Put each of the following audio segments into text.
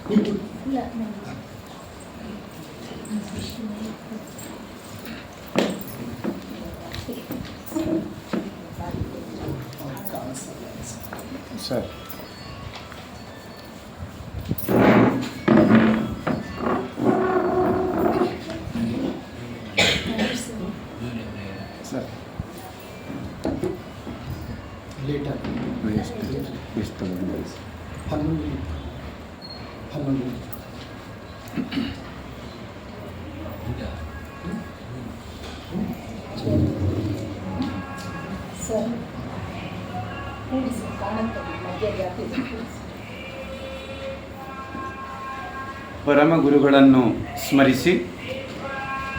Sir sir litre ಎಷ್ಟು ತಗೊಂಡು 11 sir ಪರಮ ಗುರುಗಳನ್ನು ಸ್ಮರಿಸಿ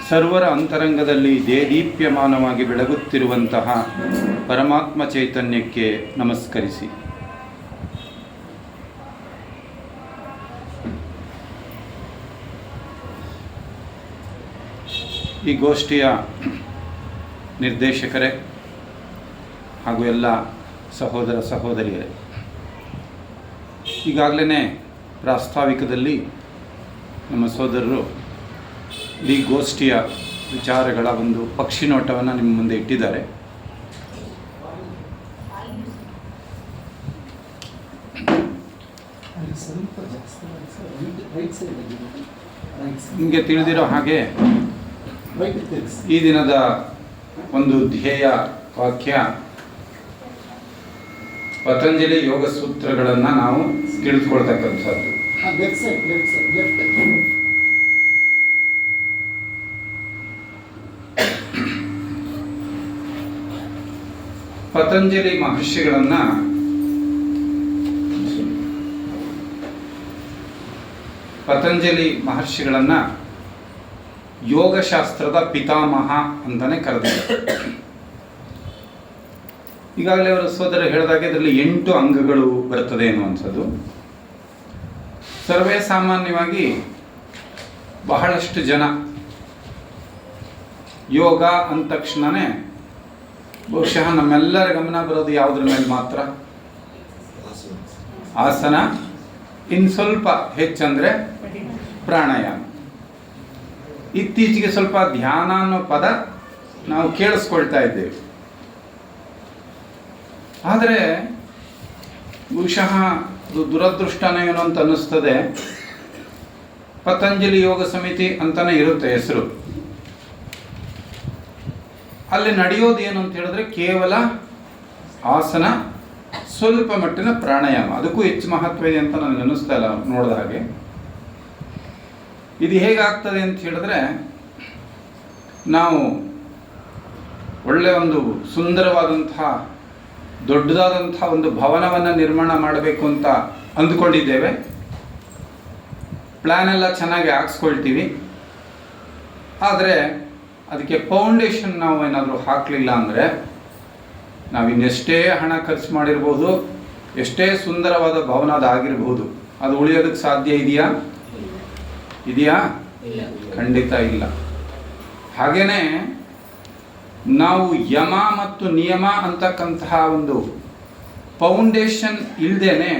ಸರ್ವರ ಅಂತರಂಗದಲ್ಲಿ ದೇದೀಪ್ಯಮಾನವಾಗಿ ಬೆಳಗುತ್ತಿರುವಂತಹ ಪರಮಾತ್ಮ ಚೈತನ್ಯಕ್ಕೆ ನಮಸ್ಕರಿಸಿ. ಈ ಗೋಷ್ಠಿಯ ನಿರ್ದೇಶಕರೇ ಹಾಗೂ ಎಲ್ಲ ಸಹೋದರ ಸಹೋದರಿಯರೇ, ಈಗಾಗಲೇ ಪ್ರಾಸ್ತಾವಿಕದಲ್ಲಿ ನಮ್ಮ ಸೋದರರು ಈ ಗೋಷ್ಠಿಯ ವಿಚಾರಗಳ ಒಂದು ಪಕ್ಷಿ ನೋಟವನ್ನು ನಿಮ್ಮ ಮುಂದೆ ಇಟ್ಟಿದ್ದಾರೆ. ನಿಮಗೆ ತಿಳಿದಿರೋ ಹಾಗೆ ಈ ದಿನದ ಒಂದು ಧ್ಯೇಯ ವಾಕ್ಯ ಪತಂಜಲಿ ಯೋಗ ಸೂತ್ರಗಳನ್ನು ನಾವು ತಿಳಿದುಕೊಳ್ತಕ್ಕಂಥದ್ದು. ಪತಂಜಲಿ ಮಹರ್ಷಿಗಳನ್ನ ಯೋಗಶಾಸ್ತ್ರದ ಪಿತಾಮಹ ಅಂತಾನೆ ಕರೆದಿದ್ದಾರೆ. ಈಗಾಗಲೇ ಅವರ ಸೋದರ ಹೇಳಿದಾಗ ಇದರಲ್ಲಿ 8 ಅಂಗಗಳು ಬರ್ತದೆ ಎನ್ನುವಂಥದ್ದು. ಸರ್ವೇ ಸಾಮಾನ್ಯವಾಗಿ ಬಹಳಷ್ಟು ಜನ ಯೋಗ ಅಂದ ತಕ್ಷಣನೇ ಬಹುಶಃ ನಮ್ಮೆಲ್ಲರ ಗಮನ ಬರೋದು ಯಾವುದ್ರ ಮೇಲೆ ಮಾತ್ರ? ಆಸನ, ಇನ್ನು ಸ್ವಲ್ಪ ಹೆಚ್ಚಂದ್ರೆ ಪ್ರಾಣಾಯಾಮ. ಇತ್ತೀಚೆಗೆ ಸ್ವಲ್ಪ ಧ್ಯಾನ ಅನ್ನೋ ಪದ ನಾವು ಕೇಳಿಸ್ಕೊಳ್ತಾ ಇದ್ದೇವೆ. ಆದರೆ ಬಹುಶಃ ದುರದೃಷ್ಟನೇ ಏನೋ ಅಂತ ಅನ್ನಿಸ್ತದೆ. ಪತಂಜಲಿ ಯೋಗ ಸಮಿತಿ ಅಂತಾನೆ ಇರುತ್ತೆ ಹೆಸರು. ಅಲ್ಲಿ ನಡೆಯೋದು ಏನು ಅಂತ ಹೇಳಿದ್ರೆ ಕೇವಲ ಆಸನ, ಸ್ವಲ್ಪ ಮಟ್ಟಿನ ಪ್ರಾಣಾಯಾಮ. ಅದಕ್ಕೂ ಹೆಚ್ಚು ಮಹತ್ವ ಇದೆ ಅಂತ ನನಗೆ ಅನ್ನಿಸ್ತಾ ಇಲ್ಲ ನೋಡಿದ ಹಾಗೆ. ಇದು ಹೇಗಾಗ್ತದೆ ಅಂತ ಹೇಳಿದ್ರೆ, ನಾವು ಒಳ್ಳೆ ಒಂದು ಸುಂದರವಾದಂತಹ ದೊಡ್ಡದಾದಂತಹ ಒಂದು ಭವನವನ್ನು ನಿರ್ಮಾಣ ಮಾಡಬೇಕು ಅಂತ ಅಂದುಕೊಂಡಿದ್ದೇವೆ. ಪ್ಲ್ಯಾನ್ ಎಲ್ಲ ಚೆನ್ನಾಗಿ ಹಾಕ್ಸ್ಕೊಳ್ತೀವಿ. ಆದರೆ ಅದಕ್ಕೆ ಫೌಂಡೇಶನ್ ನಾವು ಏನಾದರೂ ಹಾಕಲಿಲ್ಲ ಅಂದರೆ ನಾವಿನ್ನೆಷ್ಟೇ ಹಣ ಖರ್ಚು ಮಾಡಿರ್ಬೋದು, ಎಷ್ಟೇ ಸುಂದರವಾದ ಭವನ ಅದಾಗಿರ್ಬೋದು, ಅದು ಉಳಿಯೋದಕ್ಕೆ ಸಾಧ್ಯ ಇದೆಯಾ? ಖಂಡಿತ ಇಲ್ಲ. ಹಾಗೇನೆ ನಾವು ಯಮ ಮತ್ತು ನಿಯಮ ಅಂತಕ್ಕಂತಹ ಒಂದು ಫೌಂಡೇಶನ್ ಇಲ್ಲದೇನೆ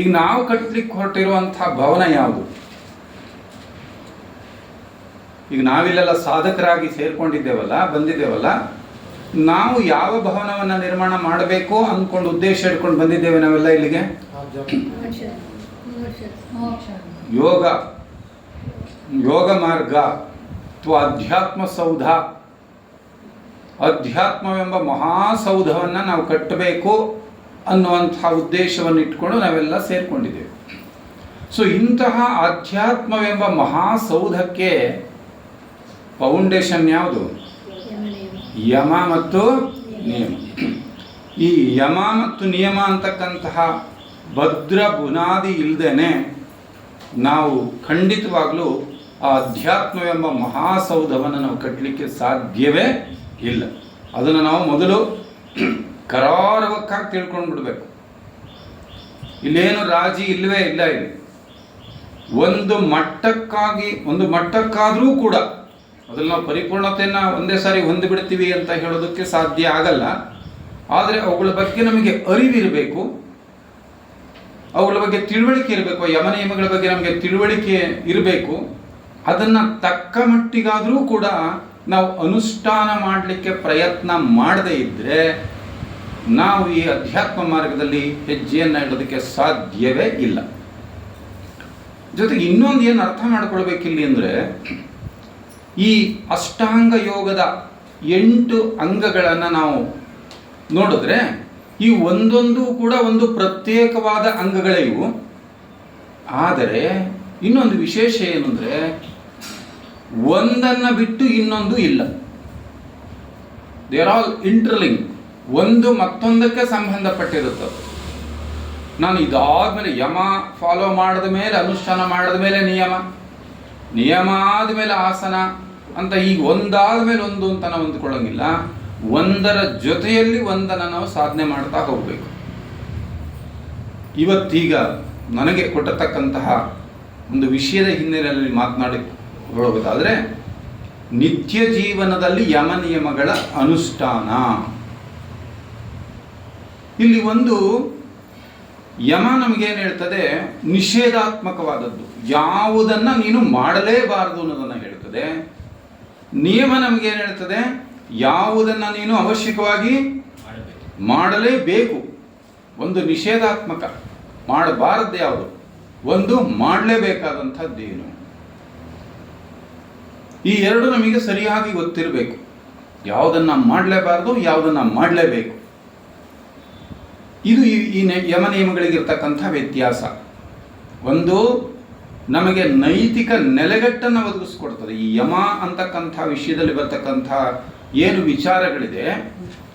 ಈಗ ನಾವು ಕಟ್ಟಲಿಕ್ಕೆ ಹೊರಟಿರುವಂತಹ ಭವನ ಯಾವುದು? ಈಗ ನಾವಿಲ್ಲೆಲ್ಲ ಸಾಧಕರಾಗಿ ಬಂದಿದ್ದೇವಲ್ಲ, ನಾವು ಯಾವ ಭವನವನ್ನು ನಿರ್ಮಾಣ ಮಾಡಬೇಕು ಅಂದ್ಕೊಂಡು ಉದ್ದೇಶ ಇಟ್ಕೊಂಡು ಬಂದಿದ್ದೇವೆ ನಾವೆಲ್ಲ ಇಲ್ಲಿಗೆ? ಯೋಗ ಮಾರ್ಗ ಅಥವಾ ಅಧ್ಯಾತ್ಮ ಸೌಧ, ಅಧ್ಯಾತ್ಮವೆಂಬ ಮಹಾಸೌಧವನ್ನು ನಾವು ಕಟ್ಟಬೇಕು ಅನ್ನುವಂತಹ ಉದ್ದೇಶವನ್ನು ಇಟ್ಕೊಂಡು ನಾವೆಲ್ಲ ಸೇರ್ಕೊಂಡಿದ್ದೇವೆ. ಸೊ ಇಂತಹ ಆಧ್ಯಾತ್ಮವೆಂಬ ಮಹಾಸೌಧಕ್ಕೆ ಫೌಂಡೇಶನ್ ಯಾವುದು? ಯಮ ಮತ್ತು ನಿಯಮ. ಈ ಯಮ ಮತ್ತು ನಿಯಮ ಅಂತಕ್ಕಂತಹ ಭದ್ರ ಬುನಾದಿ ಇಲ್ಲದೇನೆ ನಾವು ಖಂಡಿತವಾಗ್ಲೂ ಆ ಅಧ್ಯಾತ್ಮವೆಂಬ ಮಹಾಸೌಧವನ್ನು ನಾವು ಕಟ್ಟಲಿಕ್ಕೆ ಸಾಧ್ಯವೇ ಇಲ್ಲ. ಅದನ್ನು ನಾವು ಮೊದಲು ಕರಾರವಕ್ಕಾಗಿ ತಿಳ್ಕೊಂಡು ಬಿಡಬೇಕು. ಇಲ್ಲೇನು ರಾಜಿ ಇಲ್ಲವೇ ಇಲ್ಲ. ಇಲ್ಲಿ ಒಂದು ಮಟ್ಟಕ್ಕಾದರೂ ಕೂಡ ಅದ್ರಲ್ಲಿ ನಾವು ಪರಿಪೂರ್ಣತೆಯನ್ನು ಒಂದೇ ಸಾರಿ ಹೊಂದಿಬಿಡ್ತೀವಿ ಅಂತ ಹೇಳೋದಕ್ಕೆ ಸಾಧ್ಯ ಆಗಲ್ಲ. ಆದರೆ ಅವುಗಳ ಬಗ್ಗೆ ನಮಗೆ ಅರಿವಿರಬೇಕು. ಅವುಗಳ ಬಗ್ಗೆ ತಿಳುವಳಿಕೆ ಇರಬೇಕು. ಯಮ ನಿಯಮಗಳ ಬಗ್ಗೆ ನಮಗೆ ತಿಳುವಳಿಕೆ ಇರಬೇಕು. ಅದನ್ನು ತಕ್ಕ ಮಟ್ಟಿಗಾದರೂ ಕೂಡ ನಾವು ಅನುಷ್ಠಾನ ಮಾಡಲಿಕ್ಕೆ ಪ್ರಯತ್ನ ಮಾಡದೇ ಇದ್ದರೆ ನಾವು ಈ ಅಧ್ಯಾತ್ಮ ಮಾರ್ಗದಲ್ಲಿ ಹೆಜ್ಜೆಯನ್ನು ಇಡೋದಕ್ಕೆ ಸಾಧ್ಯವೇ ಇಲ್ಲ. ಜೊತೆಗೆ ಇನ್ನೊಂದು ಏನು ಅರ್ಥ ಮಾಡ್ಕೊಳ್ಬೇಕಿಲ್ಲಿ ಅಂದರೆ, ಈ ಅಷ್ಟಾಂಗ ಯೋಗದ 8 ಅಂಗಗಳನ್ನು ನಾವು ನೋಡಿದ್ರೆ ಈ ಒಂದೊಂದು ಕೂಡ ಒಂದು ಪ್ರತ್ಯೇಕವಾದ ಅಂಗಗಳೇ ಇವು. ಆದರೆ ಇನ್ನೊಂದು ವಿಶೇಷ ಏನಂದರೆ, ಒಂದನ್ನು ಬಿಟ್ಟು ಇನ್ನೊಂದು ಇಲ್ಲ. They are all interlink. ಒಂದು ಮತ್ತೊಂದಕ್ಕೆ ಸಂಬಂಧಪಟ್ಟಿರುತ್ತದೆ. ನಾನು ಇದಾದ್ಮೇಲೆ ಯಮ ಫಾಲೋ ಮಾಡಿದ ಮೇಲೆ, ಅನುಷ್ಠಾನ ಮಾಡಿದ ಮೇಲೆ ನಿಯಮ ಆದಮೇಲೆ ಆಸನ ಅಂತ ಈಗ ಒಂದಾದ ಮೇಲೆ ಒಂದು ಅಂತ ನಾವು ಅಂದ್ಕೊಳ್ಳೋಂಗಿಲ್ಲ. ಒಂದರ ಜೊತೆಯಲ್ಲಿ ಒಂದನ್ನು ನಾವು ಸಾಧನೆ ಮಾಡ್ತಾ ಹೋಗಬೇಕು. ಇವತ್ತೀಗ ನನಗೆ ಕೊಟ್ಟತಕ್ಕಂತಹ ಒಂದು ವಿಷಯದ ಹಿನ್ನೆಲೆಯಲ್ಲಿ ಮಾತನಾಡಿಕೊಳ್ಳೋದಾದರೆ, ನಿತ್ಯ ಜೀವನದಲ್ಲಿ ಯಮ ನಿಯಮಗಳ ಅನುಷ್ಠಾನ. ಇಲ್ಲಿ ಒಂದು ಯಮ ನಮಗೇನು ಹೇಳ್ತದೆ, ನಿಷೇಧಾತ್ಮಕವಾದದ್ದು, ಯಾವುದನ್ನು ನೀನು ಮಾಡಲೇಬಾರದು ಅನ್ನೋದನ್ನು ಹೇಳ್ತದೆ. ನಿಯಮ ನಮಗೇನು ಹೇಳ್ತದೆ, ಯಾವುದನ್ನು ನೀನು ಅವಶ್ಯಕವಾಗಿ ಮಾಡಲೇಬೇಕು. ಒಂದು ನಿಷೇಧಾತ್ಮಕ, ಮಾಡಬಾರದ್ದು ಯಾವುದು, ಒಂದು ಮಾಡಲೇಬೇಕಾದಂಥದ್ದೇನು. ಈ ಎರಡು ನಮಗೆ ಸರಿಯಾಗಿ ಗೊತ್ತಿರಬೇಕು. ಯಾವುದನ್ನು ಮಾಡಲೇಬಾರದು, ಯಾವುದನ್ನು ಮಾಡಲೇಬೇಕು. ಇದು ಈ ಯಮ ನಿಯಮಗಳಿಗಿರ್ತಕ್ಕಂಥ ವ್ಯತ್ಯಾಸ. ಒಂದು ನಮಗೆ ನೈತಿಕ ನೆಲೆಗಟ್ಟನ್ನು ಒದಗಿಸ್ಕೊಡ್ತದೆ. ಈ ಯಮ ಅಂತಕ್ಕಂಥ ವಿಷಯದಲ್ಲಿ ಬರ್ತಕ್ಕಂಥ ಏನು ವಿಚಾರಗಳಿದೆ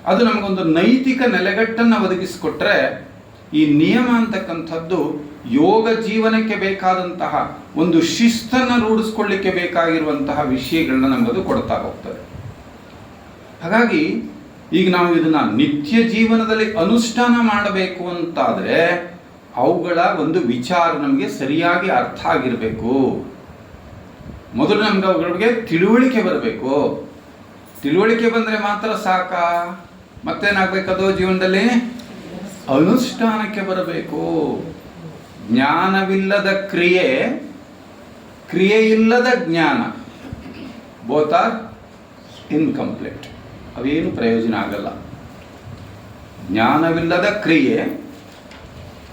ಅದು ನಮಗೊಂದು ನೈತಿಕ ನೆಲೆಗಟ್ಟನ್ನು ಒದಗಿಸಿಕೊಟ್ರೆ, ಈ ನಿಯಮ ಅಂತಕ್ಕಂಥದ್ದು ಯೋಗ ಜೀವನಕ್ಕೆ ಬೇಕಾದಂತಹ ಒಂದು ಶಿಸ್ತನ್ನು ರೂಢಿಸ್ಕೊಳ್ಳಿಕ್ಕೆ ಬೇಕಾಗಿರುವಂತಹ ವಿಷಯಗಳನ್ನ ನಮಗದು ಕೊಡ್ತಾ ಹೋಗ್ತದೆ. ಹಾಗಾಗಿ ಈಗ ನಾವು ಇದನ್ನ ನಿತ್ಯ ಜೀವನದಲ್ಲಿ ಅನುಷ್ಠಾನ ಮಾಡಬೇಕು ಅಂತಾದರೆ ಅವುಗಳ ಒಂದು ವಿಚಾರ ನಮಗೆ ಸರಿಯಾಗಿ ಅರ್ಥ ಆಗಿರಬೇಕು. ಮೊದಲು ನಮ್ಗೆ ಅವುಗಳ ಬಗ್ಗೆ ತಿಳುವಳಿಕೆ ಬರಬೇಕು. ತಿಳುವಳಿಕೆ ಬಂದರೆ ಮಾತ್ರ ಸಾಕಾ? ಮತ್ತೇನಾಗಬೇಕದು ಜೀವನದಲ್ಲಿ? ಅನುಷ್ಠಾನಕ್ಕೆ ಬರಬೇಕು. ಜ್ಞಾನವಿಲ್ಲದ ಕ್ರಿಯೆ, ಕ್ರಿಯೆಯಿಲ್ಲದ ಜ್ಞಾನ, ಬೋತ್ ಆರ್ ಇನ್ಕಂಪ್ಲೀಟ್. ಅವೇನು ಪ್ರಯೋಜನ ಆಗಲ್ಲ. ಜ್ಞಾನವಿಲ್ಲದ ಕ್ರಿಯೆ,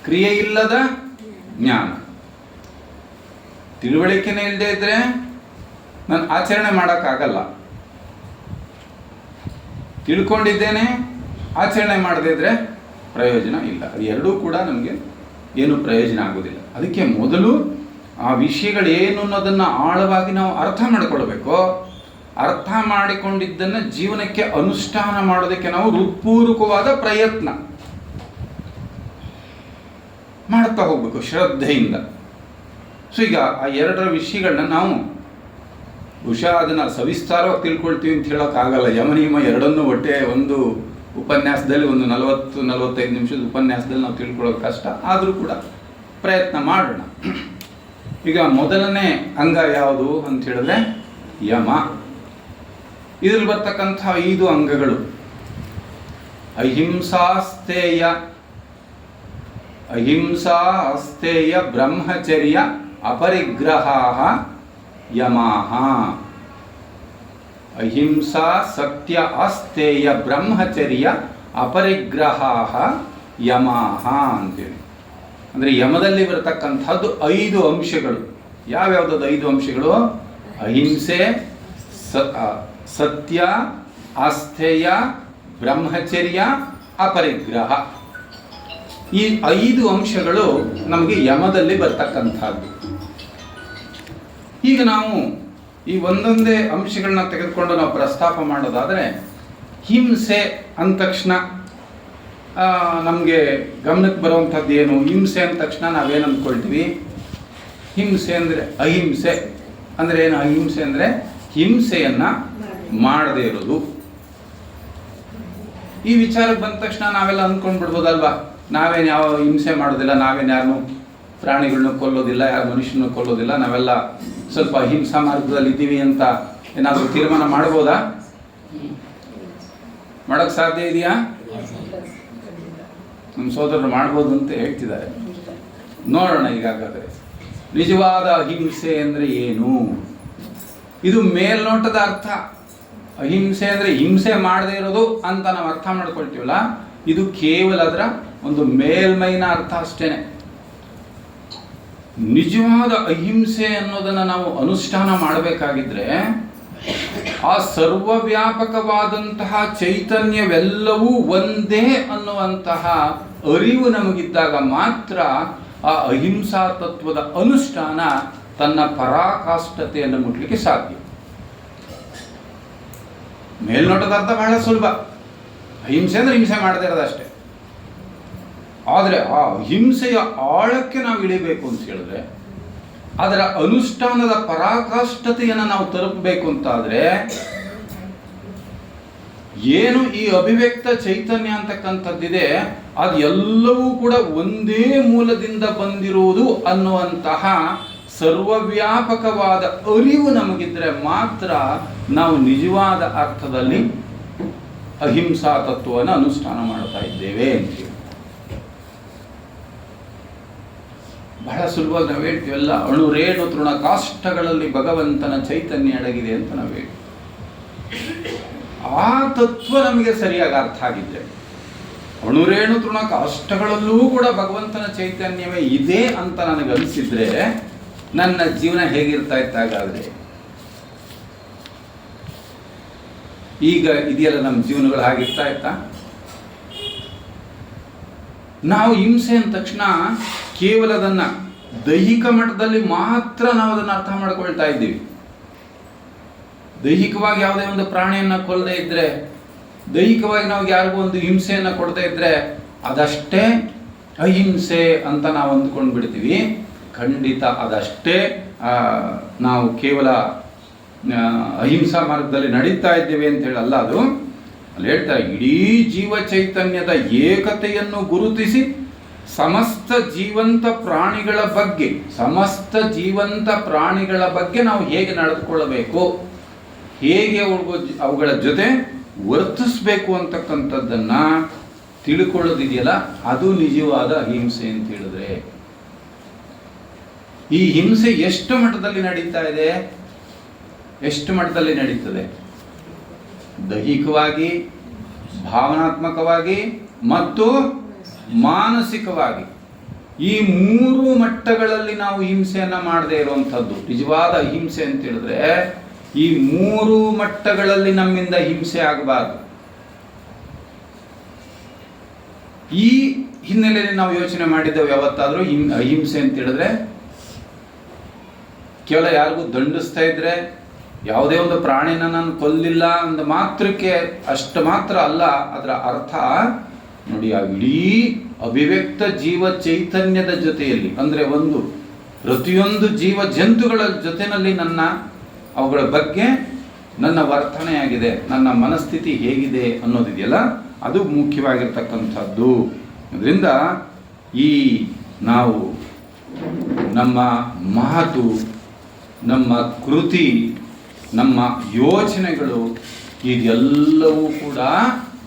ಕ್ರಿಯೆಯಿಲ್ಲದ ಜ್ಞಾನ. ತಿಳುವಳಿಕೆನೇ ಇಲ್ಲದೆ ಇದ್ರೆ ನಾನು ಆಚರಣೆ ಮಾಡೋಕ್ಕಾಗಲ್ಲ. ತಿಳ್ಕೊಂಡಿದ್ದೇನೆ, ಆಚರಣೆ ಮಾಡದೇ ಇದ್ರೆ ಪ್ರಯೋಜನ ಇಲ್ಲ. ಅದು ಎರಡೂ ಕೂಡ ನಮಗೆ ಏನು ಪ್ರಯೋಜನ ಆಗೋದಿಲ್ಲ. ಅದಕ್ಕೆ ಮೊದಲು ಆ ವಿಷಯಗಳೇನು ಅನ್ನೋದನ್ನು ಆಳವಾಗಿ ನಾವು ಅರ್ಥ ಮಾಡಿಕೊಳ್ಬೇಕು. ಅರ್ಥ ಮಾಡಿಕೊಂಡಿದ್ದನ್ನು ಜೀವನಕ್ಕೆ ಅನುಷ್ಠಾನ ಮಾಡೋದಕ್ಕೆ ನಾವು ಹೃತ್ಪೂರ್ವಕವಾದ ಪ್ರಯತ್ನ ಮಾಡ್ತಾ ಹೋಗ್ಬೇಕು ಶ್ರದ್ಧೆಯಿಂದ. ಸೊ ಈಗ ಆ ಎರಡರ ವಿಷಯಗಳನ್ನ ನಾವು ಬಹುಶಃ ಅದನ್ನು ಸವಿಸ್ತಾರವಾಗಿ ತಿಳ್ಕೊಳ್ತೀವಿ ಅಂತ ಹೇಳೋಕ್ಕಾಗಲ್ಲ. ಯಮನಿಯಮ ಎರಡನ್ನೂ ಒಟ್ಟೆ ಒಂದು ಉಪನ್ಯಾಸದಲ್ಲಿ, ಒಂದು 40-45 ನಿಮಿಷದ ಉಪನ್ಯಾಸದಲ್ಲಿ ನಾವು ತಿಳ್ಕೊಳ್ಳೋದು ಕಷ್ಟ. ಆದರೂ ಕೂಡ ಪ್ರಯತ್ನ ಮಾಡೋಣ. ಈಗ ಮೊದಲನೇ ಅಂಗ ಯಾವುದು ಅಂತ ಹೇಳಿದ್ರೆ ಯಮ. ಇದರಲ್ಲಿ ಬರ್ತಕ್ಕಂಥ 5 ಅಂಗಗಳು: ಅಹಿಂಸಾಸ್ತೇಯ, ಅಹಿಂಸಾಸ್ತೇಯ ಬ್ರಹ್ಮಚರ್ಯ ಅಪರಿಗ್ರಹ ಯಮಾಹ. ಅಹಿಂಸಾ ಸತ್ಯ ಅಸ್ತೇಯ ಬ್ರಹ್ಮಚರ್ಯ ಅಪರಿಗ್ರಹ ಯಮಾಹ ಅಂತೇಳಿ. ಅಂದರೆ ಯಮದಲ್ಲಿ ಬರತಕ್ಕಂಥದ್ದು 5 ಅಂಶಗಳು. ಯಾವ್ಯಾವುದದು 5 ಅಂಶಗಳು? ಅಹಿಂಸೆ, ಸತ್ಯ, ಆಸ್ಥೇಯ, ಬ್ರಹ್ಮಚರ್ಯ, ಅಪರಿಗ್ರಹ. ಈ 5 ಅಂಶಗಳು ನಮಗೆ ಯಮದಲ್ಲಿ ಬರ್ತಕ್ಕಂಥದ್ದು. ಈಗ ನಾವು ಈ ಒಂದೊಂದೇ ಅಂಶಗಳನ್ನ ತೆಗೆದುಕೊಂಡು ನಾವು ಪ್ರಸ್ತಾಪ ಮಾಡೋದಾದರೆ, ಹಿಂಸೆ ಅಂದ ತಕ್ಷಣ ನಮಗೆ ಗಮನಕ್ಕೆ ಬರುವಂಥದ್ದು ಏನು? ಹಿಂಸೆ ಅಂದ ತಕ್ಷಣ ನಾವೇನು ಅಂದ್ಕೊಳ್ತೀವಿ? ಹಿಂಸೆ ಅಂದರೆ ಅಹಿಂಸೆ ಅಂದರೆ ಏನು? ಅಹಿಂಸೆ ಅಂದರೆ ಹಿಂಸೆಯನ್ನು ಮಾಡದೇ ಇರೋದು. ಈ ವಿಚಾರಕ್ಕೆ ಬಂದ ತಕ್ಷಣ ನಾವೆಲ್ಲ ಅಂದ್ಕೊಂಡ್ಬಿಡ್ಬೋದಲ್ವಾ, ನಾವೇನು ಯಾವ ಹಿಂಸೆ ಮಾಡೋದಿಲ್ಲ, ನಾವೇನು ಯಾರನ್ನು ಪ್ರಾಣಿಗಳನ್ನ ಕೊಲ್ಲೋದಿಲ್ಲ, ಯಾರು ಮನುಷ್ಯನ ಕೊಲ್ಲೋದಿಲ್ಲ, ನಾವೆಲ್ಲ ಸ್ವಲ್ಪ ಅಹಿಂಸಾ ಮಾರ್ಗದಲ್ಲಿ ಇದ್ದೀವಿ ಅಂತ ಏನಾದರೂ ತೀರ್ಮಾನ ಮಾಡ್ಬೋದಾ? ಮಾಡೋಕ್ಕೆ ಸಾಧ್ಯ ಇದೆಯಾ? ನಮ್ಮ ಸೋದರರು ಮಾಡ್ಬೋದು ಅಂತ ಹೇಳ್ತಿದ್ದಾರೆ. ನೋಡೋಣ ಈಗಾಗಲೇ ನಿಜವಾದ ಅಹಿಂಸೆ ಅಂದರೆ ಏನು. ಇದು ಮೇಲ್ನೋಟದ ಅರ್ಥ. ಅಹಿಂಸೆ ಅಂದರೆ ಹಿಂಸೆ ಮಾಡದೇ ಇರೋದು ಅಂತ ನಾವು ಅರ್ಥ ಮಾಡ್ಕೊಳ್ತೀವಲ್ಲ, ಇದು ಕೇವಲ ಅದರ ಒಂದು ಮೇಲ್ಮೈನ ಅರ್ಥ ಅಷ್ಟೇನೆ. ನಿಜವಾದ ಅಹಿಂಸೆ ಅನ್ನೋದನ್ನು ನಾವು ಅನುಷ್ಠಾನ ಮಾಡಬೇಕಾಗಿದ್ರೆ ಆ ಸರ್ವವ್ಯಾಪಕವಾದಂತಹ ಚೈತನ್ಯವೆಲ್ಲವೂ ಒಂದೇ ಅನ್ನುವಂತಹ ಅರಿವು ನಮಗಿದ್ದಾಗ ಮಾತ್ರ ಆ ಅಹಿಂಸಾ ತತ್ವದ ಅನುಷ್ಠಾನ ತನ್ನ ಪರಾಕಾಷ್ಠತೆಯನ್ನು ಮುಟ್ಲಿಕ್ಕೆ ಸಾಧ್ಯ. ಮೇಲ್ನೋಟದ ಅರ್ಥ ಬಹಳ ಸುಲಭ, ಅಹಿಂಸೆ ಅಂದ್ರೆ ಹಿಂಸೆ ಮಾಡದೇ ಇರೋದಷ್ಟೇ. ಆದರೆ ಆ ಹಿಂಸೆಯ ಆಳಕ್ಕೆ ನಾವು ಇಳಿಬೇಕು ಅಂತ ಹೇಳಿದ್ರೆ, ಅದರ ಅನುಷ್ಠಾನದ ಪರಾಕಾಷ್ಠತೆಯನ್ನು ನಾವು ತಲುಪಬೇಕು ಅಂತಾದ್ರೆ, ಏನು ಈ ಅಭಿವ್ಯಕ್ತ ಚೈತನ್ಯ ಅಂತಕ್ಕಂಥದ್ದಿದೆ ಅದು ಎಲ್ಲವೂ ಕೂಡ ಒಂದೇ ಮೂಲದಿಂದ ಬಂದಿರುವುದು ಅನ್ನುವಂತಹ ಸರ್ವವ್ಯಾಪಕವಾದ ಅರಿವು ನಮಗಿದ್ರೆ ಮಾತ್ರ ನಾವು ನಿಜವಾದ ಅರ್ಥದಲ್ಲಿ ಅಹಿಂಸಾ ತತ್ವವನ್ನು ಅನುಷ್ಠಾನ ಮಾಡ್ತಾ ಇದ್ದೇವೆ ಅಂತೇಳಿ. ಬಹಳ ಸುಲಭವಾಗಿ ನಾವು ಹೇಳ್ತೀವಲ್ಲ, ಅಣುರೇಣು ತೃಣ ಕಾಷ್ಟಗಳಲ್ಲಿ ಭಗವಂತನ ಚೈತನ್ಯ ಅಡಗಿದೆ ಅಂತ ನಾವು ಹೇಳ್ತೀವಿ. ಆ ತತ್ವ ನಮಗೆ ಸರಿಯಾಗಿ ಅರ್ಥ ಆಗಿದ್ರೆ, ಅಣುರೇಣು ತೃಣ ಕಾಷ್ಟಗಳಲ್ಲೂ ಕೂಡ ಭಗವಂತನ ಚೈತನ್ಯವೇ ಇದೆ ಅಂತ ನನಗೆ ಅನಿಸಿದ್ರೆ ನನ್ನ ಜೀವನ ಹೇಗಿರ್ತಾ ಇತ್ತಾಗಾದ್ರೆ. ಈಗ ಇದೆಯಲ್ಲ ನಮ್ಮ ಜೀವನಗಳು ಹಾಗಿರ್ತಾ ಇತ್ತಾ? ನಾವು ಹಿಂಸೆ ಅಂದ ತಕ್ಷಣ ಕೇವಲ ಅದನ್ನ ದೈಹಿಕ ಮಟ್ಟದಲ್ಲಿ ಮಾತ್ರ ನಾವು ಅದನ್ನು ಅರ್ಥ ಮಾಡ್ಕೊಳ್ತಾ ಇದ್ದೀವಿ. ದೈಹಿಕವಾಗಿ ಯಾವುದೇ ಒಂದು ಪ್ರಾಣಿಯನ್ನ ಕೊಲ್ಲದೆ ಇದ್ರೆ, ದೈಹಿಕವಾಗಿ ನಾವು ಯಾರಿಗೂ ಒಂದು ಹಿಂಸೆಯನ್ನು ಕೊಡದೇ ಇದ್ರೆ ಅದಷ್ಟೇ ಅಹಿಂಸೆ ಅಂತ ನಾವು ಅಂದ್ಕೊಂಡು ಬಿಡ್ತೀವಿ. ಖಂಡಿತ ಅದಷ್ಟೇ ನಾವು ಕೇವಲ ಅಹಿಂಸಾ ಮಾರ್ಗದಲ್ಲಿ ನಡೀತಾ ಇದ್ದೇವೆ ಅಂತ ಹೇಳಲ್ಲ. ಅದು ಅಲ್ಲಿ ಹೇಳ್ತಾರೆ, ಇಡೀ ಜೀವ ಚೈತನ್ಯದ ಏಕತೆಯನ್ನು ಗುರುತಿಸಿ ಸಮಸ್ತ ಜೀವಂತ ಪ್ರಾಣಿಗಳ ಬಗ್ಗೆ ನಾವು ಹೇಗೆ ನಡೆದುಕೊಳ್ಳಬೇಕು, ಹೇಗೆ ಅವುಗಳ ಜೊತೆ ವರ್ತಿಸ್ಬೇಕು ಅಂತಕ್ಕಂಥದ್ದನ್ನ ತಿಳ್ಕೊಳ್ಳೋದಿದೆಯಲ್ಲ, ಅದು ನಿಜವಾದ ಅಹಿಂಸೆ ಅಂತ ಹೇಳಿದ್ರೆ. ಈ ಹಿಂಸೆ ಎಷ್ಟು ಮಟ್ಟದಲ್ಲಿ ನಡೀತಾ ಇದೆ, ಎಷ್ಟು ಮಟ್ಟದಲ್ಲಿ ನಡೀತದೆ? ದೈಹಿಕವಾಗಿ, ಭಾವನಾತ್ಮಕವಾಗಿ ಮತ್ತು ಮಾನಸಿಕವಾಗಿ, ಈ ಮೂರು ಮಟ್ಟಗಳಲ್ಲಿ ನಾವು ಹಿಂಸೆಯನ್ನ ಮಾಡದೇ ಇರುವಂಥದ್ದು ನಿಜವಾದ ಅಹಿಂಸೆ ಅಂತ ಹೇಳಿದ್ರೆ. ಈ ಮೂರು ಮಟ್ಟಗಳಲ್ಲಿ ನಮ್ಮಿಂದ ಹಿಂಸೆ ಆಗಬಾರದು. ಈ ಹಿನ್ನೆಲೆಯಲ್ಲಿ ನಾವು ಯೋಚನೆ ಮಾಡಿದ್ದೇವೆ ಯಾವತ್ತಾದ್ರೂ ಅಹಿಂಸೆ ಅಂತ ಹೇಳಿದ್ರೆ ಕೇವಲ ಯಾರಿಗೂ ದಂಡಿಸ್ತಾ ಇದ್ರೆ, ಯಾವುದೇ ಒಂದು ಪ್ರಾಣಿನ ನಾನು ಕೊಲ್ಲಿಲ್ಲ ಅಂದ ಮಾತ್ರಕ್ಕೆ ಅಷ್ಟು ಮಾತ್ರ ಅಲ್ಲ. ಅದರ ಅರ್ಥ ನೋಡಿ, ಆ ಇಡೀ ಅಭಿವ್ಯಕ್ತ ಜೀವ ಚೈತನ್ಯದ ಜೊತೆಯಲ್ಲಿ, ಅಂದ್ರೆ ಒಂದು ಪ್ರತಿಯೊಂದು ಜೀವ ಜಂತುಗಳ ಜೊತೆಯಲ್ಲಿ ಅವುಗಳ ಬಗ್ಗೆ ನನ್ನ ವರ್ತನೆಯಾಗಿದೆ, ನನ್ನ ಮನಸ್ಥಿತಿ ಹೇಗಿದೆ ಅನ್ನೋದಿದೆಯಲ್ಲ, ಅದು ಮುಖ್ಯವಾಗಿರ್ತಕ್ಕಂಥದ್ದು. ಅದರಿಂದ ಈ ನಾವು ನಮ್ಮ ಮಾತು, ನಮ್ಮ ಕೃತಿ, ನಮ್ಮ ಯೋಚನೆಗಳು ಇದೆಲ್ಲವೂ ಕೂಡ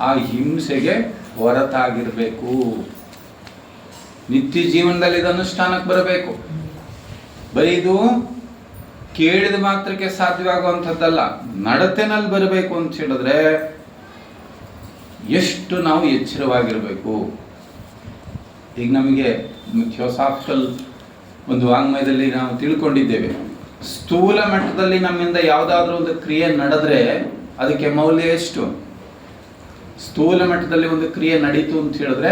ಆ ಹಿಂಸೆಗೆ ಹೊರತಾಗಿರಬೇಕು. ನಿತ್ಯ ಜೀವನದಲ್ಲಿ ಇದು ಅನುಷ್ಠಾನಕ್ಕೆ ಬರಬೇಕು. ಬರೀ ಇದು ಕೇಳಿದ ಮಾತ್ರಕ್ಕೆ ಸಾಧ್ಯವಾಗುವಂಥದ್ದಲ್ಲ, ನಡತೆನಲ್ಲಿ ಬರಬೇಕು ಅಂತ ಹೇಳಿದ್ರೆ ಎಷ್ಟು ನಾವು ಎಚ್ಚರವಾಗಿರಬೇಕು. ಈಗ ನಮಗೆ ಥಿಯೋಸಾಫಿಕಲ್ ಒಂದು ವಾಂಗ್ಮಯದಲ್ಲಿ ನಾವು ತಿಳ್ಕೊಂಡಿದ್ದೇವೆ, ಸ್ಥೂಲ ಮಟ್ಟದಲ್ಲಿ ನಮ್ಮಿಂದ ಯಾವುದಾದ್ರೂ ಒಂದು ಕ್ರಿಯೆ ನಡೆದ್ರೆ ಅದಕ್ಕೆ ಮೌಲ್ಯ ಎಷ್ಟು? ಸ್ಥೂಲ ಮಟ್ಟದಲ್ಲಿ ಒಂದು ಕ್ರಿಯೆ ನಡೀತು ಅಂತ ಹೇಳಿದ್ರೆ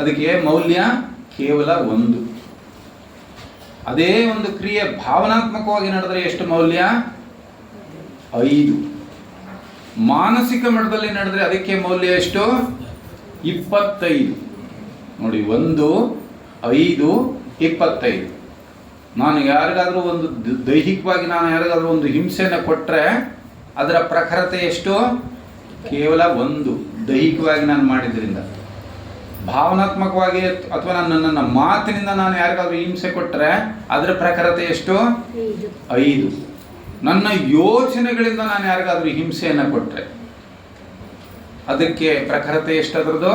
ಅದಕ್ಕೆ ಮೌಲ್ಯ ಕೇವಲ 1. ಅದೇ ಒಂದು ಕ್ರಿಯೆ ಭಾವನಾತ್ಮಕವಾಗಿ ನಡೆದ್ರೆ ಎಷ್ಟು ಮೌಲ್ಯ? 5. ಮಾನಸಿಕ ಮಟ್ಟದಲ್ಲಿ ನಡೆದ್ರೆ ಅದಕ್ಕೆ ಮೌಲ್ಯ ಎಷ್ಟು? 25. ನೋಡಿ, 1, 5, 25. ನಾನು ಯಾರಿಗಾದ್ರೂ ಒಂದು ದೈಹಿಕವಾಗಿ ನಾನು ಯಾರಿಗಾದ್ರೂ ಒಂದು ಹಿಂಸೆಯನ್ನು ಕೊಟ್ಟರೆ ಅದರ ಪ್ರಖರತೆ ಎಷ್ಟು? ಕೇವಲ 1. ದೈಹಿಕವಾಗಿ ನಾನು ಮಾಡಿದ್ರಿಂದ. ಭಾವನಾತ್ಮಕವಾಗಿ ಅಥವಾ ನನ್ನ ಮಾತಿನಿಂದ ನಾನು ಯಾರಿಗಾದ್ರೂ ಹಿಂಸೆ ಕೊಟ್ಟರೆ ಅದರ ಪ್ರಖರತೆ ಎಷ್ಟು? 5. ನನ್ನ ಯೋಚನೆಗಳಿಂದ ನಾನು ಯಾರಿಗಾದ್ರೂ ಹಿಂಸೆಯನ್ನು ಕೊಟ್ಟರೆ ಅದಕ್ಕೆ ಪ್ರಖರತೆ ಎಷ್ಟದ್ರದ್ದು?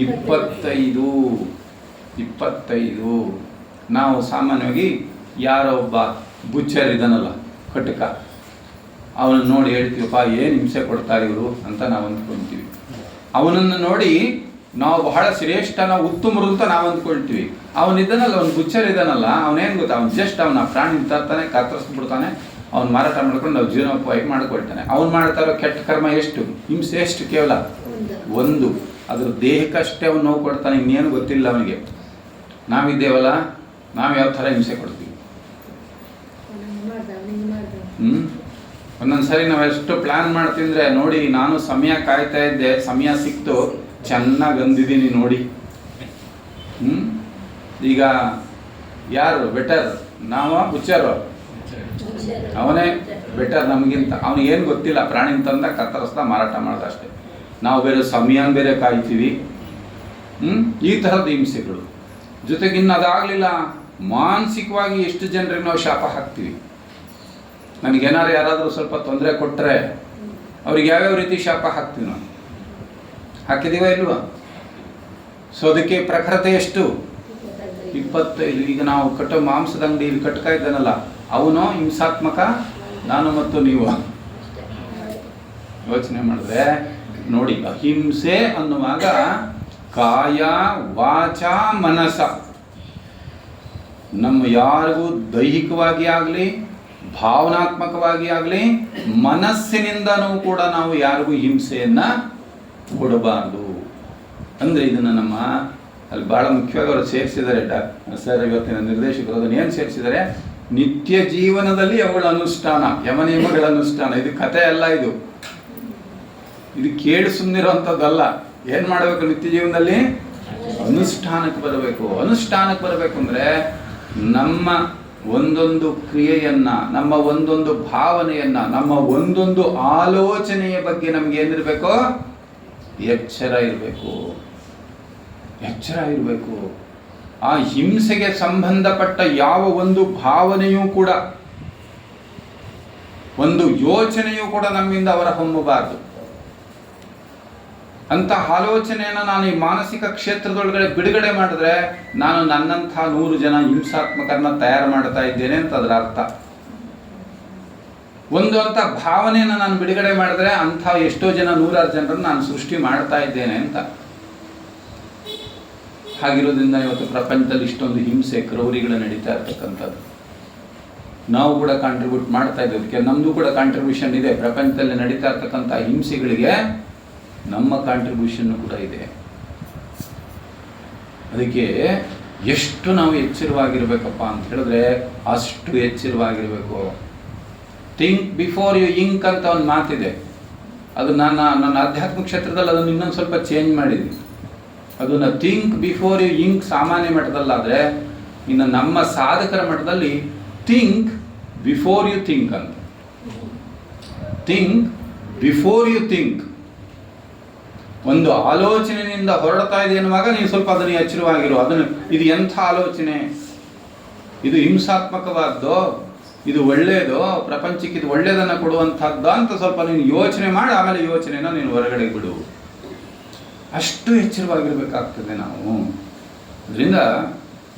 25. ನಾವು ಸಾಮಾನ್ಯವಾಗಿ ಯಾರೋ ಒಬ್ಬ ಬುಚ್ಚರ್ ಇದನ್ನಲ್ಲ ಕಟಕ, ಅವನನ್ನು ನೋಡಿ ಹೇಳ್ತೀವಪ್ಪ ಏನು ಹಿಂಸೆ ಕೊಡ್ತಾರೆ ಇವರು ಅಂತ ನಾವು ಅಂದ್ಕೊಳ್ತೀವಿ. ಅವನನ್ನು ನೋಡಿ ನಾವು ಬಹಳ ಶ್ರೇಷ್ಠ, ನಾವು ಉತ್ತಮರು ಅಂತ ನಾವು ಅಂದ್ಕೊಳ್ತೀವಿ. ಅವನಿದ್ದಾನಲ್ಲ, ಅವ್ನು ಬುಚ್ಚರ್ ಇದ್ದಾನಲ್ಲ, ಅವನೇನು ಗೊತ್ತಾ, ಅವ್ನು ಜಸ್ಟ್ ಅವನ ಪ್ರಾಣಿ ತರ್ತಾನೆ, ಕತ್ತರಿಸ್ಬಿಡ್ತಾನೆ, ಅವ್ನು ಮಾರಾಟ ಮಾಡ್ಕೊಂಡು ನಾವು ಜೀವನೋಪಾಯ ಮಾಡ್ಕೊಳ್ತಾನೆ. ಅವ್ನು ಮಾಡ್ತಾ ಇರೋ ಕೆಟ್ಟ ಕರ್ಮ ಎಷ್ಟು, ಹಿಂಸೆ ಎಷ್ಟು, ಕೇವಲ ಒಂದು. ಅದ್ರ ದೇಹಕ್ಕಷ್ಟೇ ಅವ್ನು ನೋವು ಕೊಡ್ತಾನೆ, ಇನ್ನೇನು ಗೊತ್ತಿಲ್ಲ ಅವನಿಗೆ. ನಾವಿದ್ದೇವಲ್ಲ, ನಾವು ಯಾವ ಥರ ಹಿಂಸೆ ಕೊಡ್ತೀವಿ. ಒಂದೊಂದ್ಸರಿ ನಾವು ಎಷ್ಟು ಪ್ಲಾನ್ ಮಾಡ್ತಿದ್ರೆ ನೋಡಿ, ನಾನು ಸಮಯ ಕಾಯ್ತಾ ಇದ್ದೆ, ಸಮಯ ಸಿಕ್ತು, ಚೆನ್ನಾಗಿ ಅಂದಿದ್ದೀನಿ ನೋಡಿ. ಈಗ ಯಾರು ಬೆಟರ್, ನಾವ ಬುಚ್ಚರು? ಅವನೇ ಬೆಟರ್ ನಮಗಿಂತ. ಅವನಿಗೇನು ಗೊತ್ತಿಲ್ಲ, ಪ್ರಾಣಿ ತಂದ ಕತ್ತರಿಸ್ದ ಮಾರಾಟ ಮಾಡ್ದ ಅಷ್ಟೇ. ನಾವು ಬೇರೆ ಸಮಯ ಬೇರೆ ಕಾಯ್ತೀವಿ. ಈ ಥರದ ಹಿಂಸೆಗಳು. ಜೊತೆಗಿನ್ನು ಅದಾಗಲಿಲ್ಲ, ಮಾನಸಿಕವಾಗಿ ಎಷ್ಟು ಜನರಿಗೆ ನಾವು ಶಾಪ ಹಾಕ್ತೀವಿ. ನನಗೇನಾರು ಯಾರಾದರೂ ಸ್ವಲ್ಪ ತೊಂದರೆ ಕೊಟ್ಟರೆ ಅವ್ರಿಗೆ ಯಾವ್ಯಾವ ರೀತಿ ಶಾಪ ಹಾಕ್ತೀವಿ ನಾವು, ಹಾಕಿದೀವ ಇಲ್ವಾ? ಸೊ ಅದಕ್ಕೆ ಪ್ರಖರತೆ ಎಷ್ಟು? 25. ಈಗ ನಾವು ಕಟ್ಟೋ ಮಾಂಸದ ಅಂಗಡಿಯಲ್ಲಿ ಕಟ್ಕ ಇದ್ದಾನಲ್ಲ, ಅವನು ಹಿಂಸಾತ್ಮಕ, ನಾನು ಮತ್ತು ನೀವು. ಯೋಚನೆ ಮಾಡಿದ್ರೆ ನೋಡಿ, ಅಹಿಂಸೆ ಅನ್ನುವಾಗ ಕಾಯ ವಾಚ ಮನಸ, ನಮ್ಮ ಯಾರಿಗೂ ದೈಹಿಕವಾಗಿ ಆಗಲಿ ಭಾವನಾತ್ಮಕವಾಗಿ ಆಗಲಿ ಮನಸ್ಸಿನಿಂದನೂ ಕೂಡ ನಾವು ಯಾರಿಗೂ ಹಿಂಸೆಯನ್ನ ಕೊಡಬಾರ್ದು. ಅಂದರೆ ಇದನ್ನು ನಮ್ಮ ಅಲ್ಲಿ ಭಾಳ ಮುಖ್ಯವಾಗಿ ಅವರು ಸೇರಿಸಿದ್ದಾರೆ ಸರ್, ಇವತ್ತಿನ ನಿರ್ದೇಶಕರು ಅದನ್ನು ಏನು ಸೇರಿಸಿದ್ದಾರೆ, ನಿತ್ಯ ಜೀವನದಲ್ಲಿ ಅವುಗಳ ಅನುಷ್ಠಾನ, ಯಮನಿಯಮಗಳ ಅನುಷ್ಠಾನ. ಇದು ಕಥೆ ಅಲ್ಲ, ಇದು ಕೇಳಿ ಸುಮ್ಮನಿರೋಂಥದ್ದಲ್ಲ. ಏನು ಮಾಡಬೇಕು ನಿತ್ಯ ಜೀವನದಲ್ಲಿ? ಅನುಷ್ಠಾನಕ್ಕೆ ಬರಬೇಕು. ಅನುಷ್ಠಾನಕ್ಕೆ ಬರಬೇಕು ಅಂದರೆ ನಮ್ಮ ಒಂದೊಂದು ಕ್ರಿಯೆಯನ್ನ, ನಮ್ಮ ಒಂದೊಂದು ಭಾವನೆಯನ್ನ, ನಮ್ಮ ಒಂದೊಂದು ಆಲೋಚನೆಯ ಬಗ್ಗೆ ನಮ್ಗೆ ಏನಿರಬೇಕು? ಎಚ್ಚರ ಇರಬೇಕು. ಎಚ್ಚರ ಇರಬೇಕು. ಆ ಹಿಂಸೆಗೆ ಸಂಬಂಧಪಟ್ಟ ಯಾವ ಒಂದು ಭಾವನೆಯೂ ಕೂಡ, ಒಂದು ಯೋಚನೆಯೂ ಕೂಡ ನಮ್ಮಿಂದ ಹೊರ ಹೊಮ್ಮಬಾರದು. ಅಂತ ಆಲೋಚನೆಯನ್ನು ನಾನು ಈ ಮಾನಸಿಕ ಕ್ಷೇತ್ರದೊಳಗಡೆ ಬಿಡುಗಡೆ ಮಾಡಿದ್ರೆ ನಾನು ನನ್ನಂಥ 100 ಜನ ಹಿಂಸಾತ್ಮಕರನ್ನ ತಯಾರು ಮಾಡ್ತಾ ಇದ್ದೇನೆ ಅಂತ ಅದರ ಅರ್ಥ. ಒಂದು ಅಂತ ಭಾವನೆಯನ್ನು ನಾನು ಬಿಡುಗಡೆ ಮಾಡಿದ್ರೆ ಅಂಥ ಎಷ್ಟೋ ಜನ, 100 ಜನರನ್ನು ನಾನು ಸೃಷ್ಟಿ ಮಾಡ್ತಾ ಇದ್ದೇನೆ ಅಂತ. ಹಾಗಿರೋದ್ರಿಂದ ಇವತ್ತು ಪ್ರಪಂಚದಲ್ಲಿ ಇಷ್ಟೊಂದು ಹಿಂಸೆ, ಕ್ರೌರಿಗಳು ನಡೀತಾ ಇರ್ತಕ್ಕಂಥದ್ದು. ನಾವು ಕೂಡ ಕಾಂಟ್ರಿಬ್ಯೂಟ್ ಮಾಡ್ತಾ ಇದ್ದೀವಿ. ಅದಕ್ಕೆ ನಮ್ಮದು ಕೂಡ ಕಾಂಟ್ರಿಬ್ಯೂಷನ್ ಇದೆ. ಪ್ರಪಂಚದಲ್ಲಿ ನಡೀತಾ ಇರ್ತಕ್ಕಂಥ ಹಿಂಸೆಗಳಿಗೆ ನಮ್ಮ ಕಾಂಟ್ರಿಬ್ಯೂಷನ್ ಕೂಡ ಇದೆ. ಅದಕ್ಕೆ ಎಷ್ಟು ನಾವು ಎಚ್ಚರವಾಗಿರ್ಬೇಕಪ್ಪ ಅಂತ ಹೇಳಿದ್ರೆ ಅಷ್ಟು ಎಚ್ಚರವಾಗಿರ್ಬೇಕು. ಥಿಂಕ್ ಬಿಫೋರ್ ಯು ಇಂಕ್ ಅಂತ ಒಂದು ಮಾತಿದೆ. ಅದು ನನ್ನ ಆಧ್ಯಾತ್ಮಿಕ ಕ್ಷೇತ್ರದಲ್ಲಿ ಅದನ್ನು ಇನ್ನೊಂದು ಸ್ವಲ್ಪ ಚೇಂಜ್ ಮಾಡಿದ್ವಿ. ಅದನ್ನು ಥಿಂಕ್ ಬಿಫೋರ್ ಯು ಇಂಕ್ ಸಾಮಾನ್ಯ ಮಟ್ಟದಲ್ಲಾದರೆ, ಇನ್ನು ನಮ್ಮ ಸಾಧಕರ ಮಟ್ಟದಲ್ಲಿ ಥಿಂಕ್ ಬಿಫೋರ್ ಯು ಥಿಂಕ್ ಅಂತ. Think before you think. ಒಂದು ಆಲೋಚನೆಯಿಂದ ಹೊರಡ್ತಾ ಇದೆ ಎನ್ನುವಾಗ ನೀವು ಸ್ವಲ್ಪ ಅದನ್ನು ಎಚ್ಚರವಾಗಿರು. ಅದನ್ನು, ಇದು ಎಂಥ ಆಲೋಚನೆ, ಇದು ಹಿಂಸಾತ್ಮಕವಾದ್ದು, ಇದು ಒಳ್ಳೆಯದು, ಪ್ರಪಂಚಕ್ಕೆ ಇದು ಒಳ್ಳೆಯದನ್ನು ಕೊಡುವಂಥದ್ದು ಅಂತ ಸ್ವಲ್ಪ ನೀನು ಯೋಚನೆ ಮಾಡಿ ಆಮೇಲೆ ಯೋಚನೆನ ನೀನು ಹೊರಗಡೆ ಬಿಡು. ಅಷ್ಟು ಎಚ್ಚರವಾಗಿರ್ಬೇಕಾಗ್ತದೆ ನಾವು. ಅದರಿಂದ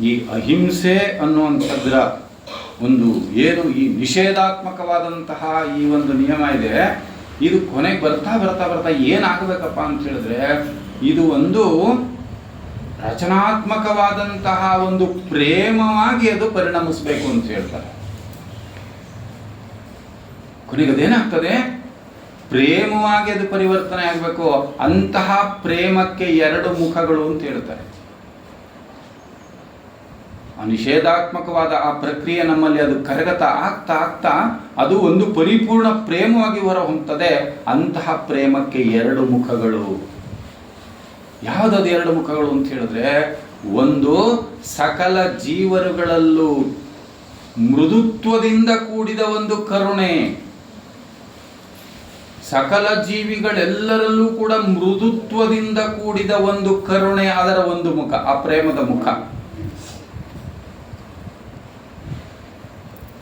ಈ ಅಹಿಂಸೆ ಅನ್ನುವಂಥದ್ರ ಒಂದು ಏನು ಈ ನಿಷೇಧಾತ್ಮಕವಾದಂತಹ ಈ ಒಂದು ನಿಯಮ ಇದೆ, ಇದು ಕೊನೆಗೆ ಬರ್ತಾ ಬರ್ತಾ ಬರ್ತಾ ಏನಾಗಬೇಕಪ್ಪ ಅಂತ ಹೇಳಿದ್ರೆ, ಇದು ಒಂದು ರಚನಾತ್ಮಕವಾದಂತಹ ಒಂದು ಪ್ರೇಮವಾಗಿ ಅದು ಪರಿಣಮಿಸಬೇಕು ಅಂತ ಹೇಳ್ತಾರೆ. ಕೊನೆಗೆ ಅದೇನಾಗ್ತದೆ, ಪ್ರೇಮವಾಗಿ ಅದು ಪರಿವರ್ತನೆ ಆಗಬೇಕು. ಅಂತಹ ಪ್ರೇಮಕ್ಕೆ 2 ಮುಖಗಳು ಅಂತ ಹೇಳ್ತಾರೆ. ಆ ನಿಷೇಧಾತ್ಮಕವಾದ ಆ ಪ್ರಕ್ರಿಯೆ ನಮ್ಮಲ್ಲಿ ಅದು ಕರಗತ ಆಗ್ತಾ ಆಗ್ತಾ ಅದು ಒಂದು ಪರಿಪೂರ್ಣ ಪ್ರೇಮವಾಗಿ ಹೊರ ಹೊಮ್ಮುತ್ತದೆ. ಅಂತಹ ಪ್ರೇಮಕ್ಕೆ 2 ಮುಖಗಳು. ಯಾವುದದು 2 ಮುಖಗಳು ಅಂತ ಹೇಳಿದ್ರೆ, ಒಂದು ಸಕಲ ಜೀವರುಗಳಲ್ಲೂ ಮೃದುತ್ವದಿಂದ ಕೂಡಿದ ಒಂದು ಕರುಣೆ. ಸಕಲ ಜೀವಿಗಳೆಲ್ಲರಲ್ಲೂ ಕೂಡ ಮೃದುತ್ವದಿಂದ ಕೂಡಿದ ಒಂದು ಕರುಣೆ, ಅದರ ಒಂದು ಮುಖ, ಆ ಪ್ರೇಮದ ಮುಖ.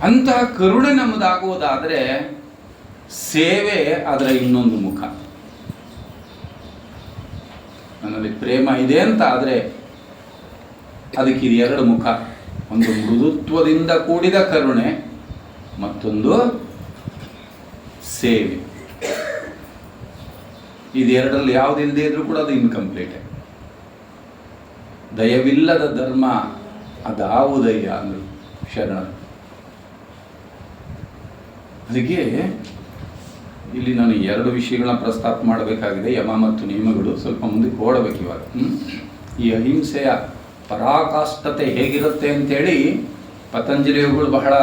ಅಂತಹ ಕರುಣೆ ನಮ್ಮದಾಗುವುದಾದರೆ ಸೇವೆ ಅದರ ಇನ್ನೊಂದು ಮುಖ. ನನ್ನಲ್ಲಿ ಪ್ರೇಮ ಇದೆ ಅಂತ ಆದರೆ ಅದಕ್ಕೆ ಇದು 2 ಮುಖ. ಒಂದು ಮೃದುತ್ವದಿಂದ ಕೂಡಿದ ಕರುಣೆ, ಮತ್ತೊಂದು ಸೇವೆ. ಇದೆರಡರಲ್ಲಿ ಯಾವುದಿಲ್ಲದೆ ಇದ್ರೂ ಕೂಡ ಅದು ಇನ್ಕಂಪ್ಲೀಟ್. ದಯವಿಲ್ಲದ ಧರ್ಮ ಅದಾವುದಯ್ಯ ಅಂದರು ಶರಣರು. ಅದಕ್ಕೆ ಇಲ್ಲಿ ನಾನು 2 ವಿಷಯಗಳನ್ನ ಪ್ರಸ್ತಾಪ ಮಾಡಬೇಕಾಗಿದೆ. ಯಮ ಮತ್ತು ನಿಯಮಗಳು ಸ್ವಲ್ಪ ಮುಂದಕ್ಕೆ ಓಡಬೇಕು ಇವಾಗ. ಈ ಅಹಿಂಸೆಯ ಪರಾಕಾಷ್ಠತೆ ಹೇಗಿರುತ್ತೆ ಅಂತೇಳಿ ಪತಂಜಲಿಗಳು ಬಹಳ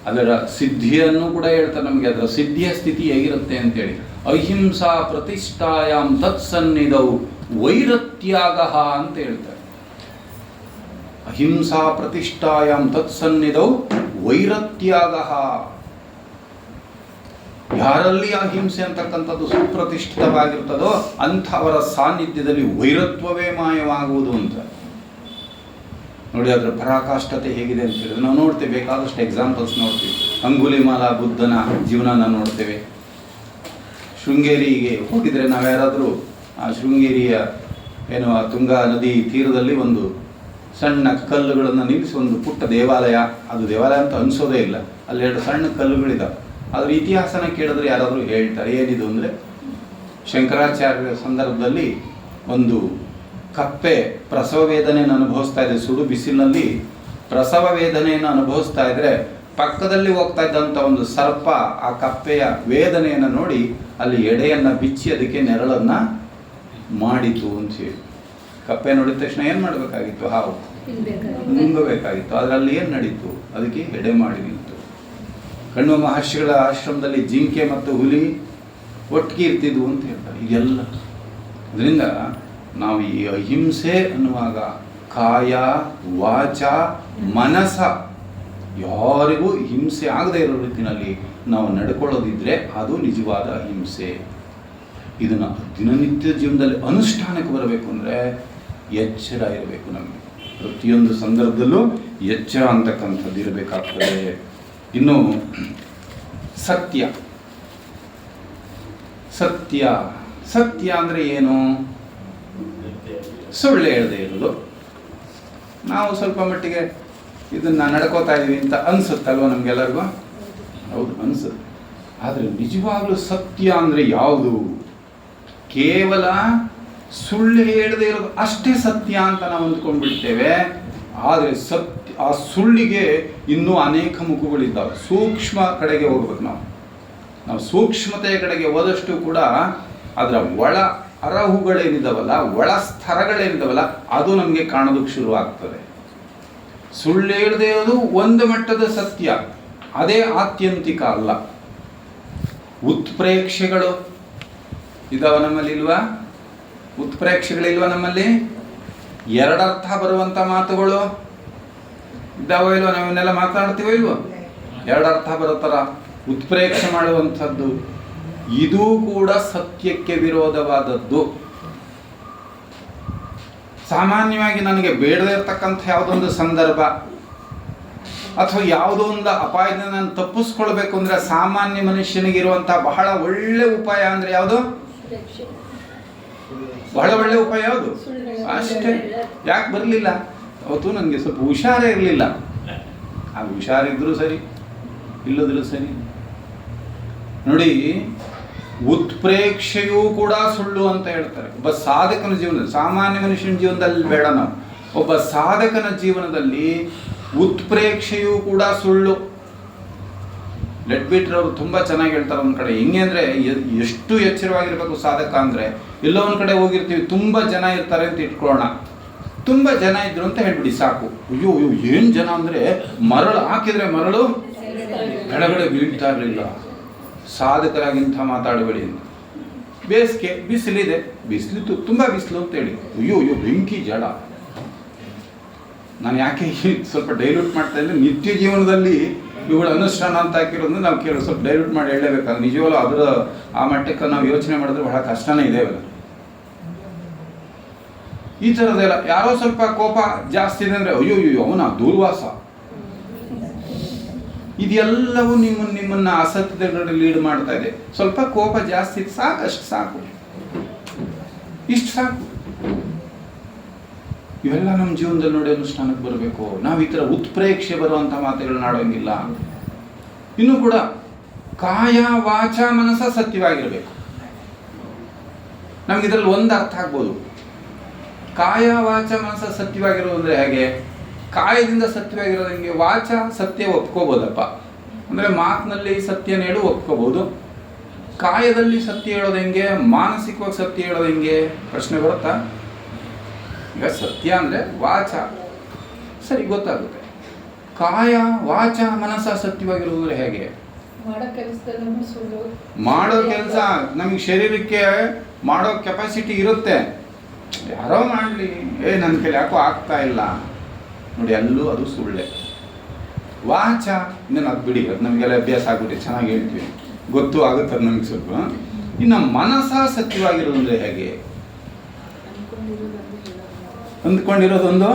ಅದರ ಸಿದ್ಧಿಯನ್ನು ಕೂಡ ಹೇಳ್ತಾರೆ ನಮಗೆ. ಅದರ ಸಿದ್ಧಿಯ ಸ್ಥಿತಿ ಹೇಗಿರುತ್ತೆ ಅಂತೇಳಿ, ಅಹಿಂಸಾ ಪ್ರತಿಷ್ಠಾಯಾಂ ತತ್ಸನ್ನಿಧೌ ವೈರತ್ಯಾಗ ಅಂತ ಹೇಳ್ತಾರೆ. ಅಹಿಂಸಾ ಪ್ರತಿಷ್ಠಾಯಾಂ ತತ್ಸನ್ನಿಧೌ ವೈರತ್ಯಾಗ. ಯಾರಲ್ಲಿ ಅಹಿಂಸೆ ಅಂತಕ್ಕಂಥದ್ದು ಸುಪ್ರತಿಷ್ಠಿತವಾಗಿರ್ತದೋ ಅಂಥವರ ಸಾನ್ನಿಧ್ಯದಲ್ಲಿ ವೈರತ್ವವೇ ಮಾಯವಾಗುವುದು ಅಂತ ನೋಡಿ. ಅದರ ಪರಾಕಾಷ್ಠತೆ ಹೇಗಿದೆ ಅಂತ ಹೇಳಿದ್ರೆ ನಾವು ನೋಡ್ತೇವೆ, ಬೇಕಾದಷ್ಟು ಎಕ್ಸಾಂಪಲ್ಸ್ ನೋಡ್ತೀವಿ. ಅಂಗುಲಿಮಾಲ ಬುದ್ಧನ ಜೀವನನ ನೋಡ್ತೇವೆ. ಶೃಂಗೇರಿಗೆ ಹೋಗಿದ್ರೆ ನಾವ್ಯಾರಾದರೂ ಆ ಶೃಂಗೇರಿಯ ಏನು ಆ ತುಂಗಾ ನದಿ ತೀರದಲ್ಲಿ ಒಂದು ಸಣ್ಣ ಕಲ್ಲುಗಳನ್ನು ನಿಲ್ಲಿಸಿ ಒಂದು ಪುಟ್ಟ ದೇವಾಲಯ, ಅದು ದೇವಾಲಯ ಅಂತ ಅನಿಸೋದೇ ಇಲ್ಲ, ಅಲ್ಲಿ 2 ಸಣ್ಣ ಕಲ್ಲುಗಳಿದ್ದಾವೆ. ಅದರ ಇತಿಹಾಸನ ಕೇಳಿದ್ರೆ ಯಾರಾದರೂ ಹೇಳ್ತಾರೆ. ಏನಿದು ಅಂದರೆ ಶಂಕರಾಚಾರ್ಯರ ಸಂದರ್ಭದಲ್ಲಿ ಒಂದು ಕಪ್ಪೆ ಪ್ರಸವ ವೇದನೆಯನ್ನು ಅನುಭವಿಸ್ತಾ ಇದೆ. ಸುಡು ಬಿಸಿಲಿನಲ್ಲಿ ಪ್ರಸವ ವೇದನೆಯನ್ನು ಅನುಭವಿಸ್ತಾ ಇದ್ರೆ ಪಕ್ಕದಲ್ಲಿ ಹೋಗ್ತಾ ಇದ್ದಂಥ ಒಂದು ಸರ್ಪ ಆ ಕಪ್ಪೆಯ ವೇದನೆಯನ್ನು ನೋಡಿ ಅಲ್ಲಿ ಎಡೆಯನ್ನು ಬಿಚ್ಚಿ ಅದಕ್ಕೆ ನೆರಳನ್ನು ಮಾಡಿತು ಅಂತ ಹೇಳಿ. ಕಪ್ಪೆ ನೋಡಿದ ತಕ್ಷಣ ಏನು ಮಾಡಬೇಕಾಗಿತ್ತು? ಹಾವು ನುಂಗಬೇಕಾಗಿತ್ತು. ಅದರಲ್ಲಿ ಏನು ನಡೀತು? ಅದಕ್ಕೆ ಎಡೆ ಮಾಡಿ ನಿಂತು. ಕಣ್ವ ಮಹರ್ಷಿಗಳ ಆಶ್ರಮದಲ್ಲಿ ಜಿಂಕೆ ಮತ್ತು ಹುಲಿ ಒಟ್ಟಿಗೆ ಇರ್ತಿದ್ವು ಅಂತ ಹೇಳ್ತಾರೆ. ಇದೆಲ್ಲ ಅದರಿಂದ ನಾವು ಈ ಅಹಿಂಸೆ ಅನ್ನುವಾಗ ಕಾಯ ವಾಚ ಮನಸ ಯಾರಿಗೂ ಹಿಂಸೆ ಆಗದೇ ಇರೋ ರೀತಿಯಲ್ಲಿ ನಾವು ನಡ್ಕೊಳ್ಳೋದಿದ್ರೆ ಅದು ನಿಜವಾದ ಅಹಿಂಸೆ. ಇದನ್ನು ದಿನನಿತ್ಯ ಜೀವನದಲ್ಲಿ ಅನುಷ್ಠಾನಕ್ಕೆ ಬರಬೇಕು ಅಂದರೆ ಎಚ್ಚರ ಇರಬೇಕು. ನಮಗೆ ಪ್ರತಿಯೊಂದು ಸಂದರ್ಭದಲ್ಲೂ ಎಚ್ಚರ ಅಂತಕ್ಕಂಥದ್ದು ಇರಬೇಕಾಗ್ತದೆ. ಇನ್ನು ಸತ್ಯ. ಸತ್ಯ ಸತ್ಯ ಅಂದರೆ ಏನು? ಸುಳ್ಳು ಹೇಳದೆ ಇರೋದು. ನಾವು ಸ್ವಲ್ಪ ಮಟ್ಟಿಗೆ ಇದನ್ನು ನಡ್ಕೋತಾ ಇದ್ದೀವಿ ಅಂತ ಅನಿಸುತ್ತಲ್ವ ನಮಗೆಲ್ಲರಿಗೂ? ಹೌದು, ಅನಿಸುತ್ತೆ. ಆದರೆ ನಿಜವಾಗ್ಲೂ ಸತ್ಯ ಅಂದರೆ ಯಾವುದು? ಕೇವಲ ಸುಳ್ಳು ಹೇಳದೆ ಇರೋದು ಅಷ್ಟೇ ಸತ್ಯ ಅಂತ ನಾವು ಅಂದ್ಕೊಂಡ್ಬಿಡ್ತೇವೆ. ಆದರೆ ಸತ್ಯ, ಆ ಸುಳ್ಳಿಗೆ ಇನ್ನೂ ಅನೇಕ ಮುಖಗಳಿದ್ದಾವೆ. ಸೂಕ್ಷ್ಮ ಕಡೆಗೆ ಹೋಗ್ಬೇಕು. ನಾವು ಸೂಕ್ಷ್ಮತೆಯ ಕಡೆಗೆ ಹೋದಷ್ಟು ಕೂಡ ಅದರ ಒಳ ಅರಹುಗಳೇನಿದ್ದಾವಲ್ಲ, ಒಳ ಸ್ತರಗಳೇನಿದ್ದಾವಲ್ಲ, ಅದು ನಮಗೆ ಕಾಣೋದಕ್ಕೆ ಶುರುವಾಗ್ತದೆ. ಸುಳ್ಳು ಹೇಳದೆ ಇರೋದು ಒಂದು ಮಟ್ಟದ ಸತ್ಯ, ಅದೇ ಆತ್ಯಂತಿಕ ಅಲ್ಲ. ಉತ್ಪ್ರೇಕ್ಷೆಗಳು ಇದಾವ ನಮ್ಮಲ್ಲಿ ಇಲ್ವಾ? ಉತ್ಪ್ರೇಕ್ಷೆಗಳಿಲ್ವ ನಮ್ಮಲ್ಲಿ? 2 ಅರ್ಥ ಬರುವಂಥ ಮಾತುಗಳು ಇದ್ದಾವ ಇಲ್ವ? ನಾವನ್ನೆಲ್ಲ ಮಾತಾಡ್ತೀವೋ ಇಲ್ವೋ? 2 ಅರ್ಥ ಬರೋ ಥರ ಉತ್ಪ್ರೇಕ್ಷೆ ಮಾಡುವಂಥದ್ದು, ಇದು ಕೂಡ ಸತ್ಯಕ್ಕೆ ವಿರೋಧವಾದದ್ದು. ಸಾಮಾನ್ಯವಾಗಿ ನನಗೆ ಬೇಡದೇ ಇರತಕ್ಕಂಥ ಯಾವುದೊಂದು ಸಂದರ್ಭ ಅಥವಾ ಯಾವುದೋ ಒಂದು ಅಪಾಯದಿಂದ ನಾನು ತಪ್ಪಿಸ್ಕೊಳ್ಬೇಕು ಅಂದರೆ ಸಾಮಾನ್ಯ ಮನುಷ್ಯನಿಗಿರುವಂಥ ಬಹಳ ಒಳ್ಳೆ ಉಪಾಯ ಅಂದರೆ ಯಾವುದು? ಬಹಳ ಒಳ್ಳೆ ಉಪಾಯ ಯಾವುದು? ಅಷ್ಟೇ. ಯಾಕೆ ಬರಲಿಲ್ಲ? ಅವತ್ತು ನನಗೆ ಸ್ವಲ್ಪ ಹುಷಾರೇ ಇರಲಿಲ್ಲ. ಆ ಹುಷಾರಿದ್ರೂ ಸರಿ, ಇಲ್ಲದ್ರೂ ಸರಿ. ನೋಡಿ, ಉತ್ಪ್ರೇಕ್ಷೆಯೂ ಕೂಡ ಸುಳ್ಳು ಅಂತ ಹೇಳ್ತಾರೆ. ಒಬ್ಬ ಸಾಧಕನ ಜೀವನದಲ್ಲಿ, ಸಾಮಾನ್ಯ ಮನುಷ್ಯನ ಜೀವನದಲ್ಲಿ ಬೇಡ, ನಾವು ಒಬ್ಬ ಸಾಧಕನ ಜೀವನದಲ್ಲಿ ಉತ್ಪ್ರೇಕ್ಷೆಯೂ ಕೂಡ ಸುಳ್ಳು. ಲೆಟ್ಬಿಟ್ರ್ ಅವರು ತುಂಬ ಚೆನ್ನಾಗಿ ಹೇಳ್ತಾರೆ ಒಂದು ಕಡೆ. ಹೆಂಗೆ ಅಂದರೆ, ಎಷ್ಟು ಎಚ್ಚರವಾಗಿರ್ಬೇಕು ಸಾಧಕ ಅಂದರೆ, ಎಲ್ಲೋ ಒಂದು ಕಡೆ ಹೋಗಿರ್ತೀವಿ, ತುಂಬ ಜನ ಇರ್ತಾರೆ ಅಂತ ಇಟ್ಕೊಳ್ಳೋಣ. ತುಂಬ ಜನ ಇದ್ರು ಅಂತ ಹೇಳ್ಬಿಡಿ ಸಾಕು. ಅಯ್ಯೋ ಅಯ್ಯೋ ಏನು ಜನ ಅಂದರೆ, ಮರಳು ಹಾಕಿದರೆ ಮರಳು ಕೆಳಗಡೆ ಬೀಳ್ತಾ ಇರಲಿಲ್ಲ. ಸಾಧಕರಾಗಿಂತ ಮಾತಾಡಬೇಡಿ ಅಂತ. ಬೇಸಿಗೆ ಬಿಸಿಲಿದೆ, ಬಿಸಿಲಿತ್ತು, ತುಂಬ ಬಿಸಿಲು ಅಂತೇಳಿ ಅಯ್ಯೋ ಅಯ್ಯೋ ಬೆಂಕಿ ಜಡ. ನಾನು ಯಾಕೆ ಸ್ವಲ್ಪ ಡೈಲ್ಯೂಟ್ ಮಾಡ್ತಾ ಇದ್ದರೆ, ನಿತ್ಯ ಜೀವನದಲ್ಲಿ ಇವುಗಳ ಅನುಷ್ಠಾನ ಅಂತ ಹಾಕಿರೋದು ನಾವು ಕೇಳೋ ಸ್ವಲ್ಪ ಡೈಲ್ಯೂಟ್ ಮಾಡಿ ಹೇಳಲೇಬೇಕಾದ್ರೆ ನಿಜವಲ್ಲ ಅದರ ಆ ಮಟ್ಟಕ್ಕೆ ನಾವು ಯೋಚನೆ ಮಾಡಿದ್ರೆ ಬಹಳ ಕಷ್ಟನೇ ಇದೆ ಅವೆಲ್ಲ. ಈ ಥರದ್ದೆಲ್ಲ ಯಾರೋ ಸ್ವಲ್ಪ ಕೋಪ ಜಾಸ್ತಿ ಇದೆ ಅಂದರೆ ಅಯ್ಯೋ ಅಯ್ಯೋ ಅವನ ದೂರ್ವಾಸ. ಇದೆಲ್ಲವೂ ನಿಮ್ಮನ್ನು ಅಸತ್ಯದಲ್ಲಿ ಲೀಡ್ ಮಾಡ್ತಾ ಇದೆ. ಸ್ವಲ್ಪ ಕೋಪ ಜಾಸ್ತಿ ಸಾಕಷ್ಟು ಸಾಕು, ಇಷ್ಟು ಸಾಕು. ಇವೆಲ್ಲ ನಮ್ಮ ಜೀವನದಲ್ಲಿ ನೋಡಿ ಅನುಷ್ಠಾನಕ್ಕೆ ಬರಬೇಕು. ನಾವು ಈ ಥರ ಉತ್ಪ್ರೇಕ್ಷೆ ಬರುವಂಥ ಮಾತುಗಳನ್ನ ಆಡೋಂಗಿಲ್ಲ. ಇನ್ನೂ ಕೂಡ ಕಾಯ ವಾಚ ಮನಸ ಸತ್ಯವಾಗಿರಬೇಕು. ನಮ್ಗೆ ಇದರಲ್ಲಿ ಒಂದು ಅರ್ಥ ಆಗ್ಬೋದು. ಕಾಯ ವಾಚ ಮನಸ ಸತ್ಯವಾಗಿರೋದು ಅಂದರೆ ಹೇಗೆ? ಕಾಯದಿಂದ ಸತ್ಯವಾಗಿರೋದು ಹೆಂಗೆ? ವಾಚ ಸತ್ಯ ಒಪ್ಕೋಬೋದಪ್ಪ, ಅಂದರೆ ಮಾತಿನಲ್ಲಿ ಸತ್ಯನ ಹೇಳು ಒಪ್ಕೋಬೋದು. ಕಾಯದಲ್ಲಿ ಸತ್ಯ ಹೇಳೋದು ಹೆಂಗೆ? ಮಾನಸಿಕವಾಗಿ ಸತ್ಯ ಹೇಳೋದು ಹೆಂಗೆ? ಪ್ರಶ್ನೆ ಬರುತ್ತಾ? ಈಗ ಸತ್ಯ ಅಂದರೆ ವಾಚ, ಸರಿ ಗೊತ್ತಾಗುತ್ತೆ. ಕಾಯ ವಾಚ ಮನಸ ಸತ್ಯವಾಗಿರೋದು ಹೇಗೆ? ಮಾಡೋ ಕೆಲಸ ನಮಗೆ ಶರೀರಕ್ಕೆ ಮಾಡೋ ಕೆಪಾಸಿಟಿ ಇರುತ್ತೆ. ಯಾರೋ ಮಾಡಲಿ, ನನ್ನ ಕೈಲಿ ಯಾಕೋ ಆಗ್ತಾ ಇಲ್ಲ ನೋಡಿ, ಅಲ್ಲೂ ಅದು ಸುಳ್ಳೆ. ವಾಚ ಇನ್ನೇನು ಅದು ಬಿಡಿ, ಅದು ನಮಗೆಲ್ಲ ಅಭ್ಯಾಸ ಆಗ್ಬಿಟ್ಟು ಚೆನ್ನಾಗಿ ಹೇಳ್ತೀವಿ, ಗೊತ್ತು ಆಗುತ್ತೆ ಅದು ನಮಗೆ ಸ್ವಲ್ಪ. ಇನ್ನು ಮನಸ ಸತ್ಯವಾಗಿರೋದು ಅಂದರೆ ಹೇಗೆ? ಅಂದ್ಕೊಂಡಿರೋದೊಂದು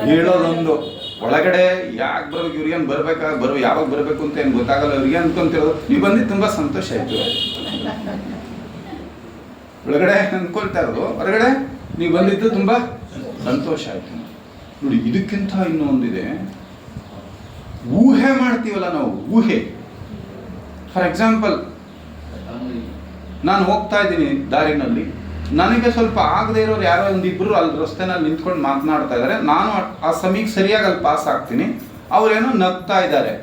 ಹೇಳೋದೊಂದು. ಒಳಗಡೆ ಯಾಕೆ ಬರ್ಬೇಕು, ಇವ್ರಿಗೇನು ಬರ್ಬೇಕಾ ಯಾವಾಗ ಬರಬೇಕು ಅಂತ ಏನು ಗೊತ್ತಾಗಲ್ಲ ಇವ್ರಿಗೆ ಅಂದ್ಕೊಂತಿರೋದು. ನೀವು ಬಂದಿದ್ದು ತುಂಬ ಸಂತೋಷ ಆಯಿತು. ಒಳಗಡೆ ಅಂದ್ಕೊಳ್ತಾ ಇರೋದು, ಹೊರಗಡೆ ನೀವು ಬಂದಿದ್ದು ತುಂಬ ಸಂತೋಷ ಆಯಿತು. ನೋಡಿ, ಇದಕ್ಕಿಂತ ಇನ್ನೂ ಒಂದಿದೆ, ಊಹೆ ಮಾಡ್ತೀವಲ್ಲ ನಾವು, ಊಹೆ. ಫಾರ್ ಎಕ್ಸಾಂಪಲ್, ನಾನು ಹೋಗ್ತಾ ಇದ್ದೀನಿ ದಾರಿನಲ್ಲಿ, ನನಗೆ ಸ್ವಲ್ಪ ಆಗದೆ ಇರೋರು ಯಾರೋ ಒಂದಿಬ್ಬರು ಅಲ್ಲಿ ರಸ್ತೆನಲ್ಲಿ ನಿಂತ್ಕೊಂಡು ಮಾತನಾಡ್ತಾ ಇದ್ದಾರೆ. ನಾನು ಆ ಸಮಯಕ್ಕೆ ಸರಿಯಾಗಿ ಅಲ್ಲಿ ಪಾಸ್ ಆಗ್ತೀನಿ. ಅವರೇನೋ ನಗ್ತಾ ಇದ್ದಾರೆ,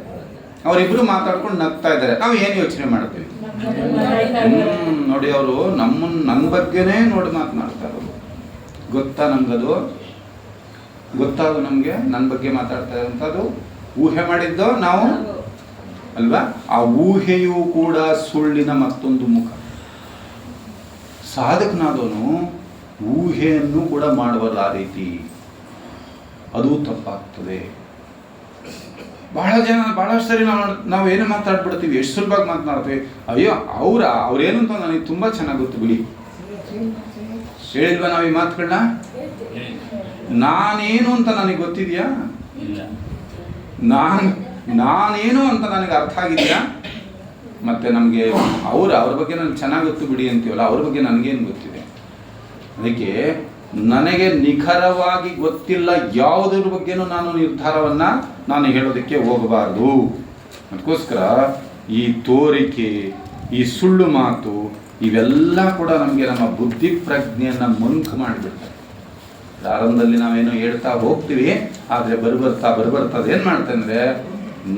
ಅವರಿಬ್ರು ಮಾತಾಡ್ಕೊಂಡು ನಗ್ತಾ ಇದ್ದಾರೆ. ನಾವು ಏನು ಯೋಚನೆ ಮಾಡ್ತೀವಿ? ನೋಡಿ, ಅವರು ನನ್ನ ಬಗ್ಗೆನೇ ನೋಡಿ ಮಾತನಾಡ್ತಾ ಇರೋದು. ಗೊತ್ತಾ ನಮ್ಗದು? ಗೊತ್ತಾದು ನಮಗೆ ನನ್ನ ಬಗ್ಗೆ ಮಾತಾಡ್ತಾ ಇರೋಂಥದ್ದು ಊಹೆ ಮಾಡಿದ್ದೋ ನಾವು ಅಲ್ವಾ? ಆ ಊಹೆಯೂ ಕೂಡ ಸುಳ್ಳಿನ ಮತ್ತೊಂದು ಮುಖ. ಸಾಧಕನಾದವನು ಊಹೆಯನ್ನು ಕೂಡ ಮಾಡಬಲ್ಲ ಆ ರೀತಿ, ಅದು ತಪ್ಪಾಗ್ತದೆ. ಬಹಳಷ್ಟು ಸರಿ ನಾವು ಏನು ಮಾತಾಡ್ಬಿಡ್ತೀವಿ, ಎಷ್ಟು ಸುಲಭವಾಗಿ ಮಾತನಾಡ್ತೀವಿ. ಅಯ್ಯೋ ಅವ್ರೇನು ಅಂತ ನನಗೆ ತುಂಬ ಚೆನ್ನಾಗಿ ಗೊತ್ತು ಬಿಡಿ. ಹೇಳಿಲ್ವಾ ನಾವು ಈ ಮಾತುಗಳನ್ನ? ನಾನೇನು ಅಂತ ನನಗೆ ಗೊತ್ತಿದೆಯಾ? ನಾನೇನು ಅಂತ ನನಗೆ ಅರ್ಥ ಆಗಿದೆಯಾ? ಮತ್ತೆ ನಮಗೆ ಅವ್ರ ಬಗ್ಗೆ ನನಗೆ ಚೆನ್ನಾಗಿ ಗೊತ್ತು ಬಿಡಿ ಅಂತೀವಲ್ಲ, ಅವ್ರ ಬಗ್ಗೆ ನನಗೇನು ಗೊತ್ತಿದೆ? ಅದಕ್ಕೆ ನನಗೆ ನಿಖರವಾಗಿ ಗೊತ್ತಿಲ್ಲ ಯಾವುದ್ರ ಬಗ್ಗೆನೂ ನಾನು ಹೇಳೋದಕ್ಕೆ ಹೋಗಬಾರ್ದು. ಅದಕ್ಕೋಸ್ಕರ ಈ ತೋರಿಕೆ, ಈ ಸುಳ್ಳು ಮಾತು, ಇವೆಲ್ಲ ಕೂಡ ನಮಗೆ ನಮ್ಮ ಬುದ್ಧಿ ಪ್ರಜ್ಞೆಯನ್ನು ಮಂಕು ಮಾಡಿಬಿಡ್ತಾರೆ. ಪ್ರಾರಂಭದಲ್ಲಿ ನಾವೇನೋ ಹೇಳ್ತಾ ಹೋಗ್ತೀವಿ, ಆದರೆ ಬರ್ಬರ್ತಾ ಅದೇನು ಮಾಡ್ತೆ ಅಂದರೆ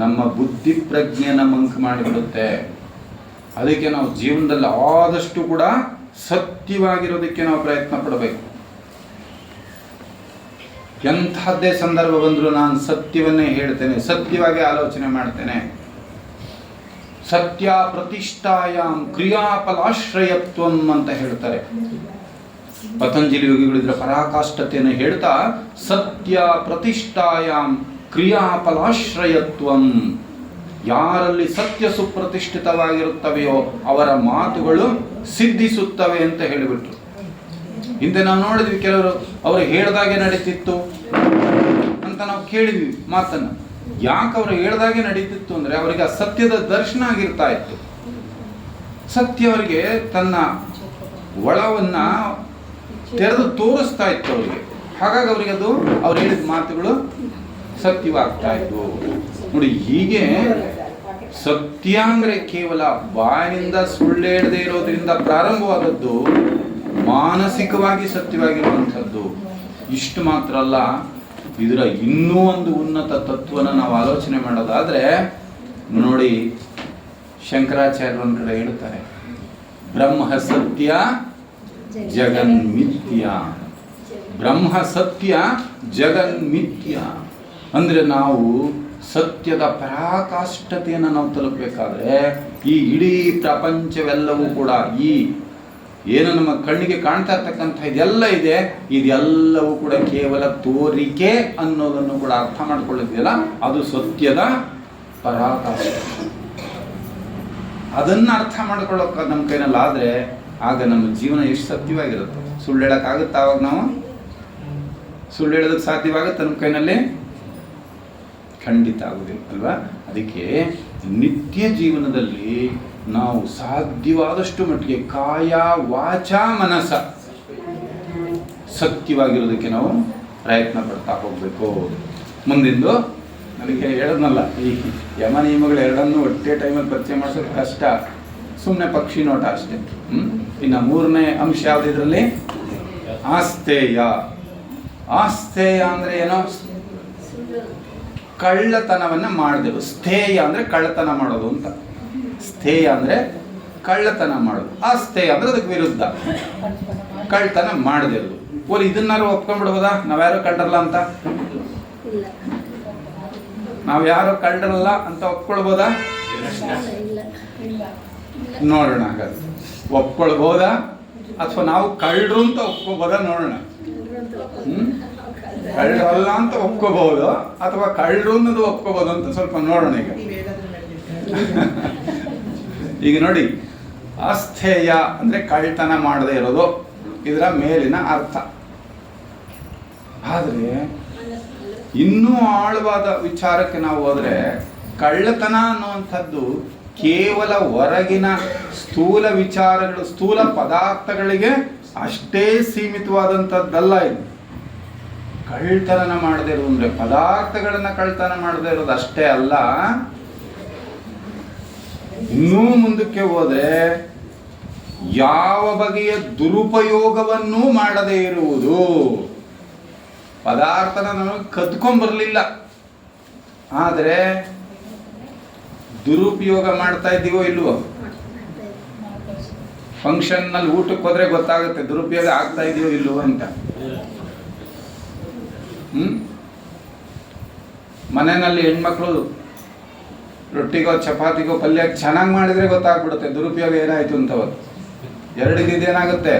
ನಮ್ಮ ಬುದ್ಧಿ ಪ್ರಜ್ಞೆಯನ್ನು ಮಂಕು ಮಾಡಿಬಿಡುತ್ತೆ. ಅದಕ್ಕೆ ನಾವು ಜೀವನದಲ್ಲಿ ಆದಷ್ಟು ಕೂಡ ಸತ್ಯವಾಗಿರೋದಕ್ಕೆ ನಾವು ಪ್ರಯತ್ನ ಪಡಬೇಕು. ಎಂಥದ್ದೇ ಸಂದರ್ಭ ಬಂದರೂ ನಾನು ಸತ್ಯವನ್ನೇ ಹೇಳ್ತೇನೆ, ಸತ್ಯವಾಗಿ ಆಲೋಚನೆ ಮಾಡ್ತೇನೆ. ಸತ್ಯ ಪ್ರತಿಷ್ಠಾಯಾಮ್ ಕ್ರಿಯಾಫಲಾಶ್ರಯತ್ವಂ ಅಂತ ಹೇಳ್ತಾರೆ ಪತಂಜಲಿ ಯೋಗಿಗಳಿದ್ರ ಪರಾಕಾಷ್ಠತೆಯನ್ನು ಹೇಳ್ತಾ, ಸತ್ಯ ಪ್ರತಿಷ್ಠಾಯಾಮ್ ಕ್ರಿಯಾಫಲಾಶ್ರಯತ್ವಂ. ಯಾರಲ್ಲಿ ಸತ್ಯ ಸುಪ್ರತಿಷ್ಠಿತವಾಗಿರುತ್ತವೆಯೋ ಅವರ ಮಾತುಗಳು ಸಿದ್ಧಿಸುತ್ತವೆ ಅಂತ ಹೇಳಿಬಿಟ್ರು. ಹಿಂದೆ ನಾವು ನೋಡಿದ್ವಿ, ಕೆಲವರು ಅವರು ಹೇಳ್ದಾಗೆ ನಡೀತಿತ್ತು ಅಂತ ನಾವು ಕೇಳಿದ್ವಿ ಮಾತನ್ನ. ಯಾಕೆ ಅವರು ಹೇಳ್ದಾಗೆ ನಡೀತಿತ್ತು ಅಂದರೆ ಅವರಿಗೆ ಆ ಸತ್ಯದ ದರ್ಶನ ಆಗಿರ್ತಾ ಇತ್ತು. ಸತ್ಯ ಅವರಿಗೆ ತನ್ನ ಒಳವನ್ನ ತೆರೆದು ತೋರಿಸ್ತಾ ಇತ್ತು ಅವರಿಗೆ. ಹಾಗಾಗಿ ಅವರಿಗೆ ಅದು ಅವ್ರು ಹೇಳಿದ ಮಾತುಗಳು ಸತ್ಯವಾಗ್ತಾ ಇತ್ತು. ನೋಡಿ, ಹೀಗೆ ಸತ್ಯ ಅಂದರೆ ಕೇವಲ ಬಾಯಿನಿಂದ ಸುಳ್ಳು ಹೇಳದೆ ಇರೋದ್ರಿಂದ ಪ್ರಾರಂಭವಾದದ್ದು ಮಾನಸಿಕವಾಗಿ ಸತ್ಯವಾಗಿರುವಂಥದ್ದು. ಇಷ್ಟು ಮಾತ್ರ ಅಲ್ಲ, ಇದರ ಇನ್ನೂ ಒಂದು ಉನ್ನತ ತತ್ವನ ನಾವು ಆಲೋಚನೆ ಮಾಡೋದಾದ್ರೆ ನೋಡಿ, ಶಂಕರಾಚಾರ್ಯರು ಒಂದು ಕಡೆ ಹೇಳ್ತಾರೆ, ಬ್ರಹ್ಮ ಸತ್ಯ ಜಗನ್ಮಿಥ್ಯ. ಬ್ರಹ್ಮ ಸತ್ಯ ಜಗನ್ಮಿಥ್ಯ ಅಂದ್ರೆ ನಾವು ಸತ್ಯದ ಪರಾಕಾಷ್ಠತೆಯನ್ನು ನಾವು ತಲುಪಬೇಕಾದ್ರೆ ಈ ಇಡೀ ಪ್ರಪಂಚವೆಲ್ಲವೂ ಕೂಡ, ಈ ಏನು ನಮ್ಮ ಕಣ್ಣಿಗೆ ಕಾಣ್ತಾ ಇರ್ತಕ್ಕಂಥ ಇದೆಲ್ಲ ಇದೆ, ಇದೆಲ್ಲವೂ ಕೂಡ ಕೇವಲ ತೋರಿಕೆ ಅನ್ನೋದನ್ನು ಕೂಡ ಅರ್ಥ ಮಾಡ್ಕೊಳ್ಳಿದೆಯಲ್ಲ, ಅದು ಸತ್ಯದ ಪರಾಕಾಷ್ಠತೆ. ಅದನ್ನ ಅರ್ಥ ಮಾಡ್ಕೊಳ್ಳೋಕೆ ನಮ್ಮ ಕೈನಲ್ಲಿ ಆದ್ರೆ ಆಗ ನಮ್ಮ ಜೀವನ ಎಷ್ಟು ಸತ್ಯವಾಗಿರುತ್ತೆ. ಸುಳ್ಳು ಹೇಳಕ್ಕಾಗುತ್ತೆ? ಆವಾಗ ನಾವು ಸುಳ್ಳು ಹೇಳೋದಕ್ಕೆ ಸಾಧ್ಯವಾಗುತ್ತೆ ನಮ್ಮ ಕೈನಲ್ಲಿ? ಖಂಡಿತ ಆಗುದಿಲ್ಲ ಅಲ್ವಾ? ಅದಕ್ಕೆ ನಿತ್ಯ ಜೀವನದಲ್ಲಿ ನಾವು ಸಾಧ್ಯವಾದಷ್ಟು ಮಟ್ಟಿಗೆ ಕಾಯ ವಾಚ ಮನಸ ಸತ್ಯವಾಗಿರೋದಕ್ಕೆ ನಾವು ಪ್ರಯತ್ನ ಪಡ್ತಾ ಹೋಗಬೇಕು. ಮುಂದಿಂದು ನನಗೆ ಹೇಳದ್ನಲ್ಲ, ಈ ಯಮ ನಿಯಮಗಳು ಎರಡನ್ನೂ ಒಟ್ಟೆ ಟೈಮಲ್ಲಿ ಪರಿಚಯ ಮಾಡಿಸೋದು ಕಷ್ಟ, ಸುಮ್ಮನೆ ಪಕ್ಷಿ ನೋಟ ಅಷ್ಟೇ. ಇನ್ನು ಮೂರನೇ ಅಂಶ ಯಾವ್ದು ಇದರಲ್ಲಿ? ಆಸ್ತೇಯ. ಆಸ್ತೇಯ ಅಂದ್ರೆ ಏನೋ ಕಳ್ಳತನವನ್ನ ಮಾಡಿದೆವು. ಸ್ಥೇಯ ಅಂದ್ರೆ ಕಳ್ಳತನ ಮಾಡೋದು ಅಂತ. ಸ್ಥೇಯ ಅಂದ್ರೆ ಕಳ್ಳತನ ಮಾಡೋದು, ಆಸ್ತೇಯ ಅಂದ್ರೆ ಅದಕ್ಕೆ ವಿರುದ್ಧ, ಕಳ್ಳತನ ಮಾಡದಿರೋದು. ಓಲಿ ಇದನ್ನಾರು ಒಪ್ಕೊಂಡ್ಬಿಡ್ಬೋದಾ ನಾವ್ಯಾರು ಕಳ್ಳರಲ್ಲ ಅಂತ? ನಾವ್ ಯಾರು ಕಳ್ಳರಲ್ಲ ಅಂತ ಒಪ್ಕೊಳ್ಬೋದಾ? ನೋಡೋಣ ಹಾಗಾದ್ರೆ ಒಪ್ಕೊಳ್ಬೋದಾ ಅಥವಾ ನಾವು ಕಳ್ಳರು ಅಂತ ಒಪ್ಕೋಬೋದಾ ನೋಡೋಣ. ಕಳ್ಳರಲ್ಲ ಅಂತ ಒಪ್ಕೋಬಹುದು ಅಥವಾ ಕಳ್ಳರು ಅನ್ನೋದು ಒಪ್ಕೋಬಹುದು ಅಂತ ಸ್ವಲ್ಪ ನೋಡೋಣ. ಈಗ ನೋಡಿ, ಆಸ್ಥೇಯ ಅಂದ್ರೆ ಕಳ್ಳತನ ಮಾಡದೇ ಇರೋದು, ಇದರ ಮೇಲಿನ ಅರ್ಥ. ಆದ್ರೆ ಇನ್ನೂ ಆಳವಾದ ವಿಚಾರಕ್ಕೆ ನಾವು ಹೋದ್ರೆ, ಕಳ್ಳತನ ಅನ್ನುವಂಥದ್ದು ಕೇವಲ ಹೊರಗಿನ ಸ್ಥೂಲ ವಿಚಾರಗಳು, ಸ್ಥೂಲ ಪದಾರ್ಥಗಳಿಗೆ ಅಷ್ಟೇ ಸೀಮಿತವಾದಂಥದ್ದಲ್ಲ. ಇದು ಕಳ್ಳತನ ಮಾಡದೇ ಇರೋದು ಅಂದ್ರೆ ಪದಾರ್ಥಗಳನ್ನ ಕಳ್ಳತನ ಮಾಡದೇ ಇರೋದು ಅಷ್ಟೇ ಅಲ್ಲ. ಇನ್ನೂ ಮುಂದಕ್ಕೆ ಹೋದ್ರೆ ಯಾವ ಬಗೆಯ ದುರುಪಯೋಗವನ್ನೂ ಮಾಡದೇ ಇರುವುದು. ಪದಾರ್ಥನ ನಮಗೆ ಕದ್ಕೊಂಡ್ಬರ್ಲಿಲ್ಲ, ಆದ್ರೆ ದುರುಪಯೋಗ ಮಾಡ್ತಾ ಇದ್ದೀವೋ ಇಲ್ವೋ? ಫಂಕ್ಷನ್ ನಲ್ಲಿ ಊಟಕ್ಕೆ ಹೋದ್ರೆ ಗೊತ್ತಾಗುತ್ತೆ ದುರುಪಯೋಗ ಆಗ್ತಾ ಇದೆಯೋ ಇಲ್ವೋ ಅಂತ. ಮನೆಯಲ್ಲಿ ಹೆಣ್ಮಕ್ಳು ರೊಟ್ಟಿಗೋ ಚಪಾತಿಗೋ ಪಲ್ಯ ಚೆನ್ನಾಗಿ ಮಾಡಿದ್ರೆ ಗೊತ್ತಾಗ್ಬಿಡುತ್ತೆ ದುರುಪಯೋಗ ಏನಾಯ್ತು ಅಂತ. ಅವತ್ತು ಎರಡಿದ್ದು ಏನಾಗುತ್ತೆ,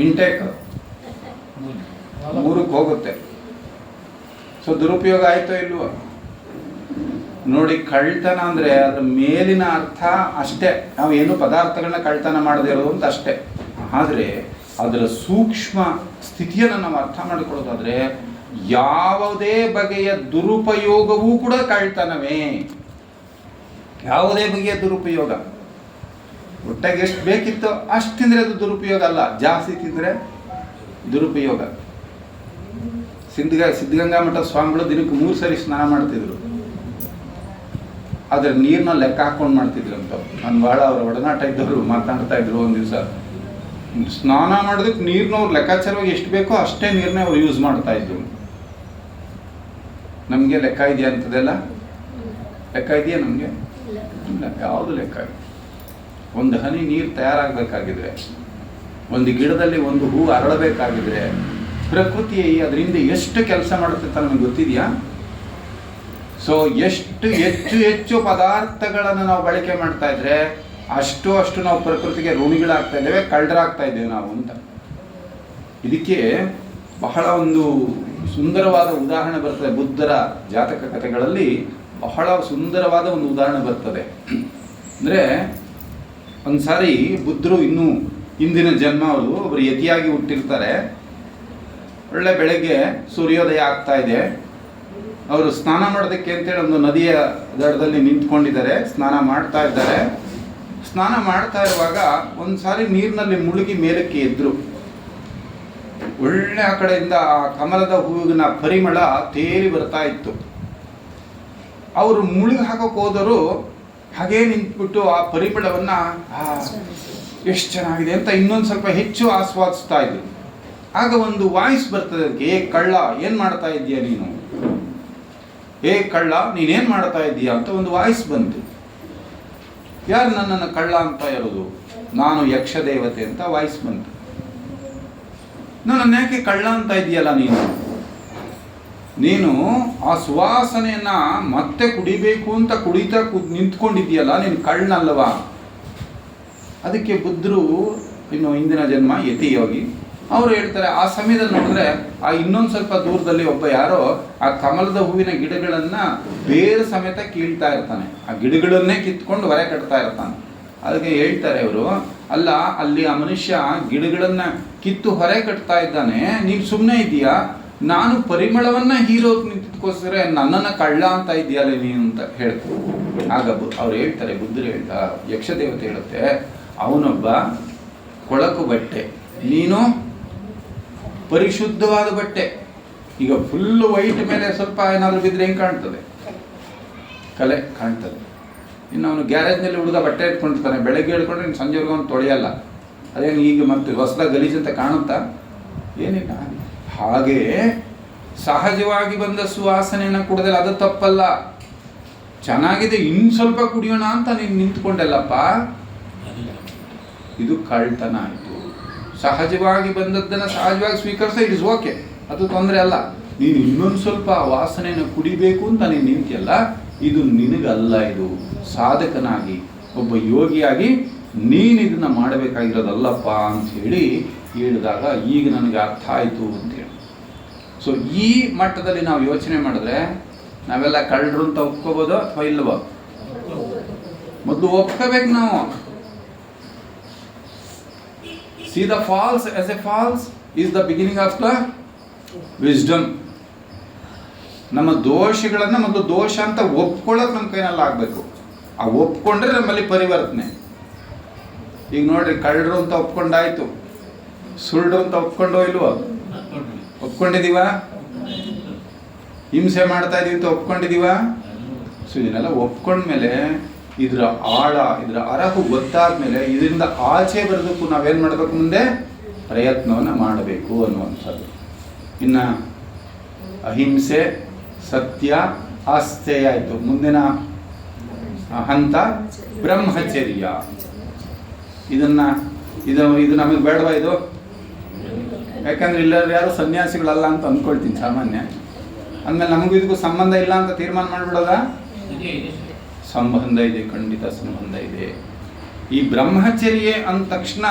ಇಂಟೇಕ್ 3ಕ್ಕೆ ಹೋಗುತ್ತೆ. ಸೊ ದುರುಪಯೋಗ ಆಯ್ತೋ ಇಲ್ವೋ ನೋಡಿ. ಕಳ್ತನ ಅಂದ್ರೆ ಅದ್ರ ಮೇಲಿನ ಅರ್ಥ ಅಷ್ಟೇ, ನಾವು ಏನು ಪದಾರ್ಥಗಳನ್ನ ಕಳ್ತನ ಮಾಡದೇ ಇರೋದು ಅಂತ ಅಷ್ಟೇ. ಆದ್ರೆ ಅದರ ಸೂಕ್ಷ್ಮ ಸ್ಥಿತಿಯನ್ನು ನಾವು ಅರ್ಥ ಮಾಡಿಕೊಳ್ಳೋದಾದ್ರೆ ಯಾವುದೇ ಬಗೆಯ ದುರುಪಯೋಗವೂ ಕೂಡ ಕಳ್ತನವೇ. ಯಾವುದೇ ಬಗೆಯ ದುರುಪಯೋಗ, ಹೊಟ್ಟೆಗೆ ಎಷ್ಟು ಬೇಕಿತ್ತೋ ಅಷ್ಟು ತಿಂದ್ರೆ ಅದು ದುರುಪಯೋಗ ಅಲ್ಲ, ಜಾಸ್ತಿ ತಿಂದ್ರೆ ದುರುಪಯೋಗ. ಸಿದ್ಧಗಂಗಾ ಮಠ ಸ್ವಾಮಿಗಳು ದಿನಕ್ಕೆ 3 ಸರಿ ಸ್ನಾನ ಮಾಡ್ತಿದ್ರು. ಆದ್ರೆ ನೀರ್ನ ಲೆಕ್ಕ ಹಾಕೊಂಡು ಮಾಡ್ತಿದ್ರು ಅಂತ. ನಾನು ಬಹಳ ಅವರ ಒಡನಾಟ ಇದ್ದವರು ಮಾತನಾಡ್ತಾ ಇದ್ರು. ಒಂದ್ ದಿವಸ ಸ್ನಾನ ಮಾಡೋದಕ್ಕೆ ನೀರ್ನ ಅವ್ರು ಲೆಕ್ಕಾಚಾರವಾಗಿ ಎಷ್ಟು ಬೇಕೋ ಅಷ್ಟೇ ನೀರ್ನ ಅವ್ರು ಯೂಸ್ ಮಾಡ್ತಾ ಇದ್ರು. ನಮ್ಗೆ ಲೆಕ್ಕ ಇದೆಯಾ ಅಂತದೆಲ್ಲ? ಲೆಕ್ಕ ಇದೆಯಾ ನಮ್ಗೆ? ಇಲ್ಲ, ಯಾವುದು ಲೆಕ್ಕ ಇಲ್ಲ. ಒಂದು ಹನಿ ನೀರು ತಯಾರಾಗಬೇಕಾಗಿದ್ರೆ, ಒಂದು ಗಿಡದಲ್ಲಿ ಒಂದು ಹೂ ಅರಳಬೇಕಾಗಿದ್ರೆ ಪ್ರಕೃತಿ ಅದರಿಂದ ಎಷ್ಟು ಕೆಲಸ ಮಾಡುತ್ತೆ ಅಂತ ನಮಗೆ ಗೊತ್ತಿದೆಯಾ? ಸೊ ಎಷ್ಟು ಹೆಚ್ಚು ಪದಾರ್ಥಗಳನ್ನು ನಾವು ಬಳಕೆ ಮಾಡ್ತಾ ಇದ್ರೆ ಅಷ್ಟು ನಾವು ಪ್ರಕೃತಿಗೆ ಋಣಿಗಳಾಗ್ತಾ ಇದ್ದೇವೆ, ಕಳ್ಳರಾಗ್ತಾ ಇದ್ದೇವೆ ನಾವು ಅಂತ. ಇದಕ್ಕೆ ಬಹಳ ಒಂದು ಸುಂದರವಾದ ಉದಾಹರಣೆ ಬರ್ತದೆ. ಬುದ್ಧರ ಜಾತಕ ಕಥೆಗಳಲ್ಲಿ ಬಹಳ ಸುಂದರವಾದ ಒಂದು ಉದಾಹರಣೆ ಬರ್ತದೆ. ಅಂದ್ರೆ ಒಂದ್ಸಾರಿ ಬುದ್ಧರು ಇನ್ನೂ ಹಿಂದಿನ ಜನ್ಮ ಅವರು ಯತಿಯಾಗಿ ಹುಟ್ಟಿರ್ತಾರೆ. ಒಳ್ಳೆ ಬೆಳಗ್ಗೆ ಸೂರ್ಯೋದಯ ಆಗ್ತಾ ಇದೆ. ಅವರು ಸ್ನಾನ ಮಾಡೋದಕ್ಕೆ ಅಂತೇಳಿ ಒಂದು ನದಿಯ ದಡದಲ್ಲಿ ನಿಂತ್ಕೊಂಡಿದ್ದಾರೆ, ಸ್ನಾನ ಮಾಡ್ತಾ ಇದ್ದಾರೆ. ಸ್ನಾನ ಮಾಡ್ತಾ ಇರುವಾಗ ಒಂದ್ಸಾರಿ ನೀರಿನಲ್ಲಿ ಮುಳುಗಿ ಮೇಲಕ್ಕೆ ಎದ್ರು. ಒಳ್ಳೆ ಆ ಕಡೆಯಿಂದ ಕಮಲದ ಹೂವಿನ ಪರಿಮಳ ತೇಲಿ ಬರ್ತಾ ಇತ್ತು. ಅವರು ಮುಳುಗಿ ಹಾಕೋಕೆ ಹೋದರು. ಹಾಗೇ ನಿಂತ್ಬಿಟ್ಟು ಆ ಪರಿಮಳವನ್ನ ಎಷ್ಟು ಚೆನ್ನಾಗಿದೆ ಅಂತ ಇನ್ನೊಂದು ಸ್ವಲ್ಪ ಹೆಚ್ಚು ಆಸ್ವಾದಿಸ್ತಾ ಇದ್ರು. ಆಗ ಒಂದು ವಾಯ್ಸ್ ಬರ್ತದೆ ಅದಕ್ಕೆ, ಏ ಕಳ್ಳ, ಏನ್ ಮಾಡ್ತಾ ಇದ್ದೀಯ ನೀನು? ಏ ಕಳ್ಳ, ನೀನೇನ್ ಮಾಡ್ತಾ ಇದ್ದೀಯಾ ಅಂತ ಒಂದು ವಾಯ್ಸ್ ಬಂತು. ಯಾರು ನನ್ನನ್ನು ಕಳ್ಳ ಅಂತ ಇರೋದು? ನಾನು ಯಕ್ಷ ದೇವತೆ ಅಂತ ವಾಯ್ಸ್ ಬಂತು. ನನ್ನನ್ನು ಯಾಕೆ ಕಳ್ಳ ಅಂತ ಇದೆಯಲ್ಲ ನೀನು ಆ ಸುವಾಸನೆಯನ್ನ ಮತ್ತೆ ಕುಡಿಬೇಕು ಅಂತ ಕುಡಿತಾ ನಿಂತ್ಕೊಂಡಿದ್ಯಲ್ಲ, ನೀನು ಕಳ್ಳನಲ್ಲವಾ? ಅದಕ್ಕೆ ಬುದ್ಧರು ಇನ್ನು ಹಿಂದಿನ ಜನ್ಮ ಯತಿ ಯೋಗಿ ಅವರು ಹೇಳ್ತಾರೆ, ಆ ಸಮಯದಲ್ಲಿ ನೋಡಿದ್ರೆ ಆ ಇನ್ನೊಂದು ಸ್ವಲ್ಪ ದೂರದಲ್ಲಿ ಒಬ್ಬ ಯಾರೋ ಆ ಕಮಲದ ಹೂವಿನ ಗಿಡಗಳನ್ನ ಬೇರೆ ಸಮೇತ ಕೀಳ್ತಾ ಇರ್ತಾನೆ. ಆ ಗಿಡಗಳನ್ನೇ ಕಿತ್ಕೊಂಡು ಹೊರ ಕಟ್ತಾ ಇರ್ತಾನೆ. ಅದಕ್ಕೆ ಹೇಳ್ತಾರೆ ಅವರು, ಅಲ್ಲ, ಅಲ್ಲಿ ಆ ಮನುಷ್ಯ ಗಿಡಗಳನ್ನ ಕಿತ್ತು ಹೊರೆ ಕಟ್ತಾ ಇದ್ದಾನೆ, ನೀನು ಸುಮ್ಮನೆ ಇದೀಯಾ? ನಾನು ಪರಿಮಳವನ್ನ ಹೀರೋಕ್ ನಿಂತಿದ್ಕೋಸ್ಕರ ನನ್ನನ್ನ ಕಳ್ಳ ಅಂತ ಇದೆಯಲ್ಲ ನೀನು ಅಂತ ಹೇಳ್ತಾರೆ. ಆಗ ಅವ್ರು ಹೇಳ್ತಾರೆ, ಬುದ್ಧರು ಹೇಳ್ತಾ, ಯಕ್ಷ ದೇವತೆ ಹೇಳುತ್ತೆ, ಅವನೊಬ್ಬ ಕೊಳಕು ಬಟ್ಟೆ, ನೀನು ಪರಿಶುದ್ಧವಾದ ಬಟ್ಟೆ. ಈಗ ಫುಲ್ ವೈಟ್ ಮೇಲೆ ಸ್ವಲ್ಪ ಏನಾದರೂ ಬಿದ್ದರೆ ಹೆಂಗೆ ಕಾಣ್ತದೆ? ಕಲೆ ಕಾಣ್ತದೆ. ಇನ್ನು ಅವನು ಗ್ಯಾರೇಜ್ನಲ್ಲಿ ಹುಡುಗ ಬಟ್ಟೆ ಇಟ್ಕೊಂಡಿರ್ತಾನೆ, ಬೆಳಗ್ಗೆ ಹೇಳ್ಕೊಂಡ್ರೆ ಇನ್ನು ಸಂಜೆವರೆಗೂ ಅವನು ತೊಳೆಯಲ್ಲ. ಅದೇನು ಈಗ ಮತ್ತೆ ಹೊಸದಾಗಿ ಗಲೀಜು ಅಂತ ಕಾಣುತ್ತಾ? ಏನಿಲ್ಲ. ಹಾಗೆ ಸಹಜವಾಗಿ ಬಂದ ಸುವಾಸನೆಯನ್ನು ಕುಡಿದ್ರೆ ಅದು ತಪ್ಪಲ್ಲ. ಚೆನ್ನಾಗಿದೆ, ಇನ್ನು ಸ್ವಲ್ಪ ಕುಡಿಯೋಣ ಅಂತ ನೀನು ನಿಂತ್ಕೊಂಡಲ್ಲಪ್ಪ, ಇದು ಕಳ್ತನ ಆಯಿತು. ಸಹಜವಾಗಿ ಬಂದದ್ದನ್ನು ಸಹಜವಾಗಿ ಸ್ವೀಕರಿಸ, ಇಟ್ ಇಸ್ ಓಕೆ, ಅದು ತೊಂದರೆ ಅಲ್ಲ. ನೀನು ಇನ್ನೊಂದು ಸ್ವಲ್ಪ ವಾಸನೆಯನ್ನು ಕುಡಿಬೇಕು ಅಂತ ನೀನು ನಿಂತಿಯಲ್ಲ, ಇದು ನಿನಗಲ್ಲ. ಇದು ಸಾಧಕನಾಗಿ ಒಬ್ಬ ಯೋಗಿಯಾಗಿ ನೀನು ಇದನ್ನು ಮಾಡಬೇಕಾಗಿರೋದಲ್ಲಪ್ಪ ಅಂಥೇಳಿ ಹೇಳಿದಾಗ ಈಗ ನನಗೆ ಅರ್ಥ ಆಯಿತು ಅಂತೇಳಿ. ಸೊ ಈ ಮಟ್ಟದಲ್ಲಿ ನಾವು ಯೋಚನೆ ಮಾಡಿದ್ರೆ ನಾವೆಲ್ಲ ಕಳ್ಳರು ಅಂತ ಒಪ್ಕೋಬೋದು ಅಥವಾ ಇಲ್ವೋ? ಮೊದಲು ಒಪ್ಕೋಬೇಕು ನಾವು. See the false as a false is the beginning of the wisdom. ನಮ್ಮ ದೋಷಗಳನ್ನು ಮೊದಲು ದೋಷ ಅಂತ ಒಪ್ಕೊಳ್ಳೋದು ನಮ್ಮ ಕೈನಲ್ಲಿ ಆಗಬೇಕು. ಆ ಒಪ್ಕೊಂಡ್ರೆ ನಮ್ಮಲ್ಲಿ ಪರಿವರ್ತನೆ. ಈಗ ನೋಡ್ರಿ, ಕಳ್ಳರು ಅಂತ ಒಪ್ಕೊಂಡಾಯ್ತು, ಸುಳ್ಳು ಅಂತ ಒಪ್ಕೊಂಡೋ ಇಲ್ವೋ? ಒಪ್ಕೊಂಡಿದೀವ? ಹಿಂಸೆ ಮಾಡ್ತಾ ಇದೀವಿ ಅಂತ ಒಪ್ಕೊಂಡಿದೀವ? ಸೊ ಇದನ್ನೆಲ್ಲ ಒಪ್ಕೊಂಡ್ಮೇಲೆ ಇದರ ಆಳ, ಇದರ ಅರಹು ಗೊತ್ತಾದ್ಮೇಲೆ ಇದರಿಂದ ಆಚೆ ಬರೋದಕ್ಕೂ ನಾವೇನು ಮಾಡಬೇಕು? ಮುಂದೆ ಪ್ರಯತ್ನವನ್ನು ಮಾಡಬೇಕು ಅನ್ನುವಂಥದ್ದು. ಇನ್ನು ಅಹಿಂಸೆ, ಸತ್ಯ, ಆಸ್ಥೇಯ ಆಯಿತು. ಮುಂದಿನ ಹಂತ ಬ್ರಹ್ಮಚರ್ಯ. ಇದು ನಮಗೆ ಬೇಡವಾ? ಇದು ಯಾಕಂದ್ರೆ ಇಲ್ಲರೂ ಯಾರು ಸನ್ಯಾಸಿಗಳಲ್ಲ ಅಂತ ಅಂದ್ಕೊಳ್ತೀನಿ ಸಾಮಾನ್ಯ. ಅಂದಮೇಲೆ ನಮಗೂ ಇದಕ್ಕೂ ಸಂಬಂಧ ಇಲ್ಲ ಅಂತ ತೀರ್ಮಾನ ಮಾಡಿಬಿಡೋದ? ಸಂಬಂಧ ಇದೆ, ಖಂಡಿತ ಸಂಬಂಧ ಇದೆ. ಈ ಬ್ರಹ್ಮಚರ್ಯ ಅಂದ ತಕ್ಷಣ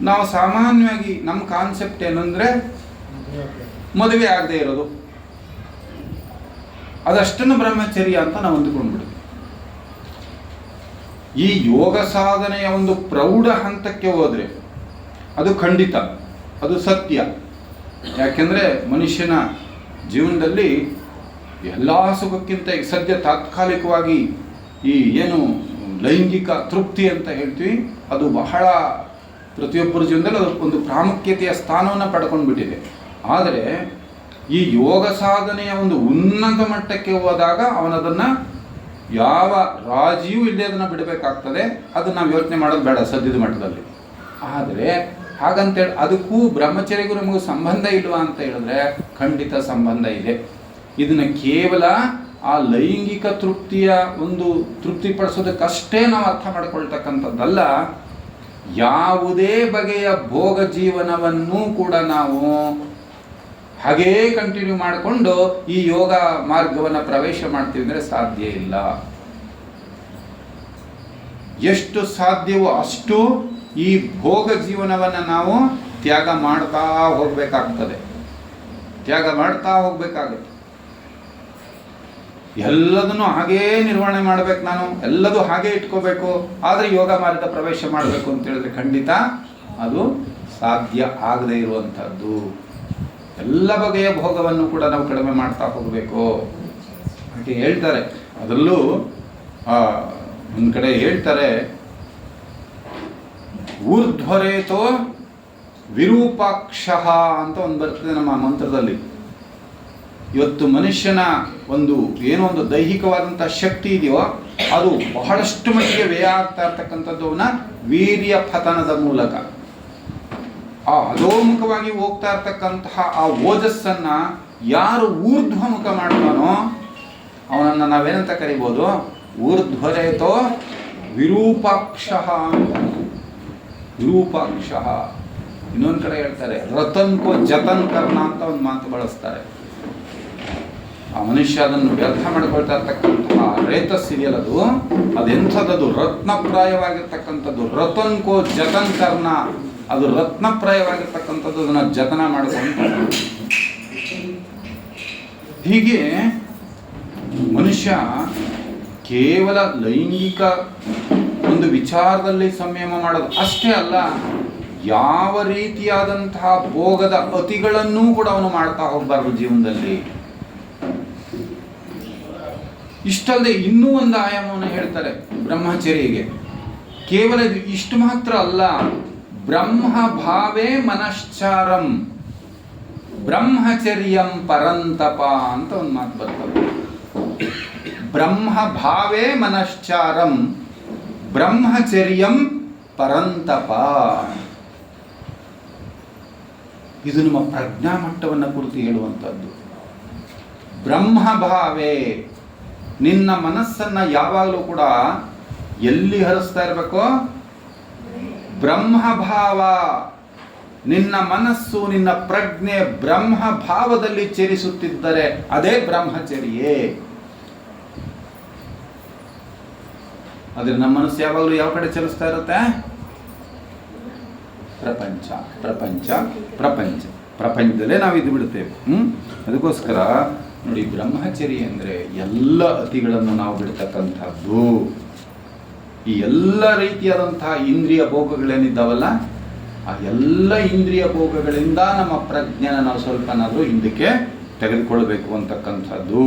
ನಾವು ಸಾಮಾನ್ಯವಾಗಿ ನಮ್ಮ ಕಾನ್ಸೆಪ್ಟ್ ಏನಂದ್ರೆ ಮದುವೆ ಆಗದೆ ಇರೋದು, ಅದಷ್ಟನ್ನು ಬ್ರಹ್ಮಚರ್ಯ ಅಂತ ನಾವು ಅಂದುಕೊಂಡ್ಬಿಡ್ತೀವಿ. ಈ ಯೋಗ ಸಾಧನೆಯ ಒಂದು ಪ್ರೌಢ ಹಂತಕ್ಕೆ ಹೋದ್ರೆ ಅದು ಖಂಡಿತ, ಅದು ಸತ್ಯ. ಯಾಕೆಂದ್ರೆ ಮನುಷ್ಯನ ಜೀವನದಲ್ಲಿ ಎಲ್ಲ ಸುಖಕ್ಕಿಂತ ಈಗ ಸದ್ಯ ತಾತ್ಕಾಲಿಕವಾಗಿ ಈ ಏನು ಲೈಂಗಿಕ ತೃಪ್ತಿ ಅಂತ ಹೇಳ್ತೀವಿ, ಅದು ಬಹಳ ಪ್ರತಿಯೊಬ್ಬರ ಜೀವನದಲ್ಲಿ ಅದು ಒಂದು ಪ್ರಾಮುಖ್ಯತೆಯ ಸ್ಥಾನವನ್ನು ಪಡ್ಕೊಂಡ್ಬಿಟ್ಟಿದೆ. ಆದರೆ ಈ ಯೋಗ ಸಾಧನೆಯ ಒಂದು ಉನ್ನತ ಮಟ್ಟಕ್ಕೆ ಹೋದಾಗ ಅವನದನ್ನು ಯಾವ ರಾಜಿಯೂ ಇಲ್ಲದೆ ಅದನ್ನು ಬಿಡಬೇಕಾಗ್ತದೆ. ಅದನ್ನು ನಾವು ಯೋಚನೆ ಮಾಡೋದು ಬೇಡ ಸದ್ಯದ ಮಟ್ಟದಲ್ಲಿ. ಆದರೆ ಹಾಗಂತೇಳಿ ಅದಕ್ಕೂ ಬ್ರಹ್ಮಚರ್ಯಗೂ ನಮಗೂ ಸಂಬಂಧ ಇಲ್ವಾ ಅಂತ ಹೇಳಿದ್ರೆ ಖಂಡಿತ ಸಂಬಂಧ ಇದೆ. ಇದನ್ನು ಕೇವಲ ಆ ಲೈಂಗಿಕ ತೃಪ್ತಿಯ ಒಂದು ತೃಪ್ತಿಪಡಿಸೋದಕ್ಕಷ್ಟೇ ನಾವು ಅರ್ಥ ಮಾಡಿಕೊಳ್ತಕ್ಕಂಥದ್ದಲ್ಲ. ಯಾವುದೇ ಬಗೆಯ ಭೋಗ ಜೀವನವನ್ನು ಕೂಡ ನಾವು ಹಾಗೇ ಕಂಟಿನ್ಯೂ ಮಾಡಿಕೊಂಡು ಈ ಯೋಗ ಮಾರ್ಗವನ್ನು ಪ್ರವೇಶ ಮಾಡ್ತೀವಿ ಅಂದರೆ ಸಾಧ್ಯ ಇಲ್ಲ. ಎಷ್ಟು ಸಾಧ್ಯವೋ ಅಷ್ಟು ಈ ಭೋಗ ಜೀವನವನ್ನು ನಾವು ತ್ಯಾಗ ಮಾಡ್ತಾ ಹೋಗ್ಬೇಕಾಗ್ತದೆ. ಎಲ್ಲದನ್ನು ಹಾಗೇ ನಿರ್ವಹಣೆ ಮಾಡ್ಬೇಕು, ನಾನು ಎಲ್ಲದೂ ಹಾಗೇ ಇಟ್ಕೋಬೇಕು. ಆದರೆ ಯೋಗ ಮಾರ್ಗ ಪ್ರವೇಶ ಮಾಡಬೇಕು ಅಂತ ಹೇಳಿದ್ರೆ ಖಂಡಿತ ಅದು ಸಾಧ್ಯ ಆಗದೇ ಇರುವಂಥದ್ದು. ಎಲ್ಲ ಬಗೆಯ ಭೋಗವನ್ನು ಕೂಡ ನಾವು ಕಡಿಮೆ ಮಾಡ್ತಾ ಹೋಗಬೇಕು ಅಂತ ಹೇಳ್ತಾರೆ. ಅದರಲ್ಲೂ ಒಂದು ಕಡೆ ಹೇಳ್ತಾರೆ, ಊರ್ಧ್ವರೇತೋ ವಿರೂಪಾಕ್ಷ ಅಂತ ಒಂದು ಬರ್ತದೆ ನಮ್ಮ ಮಂತ್ರದಲ್ಲಿ. ಇವತ್ತು ಮನುಷ್ಯನ ಏನೋ ಒಂದು ದೈಹಿಕವಾದಂಥ ಶಕ್ತಿ ಇದೆಯೋ ಅದು ಬಹಳಷ್ಟು ಮಟ್ಟಿಗೆ ವ್ಯಯ ಆಗ್ತಾ ಇರ್ತಕ್ಕಂಥದ್ದು ಅವನ ವೀರ್ಯ ಪತನದ ಮೂಲಕ. ಆ ಅಧೋಮುಖವಾಗಿ ಹೋಗ್ತಾ ಇರ್ತಕ್ಕಂತಹ ಆ ಓಜಸ್ಸನ್ನ ಯಾರು ಊರ್ಧ್ವಮುಖ ಮಾಡ್ತಾನೋ ಅವನನ್ನು ನಾವೇನಂತ ಕರಿಬೋದು? ಊರ್ಧ್ವರೇತೋ ವಿರೂಪಾಕ್ಷ. ವಿರೂಪಾಕ್ಷ. ಇನ್ನೊಂದು ಕಡೆ ಹೇಳ್ತಾರೆ ರತನ್ಕೋ ಜತನ್ ಕರ್ಣ ಅಂತ ಒಂದು ಮಾತು ಬಳಸ್ತಾರೆ. ಆ ಮನುಷ್ಯ ಅದನ್ನು ವ್ಯರ್ಥ ಮಾಡಿಕೊಳ್ತಾ ಇರ್ತಕ್ಕಂತಹ ರೇತಸ್ ಇದೆಯಲ್ಲದು ಅದೆಂಥದ್ದು? ರತ್ನಪ್ರಾಯವಾಗಿರ್ತಕ್ಕಂಥದ್ದು. ರತನ್ಕೋ ಜತನ್ ಕರ್ಣ, ಅದು ರತ್ನಪ್ರಾಯವಾಗಿರ್ತಕ್ಕಂಥದ್ದು, ಅದನ್ನು ಜತನ ಮಾಡಿಕೊಂಡು. ಹೀಗೆ ಮನುಷ್ಯ ಕೇವಲ ಲೈಂಗಿಕ ಒಂದು ವಿಚಾರದಲ್ಲಿ ಸಂಯಮ ಮಾಡೋದು ಅಷ್ಟೇ ಅಲ್ಲ, ಯಾವ ರೀತಿಯಾದಂತಹ ಭೋಗದ ಅತಿಗಳನ್ನೂ ಕೂಡ ಅವನು ಮಾಡ್ತಾ ಹೋಗಬಾರ್ದು ಜೀವನದಲ್ಲಿ. ಇಷ್ಟಲ್ಲದೆ ಇನ್ನೂ ಒಂದು ಆಯಾಮವನ್ನು ಹೇಳ್ತಾರೆ ಬ್ರಹ್ಮಚರ್ಯಗೆ. ಕೇವಲ ಇದು ಇಷ್ಟು ಮಾತ್ರ ಅಲ್ಲ, ಬ್ರಹ್ಮ ಭಾವೇ ಮನಶ್ಚಾರಂ. ಬ್ರಹ್ಮಚರ್ಯಂ ಪರಂತಪ ಅಂತ ಒಂದು ಮಾತು ಬರ್ತದೆ. ಬ್ರಹ್ಮ ಭಾವೇ ಮನಶ್ಚಾರಂ ಬ್ರಹ್ಮಚರ್ಯಂ ಪರಂತಪ. ಇದು ನಮ್ಮ ಪ್ರಜ್ಞಾ ಮಟ್ಟವನ್ನು ಕುರಿತು ಹೇಳುವಂಥದ್ದು. ಬ್ರಹ್ಮಭಾವೇ, ನಿನ್ನ ಮನಸ್ಸನ್ನ ಯಾವಾಗಲೂ ಕೂಡ ಎಲ್ಲಿ ಹರಿಸ್ತಾ ಇರಬೇಕು? ಬ್ರಹ್ಮಭಾವ. ನಿನ್ನ ಮನಸ್ಸು, ನಿನ್ನ ಪ್ರಜ್ಞೆ ಬ್ರಹ್ಮಭಾವದಲ್ಲಿ ಚರಿಸುತ್ತಿದ್ದರೆ ಅದೇ ಬ್ರಹ್ಮಚರ್ಯೆ. ಆದ್ರೆ ನಮ್ಮ ಮನಸ್ಸು ಯಾವಾಗಲೂ ಯಾವ ಕಡೆ ಚಲಿಸ್ತಾ ಇರುತ್ತೆ? ಪ್ರಪಂಚ ಪ್ರಪಂಚ ಪ್ರಪಂಚ ಪ್ರಪಂಚದಲ್ಲೇ ನಾವು ಇದು ಬಿಡ್ತೇವೆ. ಅದಕ್ಕೋಸ್ಕರ ನೋಡಿ, ಬ್ರಹ್ಮಚರ್ಯ ಅಂದರೆ ಎಲ್ಲ ಅತಿಗಳನ್ನು ನಾವು ಬಿಡ್ತಕ್ಕಂಥದ್ದು. ಈ ಎಲ್ಲ ರೀತಿಯಾದಂತಹ ಇಂದ್ರಿಯ ಭೋಗಗಳೇನಿದ್ದಾವಲ್ಲ, ಆ ಎಲ್ಲ ಇಂದ್ರಿಯ ಭೋಗಗಳಿಂದ ನಮ್ಮ ಪ್ರಜ್ಞೆನ ನಾವು ಸ್ವಲ್ಪನಾದರೂ ಹಿಂದಕ್ಕೆ ತೆಗೆದುಕೊಳ್ಬೇಕು ಅಂತಕ್ಕಂಥದ್ದು.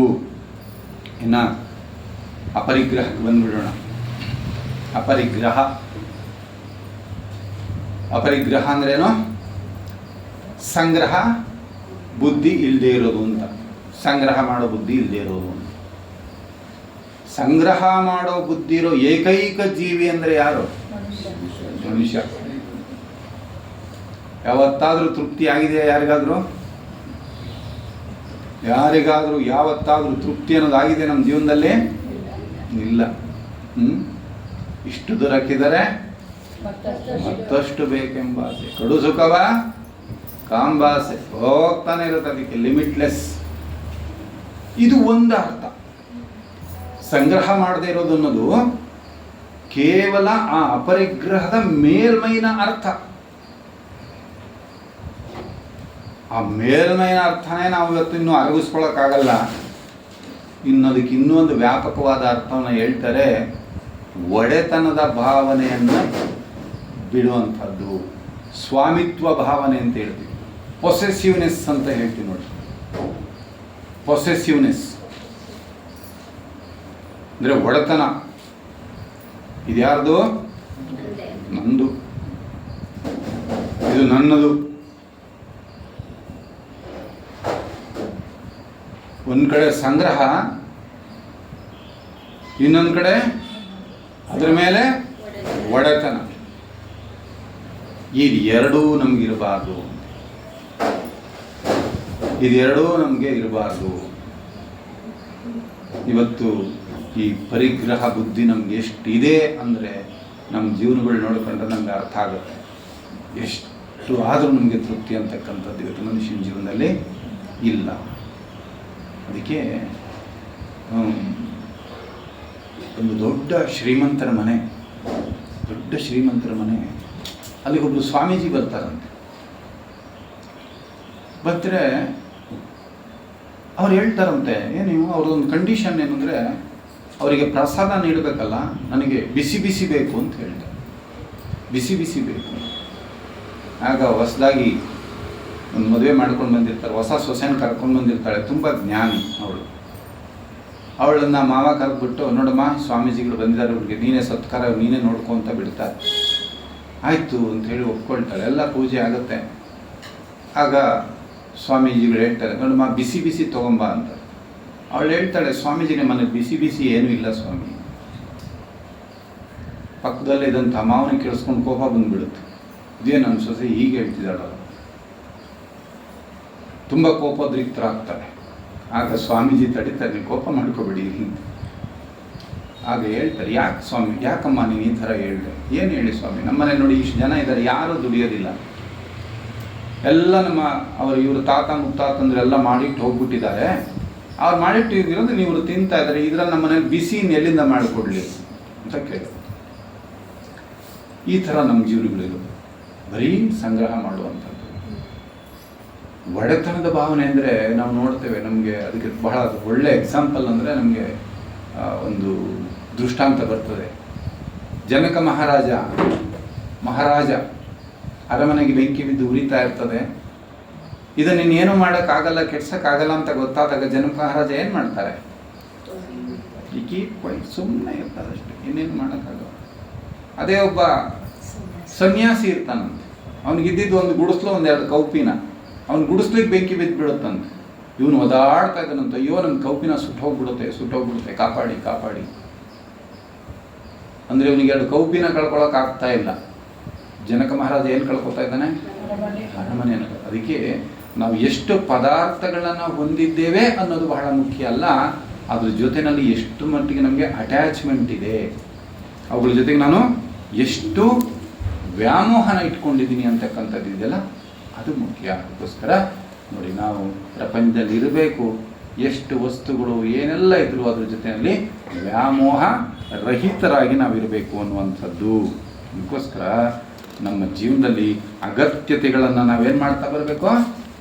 ಇನ್ನು ಅಪರಿಗ್ರಹಕ್ಕೆ ಬಂದ್ಬಿಡೋಣ. ಅಪರಿಗ್ರಹ ಅಪರಿಗ್ರಹ ಅಂದ್ರೇನು? ಸಂಗ್ರಹ ಬುದ್ಧಿ ಇಲ್ಲದೆ ಇರೋದು ಅಂತ. ಸಂಗ್ರಹ ಮಾಡೋ ಬುದ್ಧಿ ಇಲ್ಲದೆ ಇರೋದು ಅಂತ. ಸಂಗ್ರಹ ಮಾಡೋ ಬುದ್ಧಿ ಇರೋ ಏಕೈಕ ಜೀವಿ ಅಂದರೆ ಯಾರು? ಮನುಷ್ಯ. ಯಾವತ್ತಾದ್ರೂ ತೃಪ್ತಿ ಆಗಿದೆಯಾ ಯಾರಿಗಾದ್ರೂ? ಯಾವತ್ತಾದ್ರೂ ತೃಪ್ತಿ ಅನ್ನೋದು ಆಗಿದೆ ನಮ್ಮ ಜೀವನದಲ್ಲಿ? ಇಲ್ಲ. ಇಷ್ಟು ದೊರಕಿದರೆ ಮತ್ತಷ್ಟು ಬೇಕೆಂಬ ಆಸೆ, ಕಡು ಸುಖವ ಕಾಂಬಾಸೆ, ಹೋಗ್ತಾನೆ ಇರುತ್ತೆ. ಅದಕ್ಕೆ ಲಿಮಿಟ್ಲೆಸ್. ಇದು ಒಂದು ಅರ್ಥ. ಸಂಗ್ರಹ ಮಾಡದೇ ಇರೋದು ಅನ್ನೋದು ಕೇವಲ ಆ ಅಪರಿಗ್ರಹದ ಮೇಲ್ಮೈನ ಅರ್ಥ. ಆ ಮೇಲ್ಮೈನ ಅರ್ಥನೇ ನಾವು ಇವತ್ತು ಇನ್ನೂ ಅರಗಿಸ್ಕೊಳ್ಳೋಕ್ಕಾಗಲ್ಲ. ಅದಕ್ಕೆ ಇನ್ನೂ ಒಂದು ವ್ಯಾಪಕವಾದ ಅರ್ಥವನ್ನು ಹೇಳ್ತಾರೆ. ಒಡೆತನದ ಭಾವನೆಯನ್ನು ಬಿಡುವಂಥದ್ದು, ಸ್ವಾಮಿತ್ವ ಭಾವನೆ ಅಂತ ಹೇಳ್ತೀವಿ. ಪೊಸೆಸಿವ್ನೆಸ್ ಅಂತ ಹೇಳ್ತೀವಿ ನೋಡಿ. ಪೊಸೆಸಿವ್ನೆಸ್ ಅಂದರೆ ಒಡೆತನ. ಇದ್ಯಾರ್ದು? ನಂದು, ಇದು ನನ್ನದು. ಒಂದು ಕಡೆ ಸಂಗ್ರಹ, ಇನ್ನೊಂದು ಕಡೆ ಅದ್ರ ಮೇಲೆ ಒಡೆತನ. ಇದೆರಡೂ ನಮಗಿರಬಾರ್ದು. ಇದೆರಡೂ ನಮಗೆ ಇರಬಾರ್ದು. ಇವತ್ತು ಈ ಪರಿಗ್ರಹ ಬುದ್ಧಿ ನಮ್ಗೆ ಎಷ್ಟಿದೆ ಅಂದರೆ ನಮ್ಮ ಜೀವನಗಳು ನೋಡಿಕೊಂಡ್ರೆ ನಮ್ಗೆ ಅರ್ಥ ಆಗುತ್ತೆ. ಎಷ್ಟು ಆದರೂ ನಮಗೆ ತೃಪ್ತಿ ಅಂತಕ್ಕಂಥದ್ದು ಇವತ್ತು ಮನುಷ್ಯನ ಜೀವನದಲ್ಲಿ ಇಲ್ಲ. ಅದಕ್ಕೆ ಒಂದು ದೊಡ್ಡ ಶ್ರೀಮಂತರ ಮನೆ, ಅಲ್ಲಿಗೊಬ್ಬರು ಸ್ವಾಮೀಜಿ ಬರ್ತಾರಂತೆ. ಬಂದರೆ ಅವ್ರು ಹೇಳ್ತಾರಂತೆ, ನೀವು ಅವ್ರದ್ದೊಂದು ಕಂಡೀಷನ್ ಏನಂದರೆ, ಅವರಿಗೆ ಪ್ರಸಾದ ನೀಡಬೇಕಲ್ಲ, ನನಗೆ ಬಿಸಿ ಬಿಸಿ ಬೇಕು ಅಂತ ಹೇಳ್ತಾರೆ. ಬಿಸಿ ಬಿಸಿ ಬೇಕು. ಆಗ ಹೊಸದಾಗಿ ಒಂದು ಮದುವೆ ಮಾಡ್ಕೊಂಡು ಬಂದಿರ್ತಾರೆ, ಹೊಸ ಸೊಸೆನ ಕರ್ಕೊಂಡು ಬಂದಿರ್ತಾಳೆ, ತುಂಬ ಜ್ಞಾನಿ ಅವಳು. ಅವಳನ್ನು ಮಾವ ಕರೆದ್ಬಿಟ್ಟು, ನೋಡಮ್ಮ ಸ್ವಾಮೀಜಿಗಳು ಬಂದಿದ್ದಾರೆ, ಅವ್ರಿಗೆ ನೀನೇ ಸತ್ಕಾರ, ನೀನೇ ನೋಡ್ಕೊ ಅಂತ ಬಿಡ್ತಾರೆ. ಆಯಿತು ಅಂಥೇಳಿ ಒಪ್ಕೊಳ್ತಾಳೆ. ಎಲ್ಲ ಪೂಜೆ ಆಗುತ್ತೆ. ಆಗ ಸ್ವಾಮೀಜಿಗಳು ಹೇಳ್ತಾರೆ, ನೋಡಮ್ಮ ಬಿಸಿ ಬಿಸಿ ತೊಗೊಂಬ ಅಂತ. ಅವಳು ಹೇಳ್ತಾಳೆ, ಸ್ವಾಮೀಜಿಗೆ ಮನೆಗೆ ಬಿಸಿ ಬಿಸಿ ಏನೂ ಇಲ್ಲ ಸ್ವಾಮಿ. ಪಕ್ಕದಲ್ಲೇ ಇದ್ದಂಥ ಮಾವನ ಕೇಳಿಸ್ಕೊಂಡು ಕೋಪ ಬಂದುಬಿಡುತ್ತೆ. ಇದೇ ನನ್ನ ಸೊಸೆ ಹೀಗೆ ಹೇಳ್ತಿದ್ದಾಳಲ್ಲ. ತುಂಬ ಕೋಪೋದ್ರಿಕ್ತರಾಗ್ತಾರೆ. ಆಗ ಸ್ವಾಮೀಜಿ ತಡೀತಾರೆ, ನೀವು ಕೋಪ ಮಾಡ್ಕೋಬೇಡಿ. ಆಗ ಹೇಳ್ತಾರೆ, ಯಾಕೆ ಸ್ವಾಮಿ, ಯಾಕಮ್ಮ ನೀನು ಈ ಥರ ಹೇಳಿದೆ? ಏನು ಹೇಳಿ ಸ್ವಾಮಿ, ನಮ್ಮನೆ ನೋಡಿ ಇಷ್ಟು ಜನ ಇದ್ದಾರೆ, ಯಾರೂ ದುಡಿಯೋದಿಲ್ಲ. ಎಲ್ಲ ಇವರು ತಾತ ಮುತ್ತಾತಂದ್ರೆಲ್ಲ ಮಾಡಿಟ್ಟು ಹೋಗ್ಬಿಟ್ಟಿದ್ದಾರೆ. ಅವ್ರು ಮಾಡಿಟ್ಟು ಇರೋದು ನೀವು ತಿಂತಾ ಇದ್ದಾರೆ, ಇದ್ರಲ್ಲಿ ನಮ್ಮ ಮನೇಲಿ ಬಿಸಿನ ಎಲ್ಲಿಂದ ಮಾಡಿಕೊಡ್ಲಿ ಅಂತ ಕೇಳಿ. ಈ ಥರ ನಮ್ಮ ಜೀವನಗಳಿರೋದು, ಬರೀ ಸಂಗ್ರಹ ಮಾಡುವಂಥದ್ದು. ಒಡೆತನದ ಭಾವನೆ ಅಂದರೆ ನಾವು ನೋಡ್ತೇವೆ. ನಮಗೆ ಅದಕ್ಕೆ ಬಹಳ ಒಳ್ಳೆ ಎಕ್ಸಾಂಪಲ್ ಅಂದರೆ ನಮಗೆ ಒಂದು ದೃಷ್ಟಾಂತ ಬರ್ತದೆ. ಜನಕ ಮಹಾರಾಜ ಅರಮನೆಗೆ ಬೆಂಕಿ ಬಿದ್ದು ಉರಿತಾ ಇರ್ತದೆ. ಇದನ್ನು ಇನ್ನೇನು ಮಾಡೋಕ್ಕಾಗಲ್ಲ, ಕೆಡ್ಸೋಕ್ಕಾಗಲ್ಲ ಅಂತ ಗೊತ್ತಾದಾಗ ಜನಕ ಮಹಾರಾಜ ಏನು ಮಾಡ್ತಾರೆ? ಸುಮ್ಮನೆ ಇರ್ತಾರೆ ಅಷ್ಟೇ, ಇನ್ನೇನು ಮಾಡೋಕ್ಕಾಗಲ್ಲ. ಅದೇ ಒಬ್ಬ ಸನ್ಯಾಸಿ ಇರ್ತಾನಂತೆ. ಅವನಿಗಿದ್ದಿದ್ದು ಒಂದು ಗುಡಿಸ್ಲು, ಒಂದೆರಡು ಕೌಪಿನ. ಅವ್ನು ಗುಡಿಸ್ಲಿಕ್ಕೆ ಬೆಂಕಿ ಬಿದ್ದು ಬಿಡುತ್ತಂತೆ. ಇವನು ಒದಾಡ್ತಾ ಇದ್ದಾನಂತ, ಅಯ್ಯೋ ನನ್ನ ಕೌಪಿನ ಸುಟ್ಟೋಗ್ಬಿಡುತ್ತೆ, ಕಾಪಾಡಿ ಕಾಪಾಡಿ. ಅಂದರೆ ಇವನಿಗೆ 2 ಕೌಪಿನ ಕಳ್ಕೊಳಕ್ ಆಗ್ತಾ ಇಲ್ಲ. ಜನಕ ಮಹಾರಾಜ ಏನು ಕಳ್ಕೊತಾ ಇದ್ದಾನೆ? ಅರಮನೆಯನ್ನು. ಅದಕ್ಕೆ ನಾವು ಎಷ್ಟು ಪದಾರ್ಥಗಳನ್ನು ಹೊಂದಿದ್ದೇವೆ ಅನ್ನೋದು ಬಹಳ ಮುಖ್ಯ ಅಲ್ಲ, ಅದ್ರ ಜೊತೆಯಲ್ಲಿ ಎಷ್ಟು ಮಟ್ಟಿಗೆ ನಮಗೆ ಅಟ್ಯಾಚ್ಮೆಂಟ್ ಇದೆ, ಅವುಗಳ ಜೊತೆಗೆ ನಾನು ಎಷ್ಟು ವ್ಯಾಮೋಹನ ಇಟ್ಕೊಂಡಿದ್ದೀನಿ ಅಂತಕ್ಕಂಥದ್ದು ಇದೆಯಲ್ಲ, ಅದು ಮುಖ್ಯ. ಅದಕ್ಕೋಸ್ಕರ ನೋಡಿ, ನಾವು ಪ್ರಪಂಚದಲ್ಲಿ ಇರಬೇಕು, ಎಷ್ಟು ವಸ್ತುಗಳು ಏನೆಲ್ಲ ಇದ್ರು ಅದ್ರ ಜೊತೆಯಲ್ಲಿ ವ್ಯಾಮೋಹ ರಹಿತರಾಗಿ ನಾವಿರಬೇಕು ಅನ್ನುವಂಥದ್ದು. ಅದಕ್ಕೋಸ್ಕರ ನಮ್ಮ ಜೀವನದಲ್ಲಿ ಅಗತ್ಯತೆಗಳನ್ನು ನಾವೇನು ಮಾಡ್ತಾ ಬರಬೇಕು?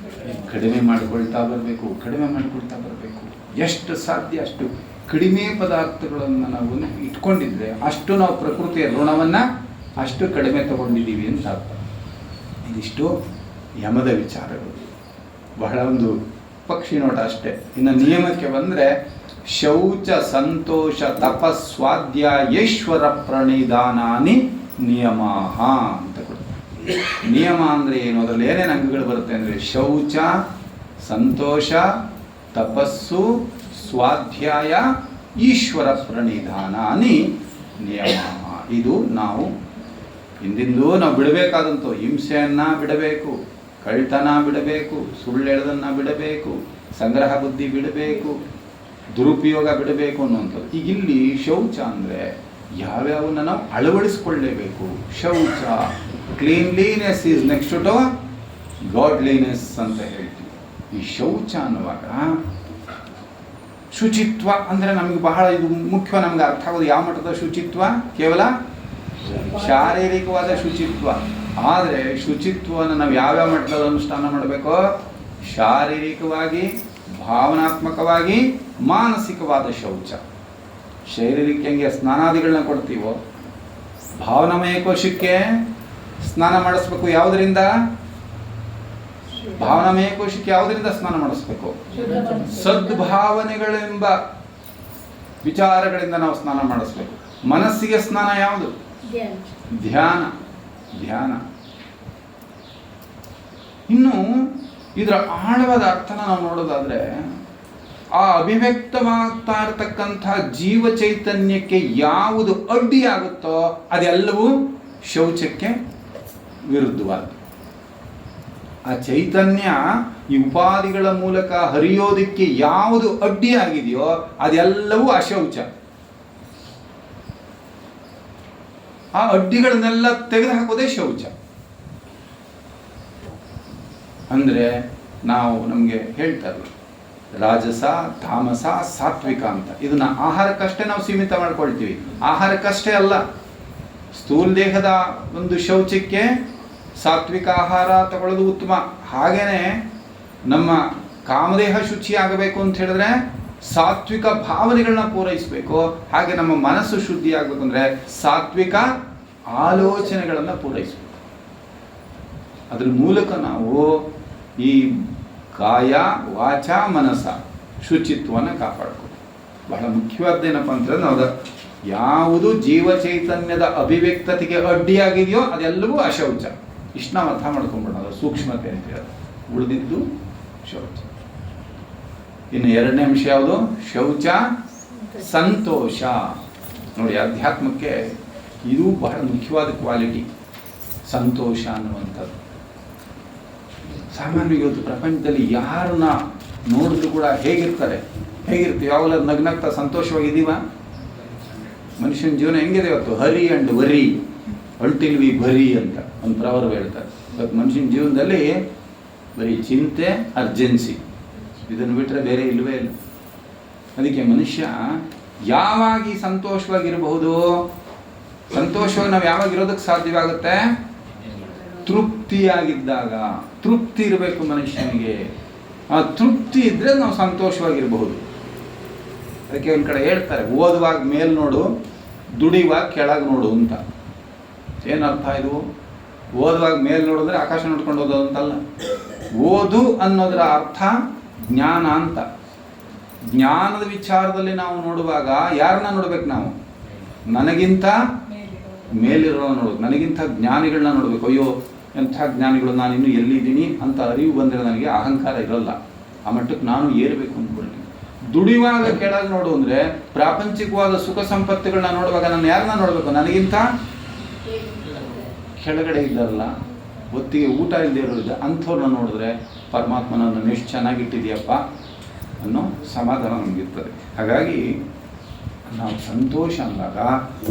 ಕಡಿಮೆ ಮಾಡಿಕೊಳ್ತಾ ಬರಬೇಕು. ಎಷ್ಟು ಸಾಧ್ಯ ಅಷ್ಟು ಕಡಿಮೆ ಪದಾರ್ಥಗಳನ್ನು ನಾವು ಇಟ್ಕೊಂಡಿದ್ರೆ ಅಷ್ಟು ನಾವು ಪ್ರಕೃತಿಯ ಋಣವನ್ನು ಅಷ್ಟು ಕಡಿಮೆ ತಗೊಂಡಿದ್ದೀವಿ ಅಂತ ಅರ್ಥ. ಇದಿಷ್ಟು ಯಮದ ವಿಚಾರಗಳು. ಬಹಳ ಒಂದು ಪಕ್ಷಿ ನೋಟ ಅಷ್ಟೇ. ಇನ್ನು ನಿಯಮಕ್ಕೆ ಬಂದರೆ ಶೌಚ ಸಂತೋಷ ತಪಸ್ವಾಧ್ಯಾಯೇಶ್ವರ ಪ್ರಣಿಧಾನಾನಿ ನಿಯಮ ಅಂತ ಕೊಡ್ತಾರೆ. ನಿಯಮ ಅಂದರೆ ಏನು? ಅದರಲ್ಲಿ ಏನೇನು ಅಂಗಗಳು ಬರುತ್ತೆ ಅಂದರೆ ಶೌಚ, ಸಂತೋಷ, ತಪಸ್ಸು, ಸ್ವಾಧ್ಯಾಯ, ಈಶ್ವರ ಪ್ರಣಿಧಾನಾನಿ ನಿಯಮ. ಇದು ನಾವು ಹಿಂದಿಂದೂ ನಾವು ಬಿಡಬೇಕಾದಂಥ ಹಿಂಸೆಯನ್ನು ಬಿಡಬೇಕು, ಕಳ್ತನ ಬಿಡಬೇಕು, ಸುಳ್ಳೆಳದನ್ನು ಬಿಡಬೇಕು, ಸಂಗ್ರಹ ಬುದ್ಧಿ ಬಿಡಬೇಕು, ದುರುಪಯೋಗ ಬಿಡಬೇಕು ಅನ್ನುವಂಥದ್ದು. ಈಗ ಇಲ್ಲಿ ಶೌಚ ಅಂದರೆ ಯಾವ್ಯಾವನ್ನ ನಾವು ಅಳವಡಿಸ್ಕೊಳ್ಳೇಬೇಕು. ಶೌಚ, cleanliness is next to godliness ಅಂತ ಹೇಳ್ತೀವಿ. ಈ ಶೌಚ ಅನ್ನುವಾಗ ಶುಚಿತ್ವ ಅಂದರೆ ನಮಗೆ ಬಹಳ ಇದು ಮುಖ್ಯ. ನಮ್ಗೆ ಅರ್ಥ ಆಗೋದು ಯಾವ ಮಟ್ಟದ ಶುಚಿತ್ವ? ಕೇವಲ ಶಾರೀರಿಕವಾದ ಶುಚಿತ್ವ. ಆದರೆ ಶುಚಿತ್ವವನ್ನು ನಾವು ಯಾವ್ಯಾವ ಮಟ್ಟದಲ್ಲಿ ಅನುಷ್ಠಾನ ಮಾಡಬೇಕು? ಶಾರೀರಿಕವಾಗಿ, ಭಾವನಾತ್ಮಕವಾಗಿ, ಮಾನಸಿಕವಾದ ಶೌಚ. ಶಾರೀರಿಕ ಹೆಂಗೆ ಸ್ನಾನಾದಿಗಳನ್ನ ಕೊಡ್ತೀವೋ, ಭಾವನಾಮಯ ಕೋಶಕ್ಕೆ ಸ್ನಾನ ಮಾಡಿಸ್ಬೇಕು. ಯಾವುದರಿಂದ? ಭಾವನಾಮಯ ಕೋಶಕ್ಕೆ ಯಾವುದರಿಂದ ಸ್ನಾನ ಮಾಡಿಸ್ಬೇಕು? ಸದ್ಭಾವನೆಗಳೆಂಬ ವಿಚಾರಗಳಿಂದ ನಾವು ಸ್ನಾನ ಮಾಡಿಸ್ಬೇಕು. ಮನಸ್ಸಿಗೆ ಸ್ನಾನ ಯಾವುದು? ಧ್ಯಾನ. ಇನ್ನು ಇದರ ಆಳವಾದ ಅರ್ಥನ ನಾವು ನೋಡೋದಾದ್ರೆ, ಆ ಅಭಿವ್ಯಕ್ತವಾಗ್ತಾ ಇರತಕ್ಕಂಥ ಜೀವ ಚೈತನ್ಯಕ್ಕೆ ಯಾವುದು ಅಡ್ಡಿಯಾಗುತ್ತೋ ಅದೆಲ್ಲವೂ ಶೌಚಕ್ಕೆ ವಿರುದ್ಧವಾದ. ಆ ಚೈತನ್ಯ ಈ ಉಪಾಧಿಗಳ ಮೂಲಕ ಹರಿಯೋದಕ್ಕೆ ಯಾವುದು ಅಡ್ಡಿಯಾಗಿದೆಯೋ ಅದೆಲ್ಲವೂ ಅಶೌಚ. ಆ ಅಡ್ಡಿಗಳನ್ನೆಲ್ಲ ತೆಗೆದುಹಾಕೋದೇ ಶೌಚ. ಅಂದರೆ ನಮಗೆ ಹೇಳ್ತಾರೆ ರಾಜಸ, ತಾಮಸ, ಸಾತ್ವಿಕ ಅಂತ. ಇದನ್ನ ಆಹಾರಕ್ಕಷ್ಟೇ ನಾವು ಸೀಮಿತ ಮಾಡ್ಕೊಳ್ತೀವಿ. ಆಹಾರಕ್ಕಷ್ಟೇ ಅಲ್ಲ, ಸ್ಥೂಲ ದೇಹದ ಒಂದು ಶೌಚಕ್ಕೆ ಸಾತ್ವಿಕ ಆಹಾರ ತಗೊಳ್ಳೋದು ಉತ್ತಮ. ಹಾಗೇನೆ ನಮ್ಮ ಕಾಮದೇಹ ಶುಚಿ ಆಗಬೇಕು ಅಂತ ಹೇಳಿದ್ರೆ ಸಾತ್ವಿಕ ಭಾವನೆಗಳನ್ನ ಪೂರೈಸಬೇಕು. ಹಾಗೆ ನಮ್ಮ ಮನಸ್ಸು ಶುದ್ಧಿ ಆಗಬೇಕು ಅಂದರೆ ಸಾತ್ವಿಕ ಆಲೋಚನೆಗಳನ್ನು ಪೂರೈಸಬೇಕು. ಅದ್ರ ಮೂಲಕ ನಾವು ಈ ಕಾಯ, ವಾಚ, ಮನಸ್ಸ ಶುಚಿತ್ವವನ್ನು ಕಾಪಾಡ್ಬೇಕು. ಬಹಳ ಮುಖ್ಯವಾದ್ದೇನಪ್ಪ ಅಂತಂದ್ರೆ ನಾವು ಯಾವುದು ಜೀವ ಚೈತನ್ಯದ ಅಭಿವ್ಯಕ್ತತೆಗೆ ಅಡ್ಡಿಯಾಗಿದೆಯೋ ಅದೆಲ್ಲವೂ ಅಶೌಚ. ಇಷ್ಟು ನಾವು ಅರ್ಥ ಮಾಡ್ಕೊಂಡ್ಬಿಡೋಣ. ಅದು ಸೂಕ್ಷ್ಮತೆ ಅಂತ ಹೇಳೋದು. ಉಳಿದಿದ್ದು ಶೌಚ. ಇನ್ನು ಎರಡನೇ ಅಂಶ ಯಾವುದು? ಶೌಚ, ಸಂತೋಷ. ನೋಡಿ, ಅಧ್ಯಾತ್ಮಕ್ಕೆ ಇದು ಬಹಳ ಮುಖ್ಯವಾದ ಕ್ವಾಲಿಟಿ, ಸಂತೋಷ ಅನ್ನುವಂಥದ್ದು. ಸಾಮಾನ್ಯವಾಗಿ ಇವತ್ತು ಪ್ರಪಂಚದಲ್ಲಿ ಯಾರನ್ನ ನೋಡಿದ್ರು ಕೂಡ ಹೇಗಿರ್ತೀವಿ? ಯಾವಾಗಲೂ ನಗ್ನಗ್ತಾ ಸಂತೋಷವಾಗಿದ್ದೀವ? ಮನುಷ್ಯನ ಜೀವನ ಹೆಂಗಿದೆ ಇವತ್ತು? ಹರಿ ಅಂಡ್ ವರಿ ಅಂಟಿಲ್ ವಿ ಬರಿ ಅಂತ ಒಂದು ಪ್ರವರ್ವ ಹೇಳ್ತಾರೆ. ಇವತ್ತು ಮನುಷ್ಯನ ಜೀವನದಲ್ಲಿ ಬರೀ ಚಿಂತೆ, ಅರ್ಜೆನ್ಸಿ, ಇದನ್ನು ಬಿಟ್ಟರೆ ಬೇರೆ ಇಲ್ಲವೇ ಇಲ್ಲ. ಅದಕ್ಕೆ ಮನುಷ್ಯ ಯಾವಾಗ ಸಂತೋಷವಾಗಿರಬಹುದು? ಸಂತೋಷವಾಗಿ ನಾವು ಯಾವಾಗ ಇರೋದಕ್ಕೆ ಸಾಧ್ಯವಾಗುತ್ತೆ? ತೃಪ್ತಿಯಾಗಿದ್ದಾಗ. ತೃಪ್ತಿ ಇರಬೇಕು ಮನುಷ್ಯನಿಗೆ. ಆ ತೃಪ್ತಿ ಇದ್ರೆ ನಾವು ಸಂತೋಷವಾಗಿರಬಹುದು. ಅದಕ್ಕೆ ಒಂದು ಕಡೆ ಹೇಳ್ತಾರೆ, ಓದುವಾಗ ಮೇಲ್ ನೋಡು, ದುಡಿಯುವಾಗ ಕೆಳಗೆ ನೋಡು ಅಂತ. ಏನರ್ಥ ಇದು? ಓದುವಾಗ ಮೇಲ್ ನೋಡಿದ್ರೆ ಆಕಾಶ ನೋಡ್ಕೊಂಡು ಓದೋದು ಅಂತಲ್ಲ. ಓದು ಅನ್ನೋದರ ಅರ್ಥ ಜ್ಞಾನ ಅಂತ. ಜ್ಞಾನದ ವಿಚಾರದಲ್ಲಿ ನಾವು ನೋಡುವಾಗ ಯಾರನ್ನ ನೋಡ್ಬೇಕು? ನಾವು ನನಗಿಂತ ಮೇಲಿರೋ ನೋಡ್ಬೇಕು, ನನಗಿಂತ ಜ್ಞಾನಿಗಳನ್ನ ನೋಡ್ಬೇಕು. ಅಯ್ಯೋ ಎಂಥ ಜ್ಞಾನಿಗಳು, ನಾನಿನ್ನು ಎಲ್ಲಿದ್ದೀನಿ ಅಂತ ಅರಿವು ಬಂದರೆ ನನಗೆ ಅಹಂಕಾರ ಇರೋಲ್ಲ. ಆ ಮಟ್ಟಕ್ಕೆ ನಾನು ಏರಬೇಕು ಅಂದ್ಬಿಡ್ತೀನಿ. ದುಡಿಯುವಾಗ ಕೆಳಗೆ ನೋಡು ಅಂದರೆ ಪ್ರಾಪಂಚಿಕವಾದ ಸುಖ ಸಂಪತ್ತುಗಳನ್ನ ನೋಡುವಾಗ ನಾನು ಯಾರನ್ನ ನೋಡಬೇಕು? ನನಗಿಂತ ಕೆಳಗಡೆ ಇದ್ದಾರಲ್ಲ, ಹೊತ್ತಿಗೆ ಊಟ ಇಲ್ಲದೆ ಇರೋದಿದೆ ಅಂಥವ್ರನ್ನ ನೋಡಿದ್ರೆ ಪರಮಾತ್ಮನನ್ನು ಎಷ್ಟು ಚೆನ್ನಾಗಿಟ್ಟಿದೆಯಪ್ಪ ಅನ್ನೋ ಸಮಾಧಾನ ನಮಗಿರ್ತದೆ. ಹಾಗಾಗಿ ನಾವು ಸಂತೋಷ ಅಂದಾಗ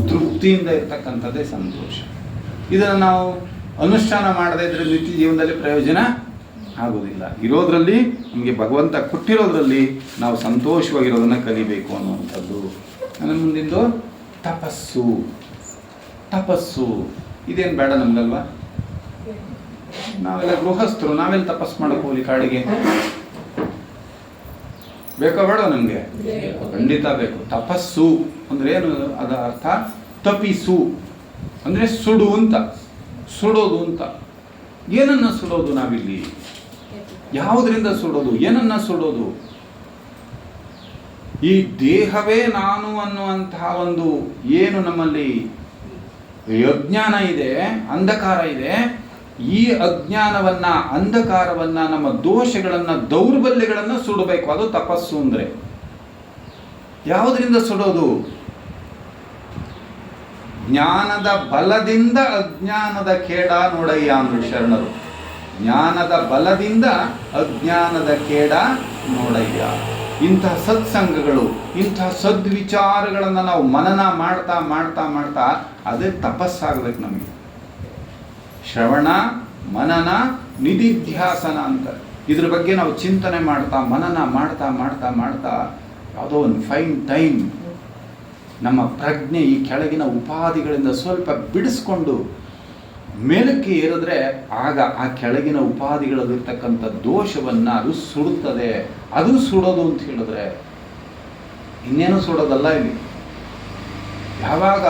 ತೃಪ್ತಿಯಿಂದ ಇರ್ತಕ್ಕಂಥದ್ದೇ ಸಂತೋಷ. ಇದನ್ನು ನಾವು ಅನುಷ್ಠಾನ ಮಾಡದೇ ಇದ್ರೆ ನಿತ್ಯ ಜೀವನದಲ್ಲಿ ಪ್ರಯೋಜನ ಆಗೋದಿಲ್ಲ. ಇರೋದ್ರಲ್ಲಿ ನಮಗೆ ಭಗವಂತ ಕೊಟ್ಟಿರೋದ್ರಲ್ಲಿ ನಾವು ಸಂತೋಷವಾಗಿರೋದನ್ನು ಕಲಿಬೇಕು ಅನ್ನುವಂಥದ್ದು. ನನ್ನ ಮುಂದಿಂದು ತಪಸ್ಸು. ತಪಸ್ಸು ಇದೇನು ಬೇಡ ನಮಗಲ್ವಾ? ನಾವೆಲ್ಲ ಗೃಹಸ್ಥರು, ನಾವೆಲ್ಲ ತಪಸ್ಸು ಮಾಡಕ್ಕೆ ಹೋಗ್ಲಿ ಕಾಡಿಗೆ? ಬೇಕೋ ಬೇಡ ನಮಗೆ? ಖಂಡಿತ ಬೇಕು. ತಪಸ್ಸು ಅಂದ್ರೆ ಏನು? ಅದರ ಅರ್ಥ ತಪಿಸು ಅಂದ್ರೆ ಸುಡು ಅಂತ, ಸುಡೋದು ಅಂತ. ಏನನ್ನ ಸುಡೋದು ನಾವಿಲ್ಲಿ? ಯಾವುದರಿಂದ ಸುಡೋದು? ಏನನ್ನ ಸುಡೋದು? ಈ ದೇಹವೇ ನಾನು ಅನ್ನುವಂತಹ ಒಂದು ಏನು ನಮ್ಮಲ್ಲಿ ಅಜ್ಞಾನ ಇದೆ, ಅಂಧಕಾರ ಇದೆ. ಈ ಅಜ್ಞಾನವನ್ನ, ಅಂಧಕಾರವನ್ನ, ನಮ್ಮ ದೋಷಗಳನ್ನ, ದೌರ್ಬಲ್ಯಗಳನ್ನ ಸುಡಬೇಕು. ಅದು ತಪಸ್ಸು ಅಂದ್ರೆ. ಯಾವುದರಿಂದ ಸುಡೋದು? ಜ್ಞಾನದ ಬಲದಿಂದ ಅಜ್ಞಾನದ ಕೇಡ ನೋಡಯ್ಯ ಅಂದ್ರು ಶರಣರು. ಜ್ಞಾನದ ಬಲದಿಂದ ಅಜ್ಞಾನದ ಕೇಡ ನೋಡಯ್ಯ. ಇಂತಹ ಸತ್ಸಂಗಗಳು, ಇಂತಹ ಸದ್ವಿಚಾರಗಳನ್ನು ನಾವು ಮನನ ಮಾಡ್ತಾ ಮಾಡ್ತಾ ಮಾಡ್ತಾ ಅದೇ ತಪಸ್ಸಾಗಬೇಕು ನಮಗೆ. ಶ್ರವಣ, ಮನನ, ನಿಧಿಧ್ಯಾಸನ ಅಂತ ಇದ್ರ ಬಗ್ಗೆ ನಾವು ಚಿಂತನೆ ಮಾಡ್ತಾ ಮನನ ಮಾಡ್ತಾ ಮಾಡ್ತಾ ಮಾಡ್ತಾ ಯಾವುದೋ ಒಂದು ಫೈನ್ ಟೈಮ್ ನಮ್ಮ ಪ್ರಜ್ಞೆ ಈ ಕೆಳಗಿನ ಉಪಾಧಿಗಳಿಂದ ಸ್ವಲ್ಪ ಬಿಡಿಸ್ಕೊಂಡು ಮೇಲಕ್ಕೆ ಏರಿದ್ರೆ ಆಗ ಆ ಕೆಳಗಿನ ಉಪಾಧಿಗಳಲ್ಲಿರ್ತಕ್ಕಂಥ ದೋಷವನ್ನು ಅದು ಸುಡುತ್ತದೆ. ಅದು ಸುಡೋದು ಅಂತ ಹೇಳಿದ್ರೆ ಇನ್ನೇನು ಸುಡೋದಲ್ಲ. ಇಲ್ಲಿ ಯಾವಾಗ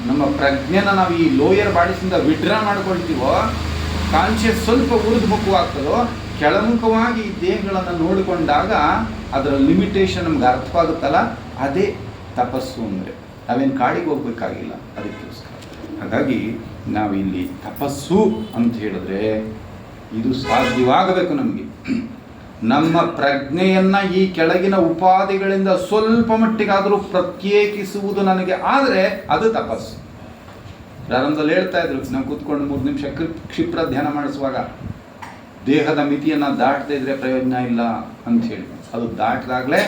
ನಮ್ಮ ಪ್ರಜ್ಞೆನ ನಾವು ಈ ಲೋಯರ್ ಬಾಡಿಸಿಂದ ವಿಡ್ರಾ ಮಾಡ್ಕೊಳ್ತೀವೋ, ಕಾನ್ಷಿಯಸ್ ಸ್ವಲ್ಪ ಊರ್ಧ್ಮುಖವಾಗ್ತದೋ, ಕೆಳಮುಖವಾಗಿ ಈ ದೇಹಗಳನ್ನು ನೋಡಿಕೊಂಡಾಗ ಅದರ ಲಿಮಿಟೇಷನ್ ನಮ್ಗೆ ಅರ್ಥವಾಗುತ್ತಲ್ಲ, ಅದೇ ತಪಸ್ಸು ಅಂದರೆ. ನಾವೇನು ಕಾಡಿಗೆ ಹೋಗ್ಬೇಕಾಗಿಲ್ಲ ಅದಕ್ಕೋಸ್ಕರ. ಹಾಗಾಗಿ ನಾವಿಲ್ಲಿ ತಪಸ್ಸು ಅಂತ ಹೇಳಿದ್ರೆ ಇದು ಸಾಧ್ಯವಾಗಬೇಕು ನಮಗೆ. ನಮ್ಮ ಪ್ರಜ್ಞೆಯನ್ನ ಈ ಕೆಳಗಿನ ಉಪಾಧಿಗಳಿಂದ ಸ್ವಲ್ಪ ಮಟ್ಟಿಗಾದರೂ ಪ್ರತ್ಯೇಕಿಸುವುದು ನನಗೆ ಆದರೆ ಅದು ತಪಸ್ಸು. ಪ್ರಾರಂಭದಲ್ಲಿ ಹೇಳ್ತಾ ಇದ್ರು, ನಾವು ಕೂತ್ಕೊಂಡು 3 ನಿಮಿಷ ಕ್ಷಿಪ್ರ ಧ್ಯಾನ ಮಾಡಿಸುವಾಗ ದೇಹದ ಮಿತಿಯನ್ನು ದಾಟದೇ ಇದ್ರೆ ಪ್ರಯೋಜನ ಇಲ್ಲ ಅಂತ ಹೇಳಿ, ಅದು ದಾಟಿದಾಗಲೇ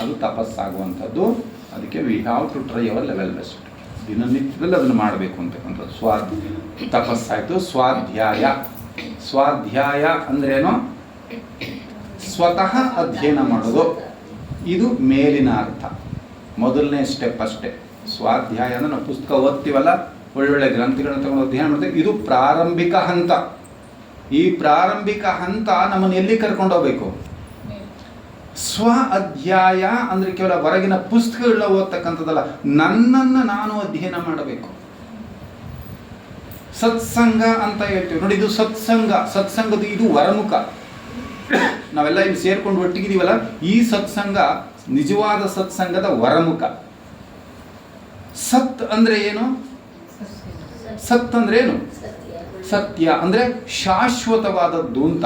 ಅದು ತಪಸ್ಸಾಗುವಂಥದ್ದು. ಅದಕ್ಕೆ we have to try our level best. ದಿನನಿತ್ಯದಲ್ಲಿ ಅದನ್ನು ಮಾಡಬೇಕು ಅಂತಕ್ಕಂಥದ್ದು. ತಪಸ್ಸಾಯಿತು. ಸ್ವಾಧ್ಯಾಯ. ಸ್ವಾಧ್ಯಾಯ ಅಂದ್ರೇನು? ಸ್ವತಃ ಅಧ್ಯಯನ ಮಾಡೋದು. ಇದು ಮೇಲಿನ ಅರ್ಥ, ಮೊದಲನೇ ಸ್ಟೆಪ್ ಅಷ್ಟೇ. ಸ್ವಾಧ್ಯಾಯ ಅಂದ್ರೆ ನಾವು ಪುಸ್ತಕ ಓದ್ತೀವಲ್ಲ, ಒಳ್ಳೊಳ್ಳೆ ಗ್ರಂಥಗಳನ್ನ ತಗೊಂಡು ಅಧ್ಯಯನ ಮಾಡ್ತೀವಿ, ಇದು ಪ್ರಾರಂಭಿಕ ಹಂತ. ಈ ಪ್ರಾರಂಭಿಕ ಹಂತ ನಮ್ಮನ್ನು ಎಲ್ಲಿ ಕರ್ಕೊಂಡು ಹೋಗ್ಬೇಕು? ಸ್ವ ಅಧ್ಯಾಯ ಅಂದ್ರೆ ಕೇವಲ ಹೊರಗಿನ ಪುಸ್ತಕಗಳನ್ನ ಓದ್ತಕ್ಕಂಥದ್ದಲ್ಲ, ನನ್ನನ್ನು ನಾನು ಅಧ್ಯಯನ ಮಾಡಬೇಕು. ಸತ್ಸಂಗ ಅಂತ ಹೇಳ್ತೀವಿ ನೋಡಿ, ಇದು ಸತ್ಸಂಗ. ಸತ್ಸಂಗದ ಇದು ಹೊರಮುಖ. ನಾವೆಲ್ಲ ಇಲ್ಲಿ ಸೇರ್ಕೊಂಡು ಒಟ್ಟಿಗಿದೀವಲ್ಲ, ಈ ಸತ್ಸಂಗ ನಿಜವಾದ ಸತ್ಸಂಗದ ಹೊರಮುಖ. ಸತ್ ಅಂದ್ರೆ ಏನು? ಸತ್ ಅಂದ್ರೆ ಏನು? ಸತ್ಯ ಅಂದ್ರೆ ಶಾಶ್ವತವಾದದ್ದು ಅಂತ.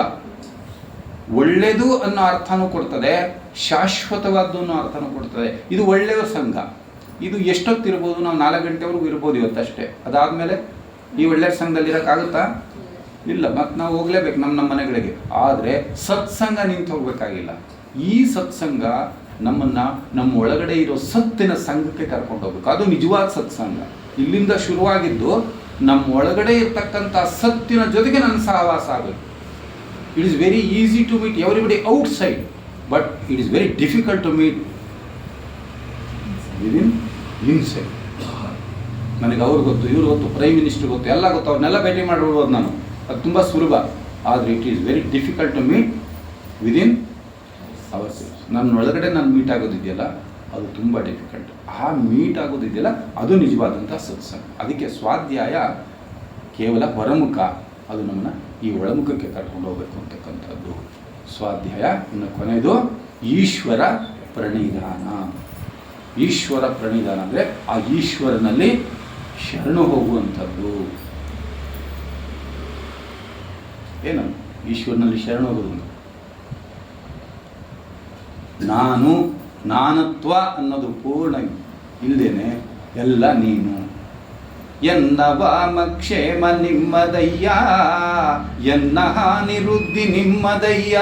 ಒಳ್ಳೆಯದು ಅನ್ನೋ ಅರ್ಥನೂ ಕೊಡ್ತದೆ, ಶಾಶ್ವತವಾದ್ದು ಅನ್ನೋ ಅರ್ಥನೂ ಕೊಡ್ತದೆ. ಇದು ಒಳ್ಳೆಯ ಸಂಘ. ಇದು ಎಷ್ಟೊತ್ತಿರ್ಬೋದು? ನಾವು 4 ಗಂಟೆವರೆಗೂ ಇರ್ಬೋದು ಇವತ್ತಷ್ಟೇ. ಅದಾದಮೇಲೆ ಈ ಒಳ್ಳೆಯ ಸಂಘದಲ್ಲಿ ಇರೋಕ್ಕಾಗುತ್ತಾ? ಇಲ್ಲ. ಮತ್ತು ನಾವು ಹೋಗ್ಲೇಬೇಕು ನಮ್ಮ ಮನೆಗಳಿಗೆ. ಆದರೆ ಸತ್ಸಂಗ ನಿಂತು ಹೋಗ್ಬೇಕಾಗಿಲ್ಲ. ಈ ಸತ್ಸಂಗ ನಮ್ಮನ್ನು ನಮ್ಮ ಒಳಗಡೆ ಇರೋ ಸತ್ತಿನ ಸಂಘಕ್ಕೆ ಕರ್ಕೊಂಡು ಹೋಗ್ಬೇಕು. ಅದು ನಿಜವಾದ ಸತ್ಸಂಗ. ಇಲ್ಲಿಂದ ಶುರುವಾಗಿದ್ದು ನಮ್ಮ ಒಳಗಡೆ ಇರ್ತಕ್ಕಂಥ ಸತ್ತಿನ ಜೊತೆಗೆ ನನ್ನ ಸಹವಾಸ ಆಗಬೇಕು. It is very easy to meet everybody outside, but it is very difficult to meet within inside. ನನಗೆ ಅವ್ರು ಗೊತ್ತು, ಇವ್ರು ಗೊತ್ತು, ಪ್ರೈಮ್ ಮಿನಿಸ್ಟರ್ ಗೊತ್ತು, ಎಲ್ಲ ಗೊತ್ತು, ಅವ್ರನ್ನೆಲ್ಲ ಭೇಟಿ ಮಾಡಿಬಿಡ್ಬೋದು ನಾನು. ಅದು ತುಂಬ ಸುಲಭ. ಆದರೆ it is very difficult to meet within our self. ನನ್ನ ಒಳಗಡೆ ನಾನು ಮೀಟ್ ಆಗೋದಿದೆಯಲ್ಲ, ಅದು ತುಂಬ ಡಿಫಿಕಲ್ಟ್. ಆ ಮೀಟ್ ಆಗೋದಿದೆಯಲ್ಲ, ಅದು ನಿಜವಾದಂಥ ಸತ್ಸಂಗ. ಅದಕ್ಕೆ ಸ್ವಾಧ್ಯಾಯ ಕೇವಲ ಹೊರಮುಖ, ಅದು ನಮ್ಮನ್ನು ಈ ಒಳಮುಖಕ್ಕೆ ಕರ್ಕೊಂಡು ಹೋಗಬೇಕು ಅಂತಕ್ಕಂಥದ್ದು ಸ್ವಾಧ್ಯಾಯ. ಇನ್ನು ಕೊನೆಯದು ಈಶ್ವರ ಪ್ರಣಿಧಾನ. ಈಶ್ವರ ಪ್ರಣಿಧಾನ ಅಂದರೆ ಆ ಈಶ್ವರನಲ್ಲಿ ಶರಣು ಹೋಗುವಂಥದ್ದು. ಏನು ಈಶ್ವರನಲ್ಲಿ ಶರಣೋಗೋದು. ನಾನು ನಾನತ್ವ ಅನ್ನೋದು ಪೂರ್ಣ ಇಲ್ಲದೇನೆ ಎಲ್ಲ ನೀನು. ಎನ್ನ ವಾಮಕ್ಷೇಮ ನಿಮ್ಮದಯ್ಯ, ಎನ್ನ ಹಾನಿರುದ್ಧಿ ನಿಮ್ಮದಯ್ಯ,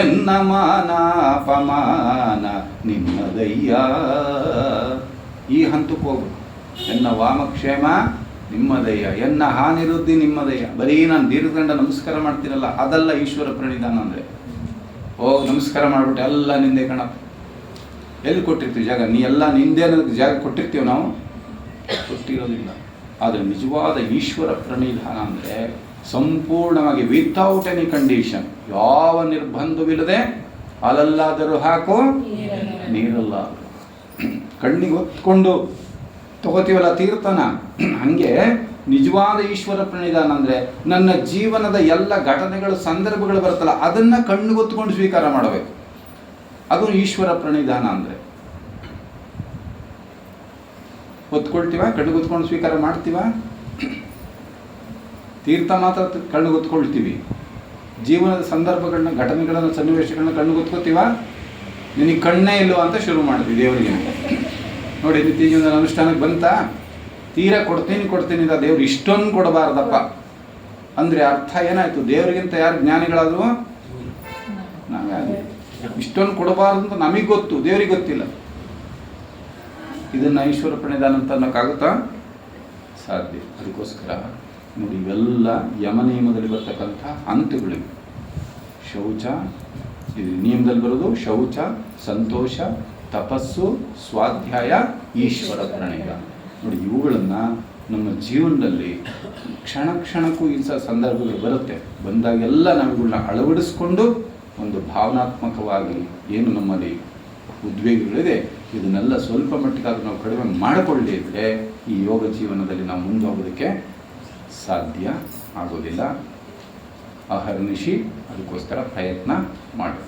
ಎನ್ನ ಮಾನಾಪಮಾನ ನಿಮ್ಮದಯ್ಯ. ಈ ಹಂತಕ್ಕೆ ಹೋಗು. ಎನ್ನ ವಾಮಕ್ಷೇಮ ನಿಮ್ಮದಯ್ಯ, ಎನ್ನ ಹಾನಿರುದ್ಧಿ ನಿಮ್ಮದಯ್ಯ. ಬರೀ ನಾನು ದೀರ್ಘದಂಡ ನಮಸ್ಕಾರ ಮಾಡ್ತೀನಲ್ಲ, ಅದಲ್ಲ ಈಶ್ವರ ಪ್ರಣಿಧಾನ ಅಂದರೆ. ನಮಸ್ಕಾರ ಮಾಡ್ಬಿಟ್ಟು ಎಲ್ಲ ನಿಂದೆ ಕಣ. ಎಲ್ಲಿ ಕೊಟ್ಟಿರ್ತೀವಿ ಜಾಗ? ನೀ ಎಲ್ಲ ನಿಂದೆ ಅನ್ನೋದಕ್ಕೆ ಜಾಗ ಕೊಟ್ಟಿರ್ತೀವಿ ನಾವು? ಕೊಟ್ಟಿರೋದಿಲ್ಲ. ಆದರೆ ನಿಜವಾದ ಈಶ್ವರ ಪ್ರಣಿಧಾನ ಅಂದರೆ ಸಂಪೂರ್ಣವಾಗಿ ವಿತೌಟ್ ಎನಿ ಕಂಡೀಷನ್, ಯಾವ ನಿರ್ಬಂಧವಿಲ್ಲದೆ ಅಲ್ಲಲ್ಲಾದರೂ ಹಾಕು ನೀರಲ್ಲ. ಕಣ್ಣಿಗೆ ಹೊತ್ಕೊಂಡು ತಗೋತೀವಲ್ಲ ತೀರ್ಥನ, ಹಾಗೆ ನಿಜವಾದ ಈಶ್ವರ ಪ್ರಣಿಧಾನ ಅಂದರೆ ನನ್ನ ಜೀವನದ ಎಲ್ಲ ಘಟನೆಗಳು ಸಂದರ್ಭಗಳು ಬರುತ್ತಲ್ಲ ಅದನ್ನು ಕಣ್ಣಿಗೊತ್ಕೊಂಡು ಸ್ವೀಕಾರ ಮಾಡಬೇಕು. ಅದು ಈಶ್ವರ ಪ್ರಣಿಧಾನ ಅಂದರೆ. ಹೊತ್ಕೊಳ್ತೀವ? ಕಣ್ಣಿಗೊತ್ಕೊಂಡು ಸ್ವೀಕಾರ ಮಾಡ್ತೀವ? ತೀರ್ಥ ಮಾತ್ರ ಕಣ್ಣಿಗೊತ್ಕೊಳ್ತೀವಿ. ಜೀವನದ ಸಂದರ್ಭಗಳನ್ನ, ಘಟನೆಗಳನ್ನ, ಸನ್ನಿವೇಶಗಳನ್ನ ಕಣ್ಣಿಗೊತ್ಕೋತೀವ? ನಿನಗೆ ಕಣ್ಣೇ ಇಲ್ಲೋ ಅಂತ ಶುರು ಮಾಡ್ತೀವಿ ದೇವರಿಗೆ. ನೋಡಿ, ನಿತ್ಯ ಜೀವನದ ಅನುಷ್ಠಾನಕ್ಕೆ ಬಂತ, ತೀರ ಕೊಡ್ತೀನಿ ಅಂತ ದೇವ್ರು ಇಷ್ಟೊಂದು ಕೊಡಬಾರ್ದಪ್ಪ ಅಂದರೆ ಅರ್ಥ ಏನಾಯ್ತು? ದೇವರಿಗಿಂತ ಯಾರು ಜ್ಞಾನಿಗಳಾದ್ರು? ನಾವೇ. ಇಷ್ಟೊಂದು ಕೊಡಬಾರ್ದು ಅಂತ ನಮಗೆ ಗೊತ್ತು, ದೇವರಿಗೆ ಗೊತ್ತಿಲ್ಲ. ಇದನ್ನು ಈಶ್ವರ ಪ್ರಣಿಧಾನ ಅಂತ ಅನ್ನೋಕ್ಕಾಗುತ್ತಾ? ಸಾಧ್ಯ. ಅದಕ್ಕೋಸ್ಕರ ನೋಡಿ, ಇವೆಲ್ಲ ಯಮನಿಯಮದಲ್ಲಿ ಬರ್ತಕ್ಕಂಥ ಹಂತಗಳಿವೆ. ಶೌಚ, ಇದು ನಿಯಮದಲ್ಲಿ ಬರೋದು ಶೌಚ, ಸಂತೋಷ, ತಪಸ್ಸು, ಸ್ವಾಧ್ಯಾಯ, ಈಶ್ವರ ಪ್ರಣಿಧಾನ. ನೋಡಿ, ಇವುಗಳನ್ನು ನಮ್ಮ ಜೀವನದಲ್ಲಿ ಕ್ಷಣ ಕ್ಷಣಕ್ಕೂ ಈ ಸಂದರ್ಭಗಳು ಬರುತ್ತೆ. ಬಂದಾಗೆಲ್ಲ ನಾವುಗಳನ್ನ ಅಳವಡಿಸ್ಕೊಂಡು ಒಂದು ಭಾವನಾತ್ಮಕವಾಗಿ ಏನು ನಮ್ಮಲ್ಲಿ ಉದ್ವೇಗಗಳಿದೆ ಇದನ್ನೆಲ್ಲ ಸ್ವಲ್ಪ ಮಟ್ಟಿಗಾದರೂ ನಾವು ಕಡಿಮೆ ಮಾಡಿಕೊಳ್ಳದೇ ಇದ್ದರೆ ಈ ಯೋಗ ಜೀವನದಲ್ಲಿ ನಾವು ಮುಂದೆ ಹೋಗೋದಕ್ಕೆ ಸಾಧ್ಯ ಆಗೋದಿಲ್ಲ. ಅಹರ್ನಿಶಿ ಅದಕ್ಕೋಸ್ಕರ ಪ್ರಯತ್ನ ಮಾಡಿ.